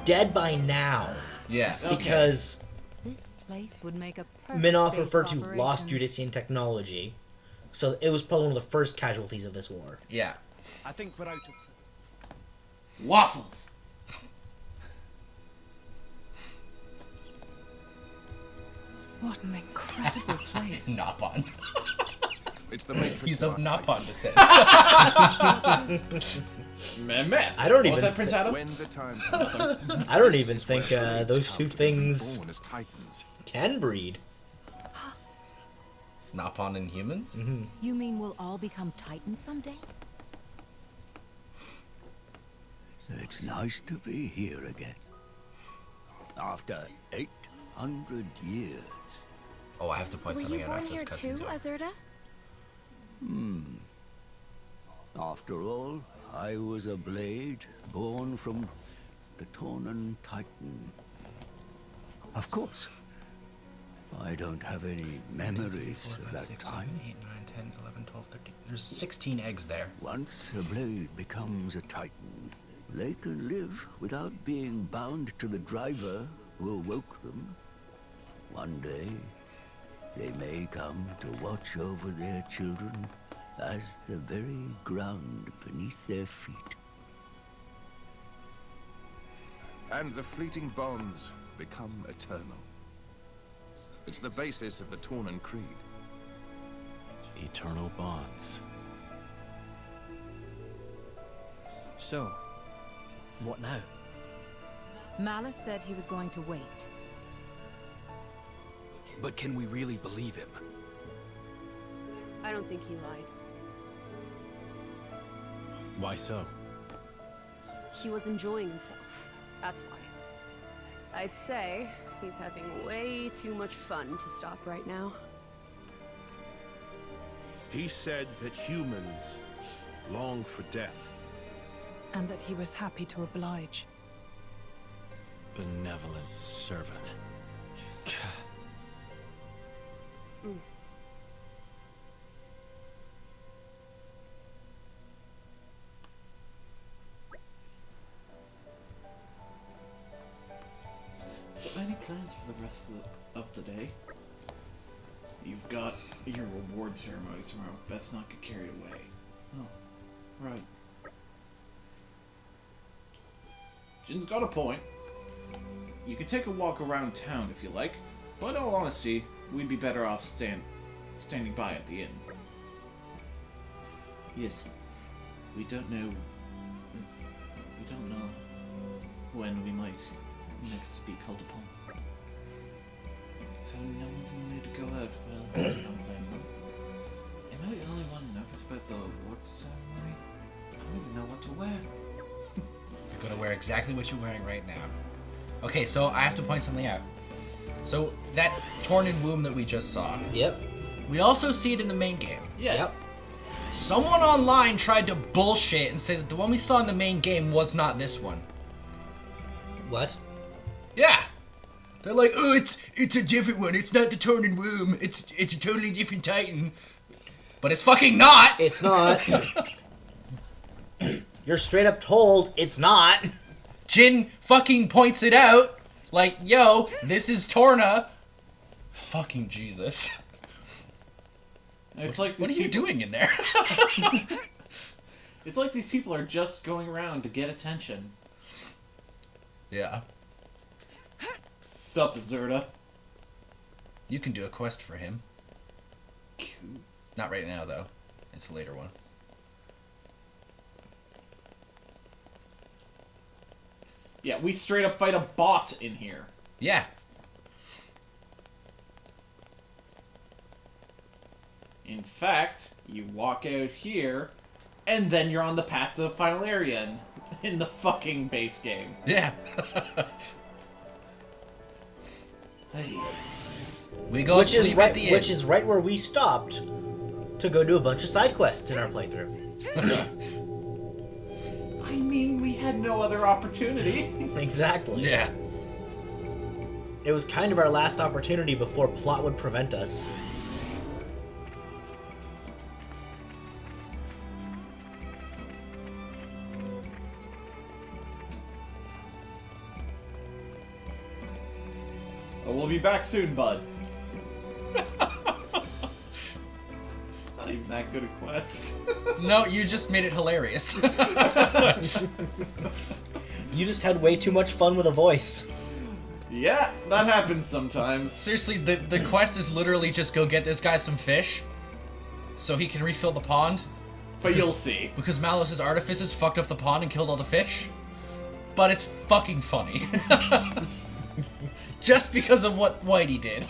dead by now. Yeah. Because this place would make a perfect Minoth base referred of to lost operations. Judician technology. So it was probably one of the first casualties of this war. Yeah. I think we're out of... Waffles! What an incredible place. Napon. It's the Matrix. He's of Napon descent. I don't even. Prince Adam? When the time comes, I don't even think those two things born as Titans. can breed. Napon and humans? Mm-hmm. You mean we'll all become Titans someday? It's nice to be here again. After 800 years. Oh, I have to point something out after this cutscene. Were you born here too, Azurda? After all, I was a blade born from the Tornan Titan. Of course. I don't have any memories of that 6, time. 7, 8, 9, 10, 11, 12, 13. There's 16 eggs there. Once a blade becomes a Titan, they can live without being bound to the driver who awoke them. One day, they may come to watch over their children as the very ground beneath their feet. And the fleeting bonds become eternal. It's the basis of the Tornan creed. Eternal bonds. So, what now? Malice said he was going to wait. But can we really believe him? I don't think he lied. Why so? He was enjoying himself. That's why. I'd say he's having way too much fun to stop right now. He said that humans long for death. And that he was happy to oblige. Benevolent servant. So, any plans for the rest of the day? You've got your reward ceremony tomorrow. Best not get carried away. Oh, right. Jin's got a point. You can take a walk around town if you like, but in all honesty, we'd be better off standing by at the inn. Yes, we don't know when we might next be called upon. So no one's in the mood to go out. Well, I don't blame them. Am I the only one nervous about the award ceremony? I don't even know what to wear. You're gonna wear exactly what you're wearing right now. Okay, so I have to point something out. So that Tornan womb that we just saw. Yep. We also see it in the main game. Yes. Yep. Someone online tried to bullshit and say that the one we saw in the main game was not this one. What? Yeah. They're like, oh, it's a different one. It's not the Tornan womb. It's a totally different Titan. But it's fucking not. It's not. You're straight up told it's not. Jin fucking points it out. Like, yo, this is Torna. Fucking Jesus. It's like what are you doing in there? It's like these people are just going around to get attention. Yeah. Sup, Zerda? You can do a quest for him. Cool. Not right now, though. It's a later one. Yeah, we straight up fight a boss in here. Yeah. In fact, you walk out here, and then you're on the path to the final area in the fucking base game. Yeah. Hey. We go which sleep is right, at the which inn. is right where we stopped to go do a bunch of side quests in our playthrough. I mean, we had no other opportunity. Exactly. Yeah. It was kind of our last opportunity before plot would prevent us. We'll be back soon, bud. It's not even that good a quest. No, you just made it hilarious. You just had way too much fun with a voice. Yeah, that happens sometimes. Seriously, the quest is literally just go get this guy some fish so he can refill the pond. But you'll see. Because Malice's artifices fucked up the pond and killed all the fish. But it's fucking funny. Just because of what Whitey did.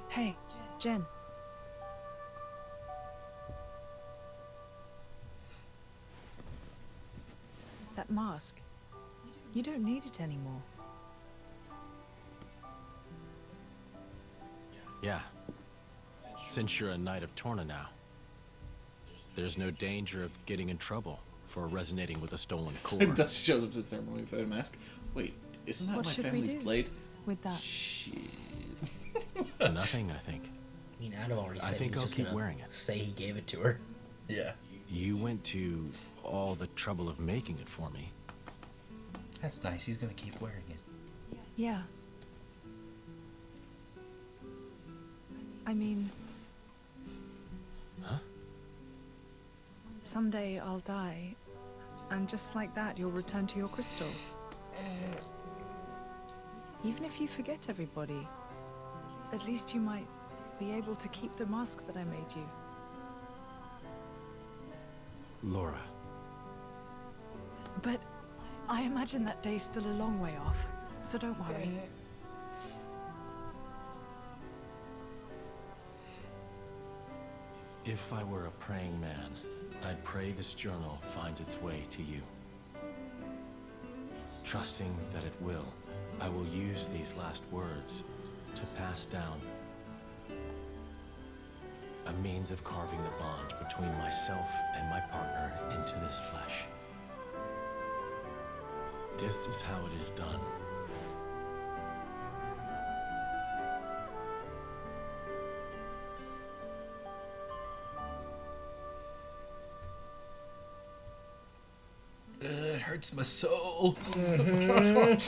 Hey, Jen. That mask. You don't need it anymore. Yeah. Since you're a Knight of Torna now, there's no danger of getting in trouble for resonating with a stolen core. Dust shows up to the ceremony without a mask. Wait, isn't that What my should we family's do blade? with that? Shit. Nothing, I think. I mean, Adam already I said think he was I'll just keep gonna wearing it. say he gave it to her. Yeah. You went to all the trouble of making it for me. That's nice. He's gonna keep wearing it. Yeah. I mean... Huh? Someday I'll die, and just like that, you'll return to your crystal. Even if you forget everybody, at least you might be able to keep the mask that I made you. Laura. But I imagine that day's still a long way off, so don't worry. If I were a praying man, I'd pray this journal finds its way to you. Trusting that it will, I will use these last words to pass down a means of carving the bond between myself and my partner into this flesh. This is how it is done. It hurts my soul. I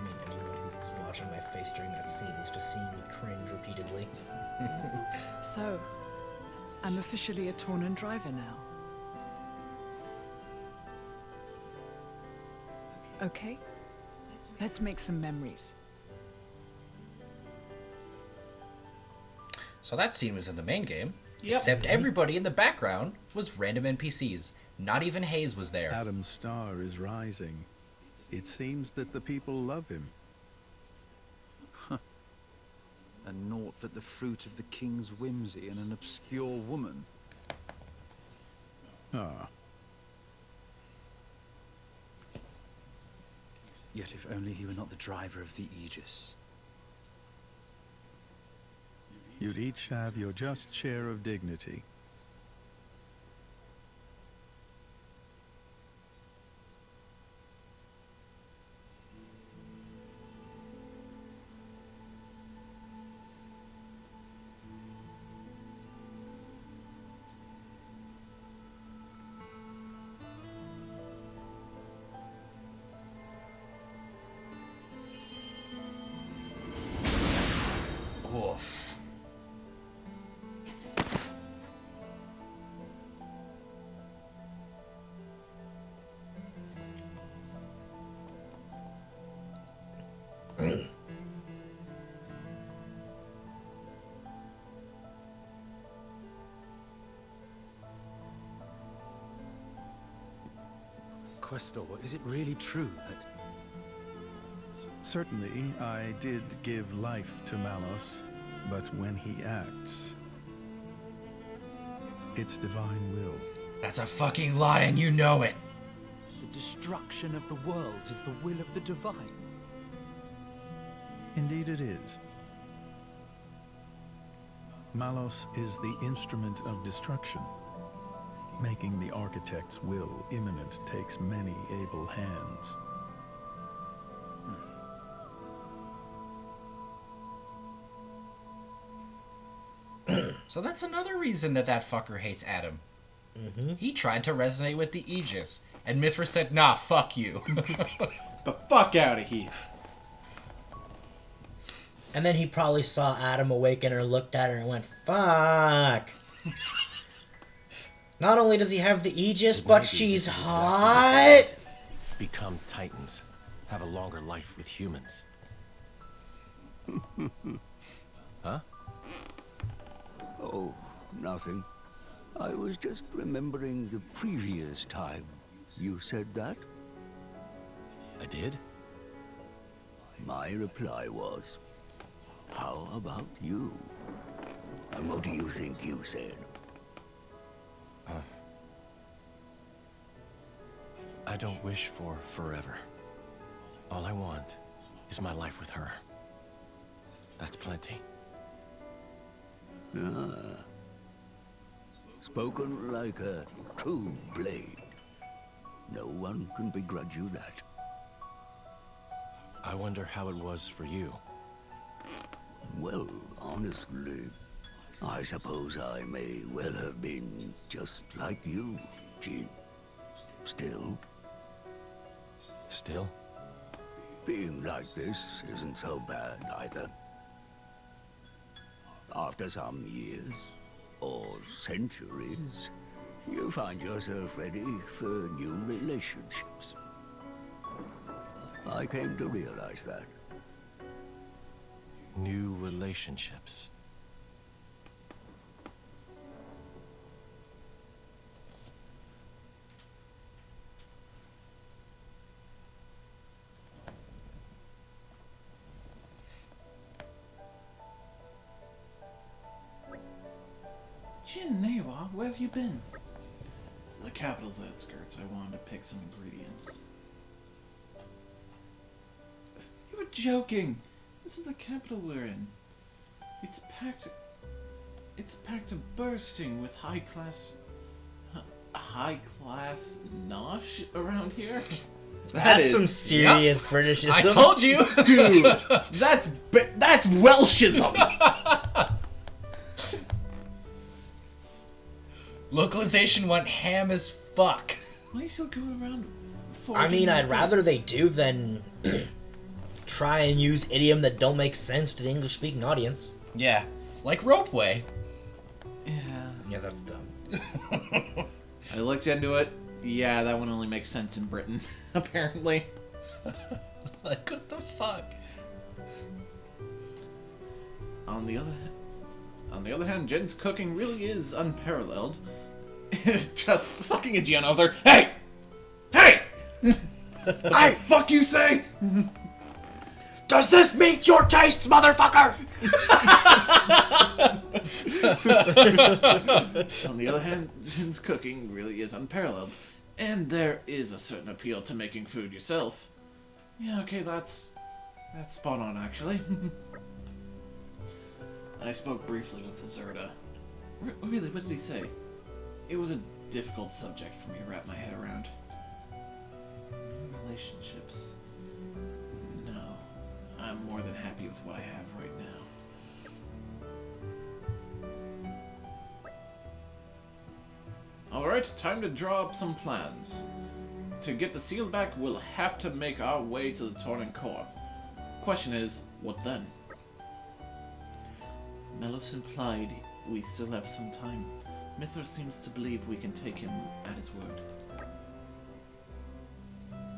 mean, anyone who was watching my face during that scene was just seeing me cringe repeatedly. So, I'm officially a Torna driver now. Okay, let's make some memories. So that scene was in the main game, Yep. except everybody in the background was random NPCs. Not even Hayes was there. Adam's star is rising. It seems that the people love him. And naught but the fruit of the king's whimsy and an obscure woman. Ah, Yet if only he were not the driver of the Aegis. you'd each have your just share of dignity. Oof. Questor, is it really true that... Certainly, I did give life to Malos, but when he acts, it's divine will. That's a fucking lie and you know it. The destruction of the world is the will of the divine. Indeed it is. Malos is the instrument of destruction. Making the architect's will imminent takes many able hands. So that's another reason that fucker hates Adam. He tried to resonate with the Aegis, and Mithras said, nah, fuck you. The fuck out of here. And then he probably saw Adam awaken or looked at her and went, fuck. Not only does he have the Aegis, but she's hot. Become titans. Have a longer life with humans. Huh? Oh, nothing. I was just remembering the previous time you said that. I did? My reply was, how about you? And what do you think you said? I don't wish for forever. All I want is my life with her. That's plenty. Ah. Spoken like a true blade. No one can begrudge you that. I wonder how it was for you. Well, honestly, I suppose I may well have been just like you, Jean. Still? Still? Being like this isn't so bad either. After some years, or centuries, you find yourself ready for new relationships. I came to realize that. New relationships. Jin Nahw, where have you been? The capital's outskirts. I wanted to pick some ingredients. You were joking! This is the capital we're in. It's packed to bursting with high-class nosh around here. That's some serious Britishism. I told you! Dude, that's Welshism! Localization went ham as fuck. Why are you still going around? I mean, I'd rather they do than try and use idiom that don't make sense to the English-speaking audience. Yeah, like ropeway. Yeah, that's dumb. I looked into it. Yeah, that one only makes sense in Britain, apparently. Like, what the fuck? On the other hand, Jen's cooking really is unparalleled. Just fucking a Jen over there. Hey! Hey! I fuck you say? Does this meet your tastes, motherfucker? On the other hand, Jen's cooking really is unparalleled. And there is a certain appeal to making food yourself. Yeah, okay, that's spot on, actually. I spoke briefly with Zerda. Really, what did he say? It was a difficult subject for me to wrap my head around. Relationships. No. I'm more than happy with what I have right now. Alright, time to draw up some plans. To get the seal back, we'll have to make our way to the Torna core. Question is, what then? Melos implied we still have some time. Mithra seems to believe we can take him at his word.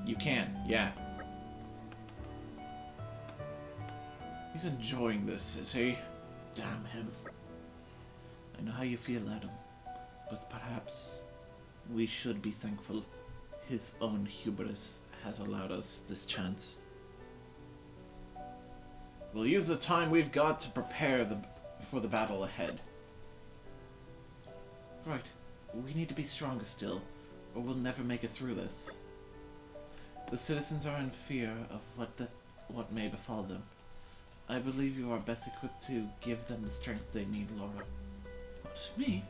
You can, yeah. He's enjoying this, is he? Damn him. I know how you feel, Adam, but perhaps we should be thankful his own hubris has allowed us this chance. We'll use the time we've got to prepare for the battle ahead. Right. We need to be stronger still, or we'll never make it through this. The citizens are in fear of what may befall them. I believe you are best equipped to give them the strength they need, Laura. What is me?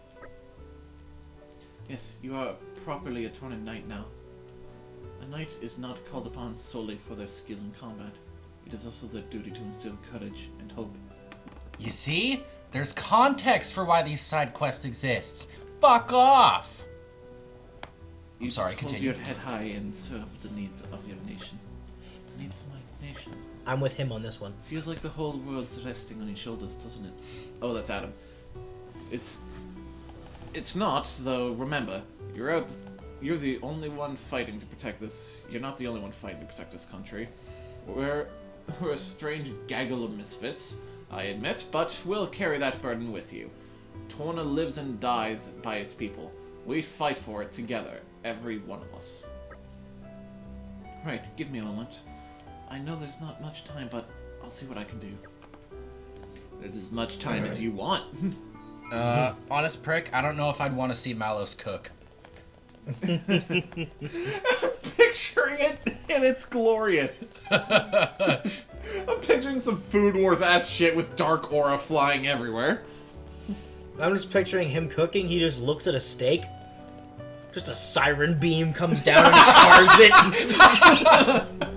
Yes, you are properly a Torna knight now. A knight is not called upon solely for their skill in combat. It is also their duty to instill courage and hope. You see? There's context for why these side quests exist. Fuck off! I'm sorry, continue. Hold your head high and serve the needs of your nation. The needs of my nation. I'm with him on this one. Feels like the whole world's resting on his shoulders, doesn't it? Oh, that's Adam. It's not, though. Remember, you're the only one fighting to protect this. You're not the only one fighting to protect this country. We're a strange gaggle of misfits, I admit, but we'll carry that burden with you. Torna lives and dies by its people. We fight for it together, every one of us. Right, give me a moment. I know there's not much time, but I'll see what I can do. There's as much time as you want. Honest prick, I don't know if I'd want to see Malos cook. Picturing it, and it's glorious. I'm picturing some Food Wars ass shit with dark aura flying everywhere. I'm just picturing him cooking. He just looks at a steak. Just a siren beam comes down and chars it.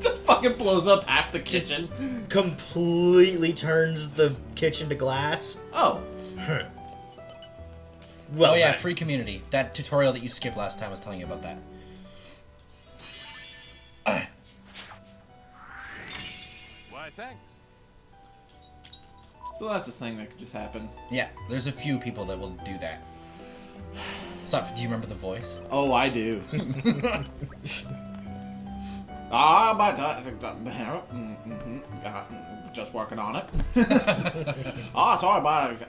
Just fucking blows up half the kitchen. Just completely turns the kitchen to glass. Oh. Well, yeah, free community. That tutorial that you skipped last time was telling you about that. Why, thanks. So that's a thing that could just happen. Yeah, there's a few people that will do that. So, do you remember the voice? Oh, I do. Just working on it. Sorry about it.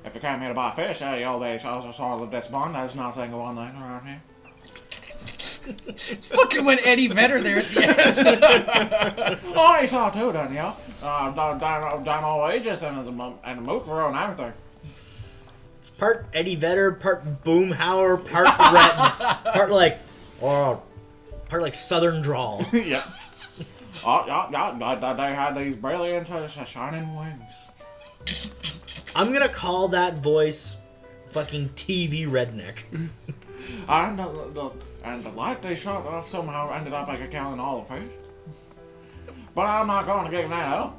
If you came here to buy fish, you'll be sorely disappointed. There's not a single one thing around here. Fucking went Eddie Vedder there at the end. Oh, you saw too, didn't you? Down all ages and the moot throw and everything. It's part Eddie Vedder, part Boomhauer, part part like Southern drawl. Yeah. They had these brilliant shining wings. I'm gonna call that voice fucking TV redneck. And the light they shot off somehow ended up like killing all the fish. But I'm not going to give him that up.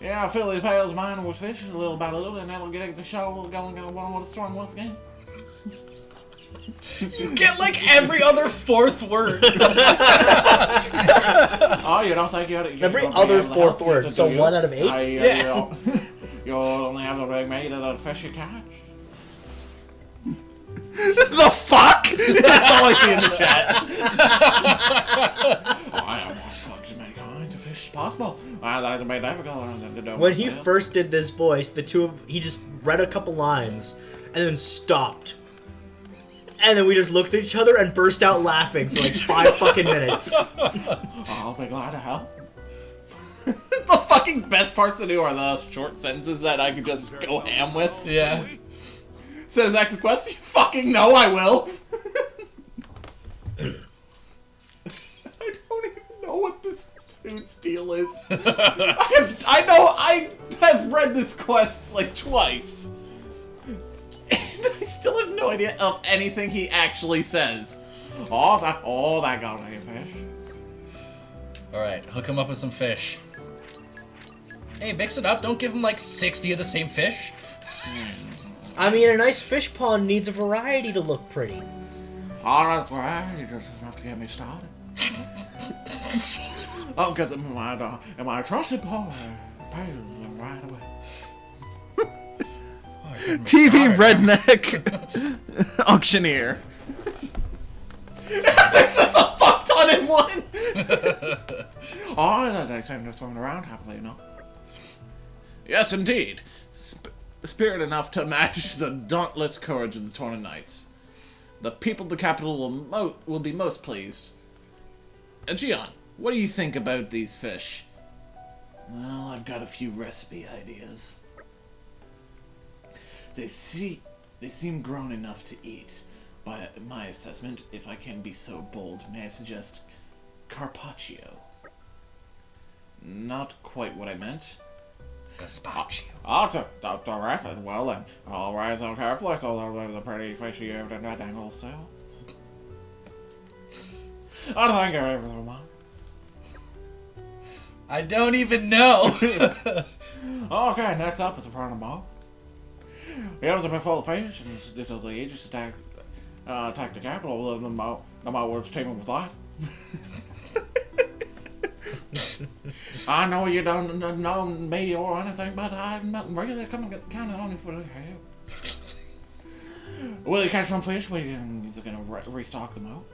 Yeah, Philly Pale's mine was fishing little by little, and that'll get the show going with a storm once again. You get like every other fourth word. Oh, you don't think you every other fourth word, so 1 out of 8? Yeah. You'll only have to bring me to the fish you catch. The fuck? That's all I see in the chat. I want to collect as many kinds of fish as possible. That isn't made difficult. When he first did this voice, he just read a couple lines and then stopped. And then we just looked at each other and burst out laughing for like 5 fucking minutes. I'll be glad to help. The fucking best parts to do are the short sentences that I could just go ham with. Yeah. Says active quest. You fucking know I will. I don't even know what this dude's deal is. I have read this quest like twice. And I still have no idea of anything he actually says. Oh, that got me a fish. Alright, hook him up with some fish. Hey, mix it up. Don't give him like 60 of the same fish. I mean, a nice fish pond needs a variety to look pretty. Alright, variety doesn't have to get me started. I'll get them in my trusted boy. Pay them right away. TV redneck auctioneer. There's just a fuck ton in one. They seem to swim around happily, you know. Yes, indeed. Spirit enough to match the dauntless courage of the Torna Knights. The people of the capital will be most pleased. Gian, what do you think about these fish? Well, I've got a few recipe ideas. They seem grown enough to eat. By my assessment, if I can be so bold, may I suggest carpaccio? Not quite what I meant. Gazpacho. Terrific. Well then, I'll rise on carefully so the pretty fishy you and that angle so. I don't think you're ever mind. I don't even know. Okay, next up is a front of ball. He was a bit full of fish, and until the aegis attack the capital, the moat was teeming with life. I know you don't know me or anything, but I'm not really counting on you for the help. Will you catch some fish? He's gonna restock the moat.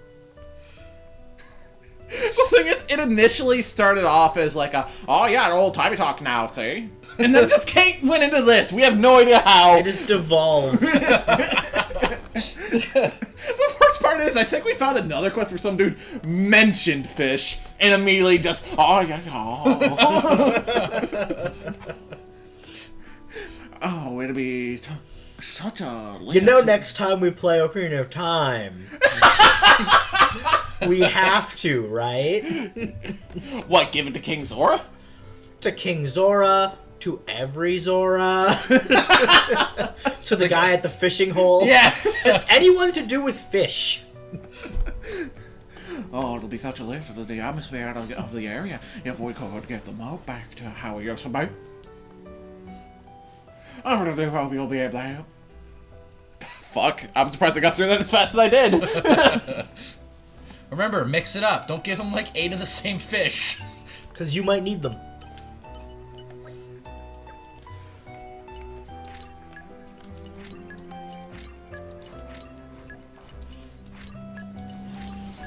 The thing is, it initially started off as like an old-timey talk now, see? And then just went into this. We have no idea how. It just devolved. The worst part is, I think we found another quest where some dude mentioned fish and immediately just, oh, it'd be such a... You know, next time we play Ocarina of Time, we have to, right? What, give it to King Zora? To King Zora, To every Zora. To the guy at the fishing hole. Yeah. Just anyone to do with fish. Oh, it'll be such a lift of the atmosphere of the area if we could get the moat back to how it used to be. I really do hope you'll be able to help. Fuck, I'm surprised I got through that as fast as I did. Remember, mix it up. Don't give him like 8 of the same fish. Because you might need them.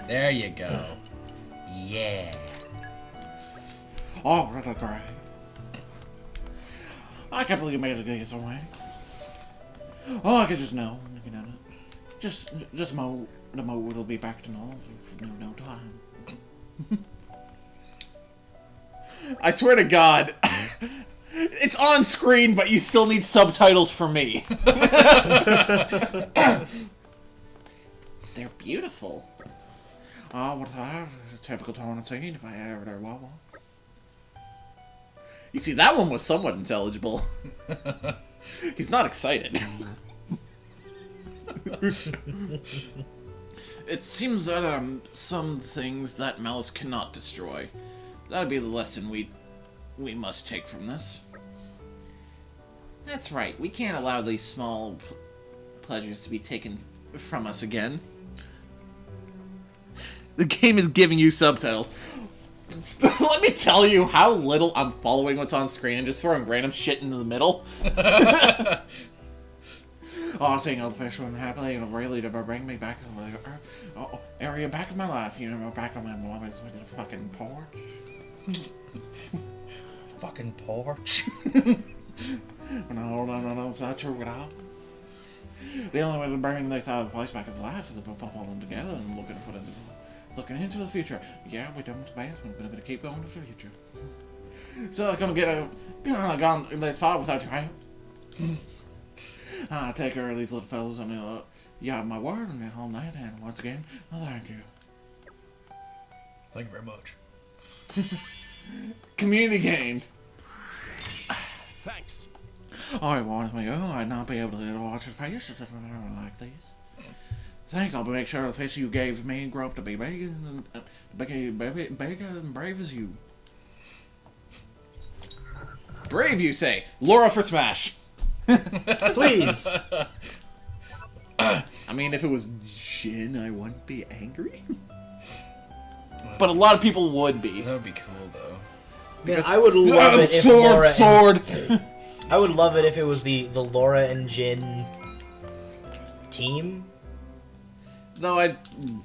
There you go. Yeah. Oh, really great. I can't believe you made it to so way. Oh, I could just know, you know, just mow. The moat will be back to normal for no time. I swear to God, it's on screen, but you still need subtitles for me. They're beautiful. Oh, what's that? A typical Torna scene, if I ever there was one. You see, that one was somewhat intelligible. He's not excited. It seems that some things that malice cannot destroy. That'd be the lesson we must take from this. That's right. We can't allow these small pleasures to be taken from us again. The game is giving you subtitles. Let me tell you how little I'm following what's on screen and just throwing random shit into the middle. Oh, seeing all the fish swimming happily and really to bring me back to the area back of my life. You know, back on my moments with the fucking porch. Fucking porch. No, it's not true at all. The only way to bring this place back to life is to put all them together and looking into the future. Yeah, we done with the past, we're gonna keep going to the future. So I'm gonna gone this far without your help. I take care of these little fellas and you have my word and all that, and once again, thank you. Thank you very much. Community gained. Thanks. I wanted me I'd not be able to watch the fish like this. Thanks, I'll make sure the fish you gave me grow up to be big and brave as you. Brave, you say? Laura for Smash. Please. I mean, if it was Jin, I wouldn't be angry. But a lot of people would be. That would be cool, though. Man, I would love it if Sword! I would love it if it was the Laura and Jin team. Though I'd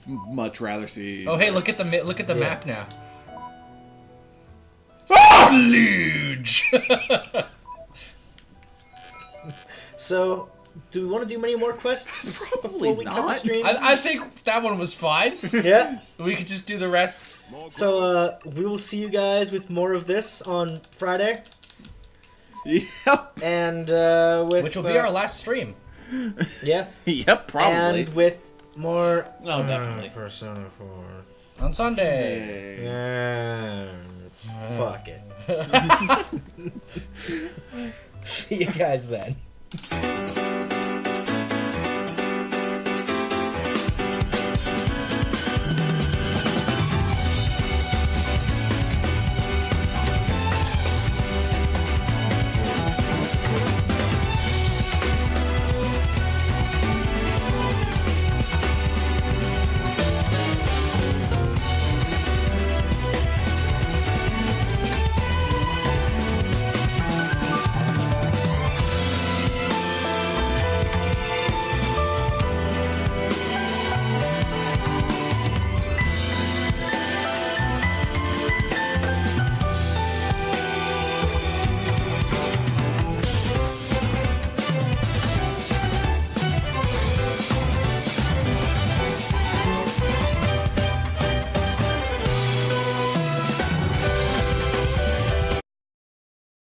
much rather see. Oh, hey, look at the map now. Luge! So, do we want to do many more quests before we cut the stream? I think that one was fine. Yeah. We could just do the rest. So, we will see you guys with more of this on Friday. Yep. And, which will be our last stream. Yeah. Yep, probably. And with more... Oh, definitely. Persona 4. On Sunday. Yeah. Fuck it. See you guys then.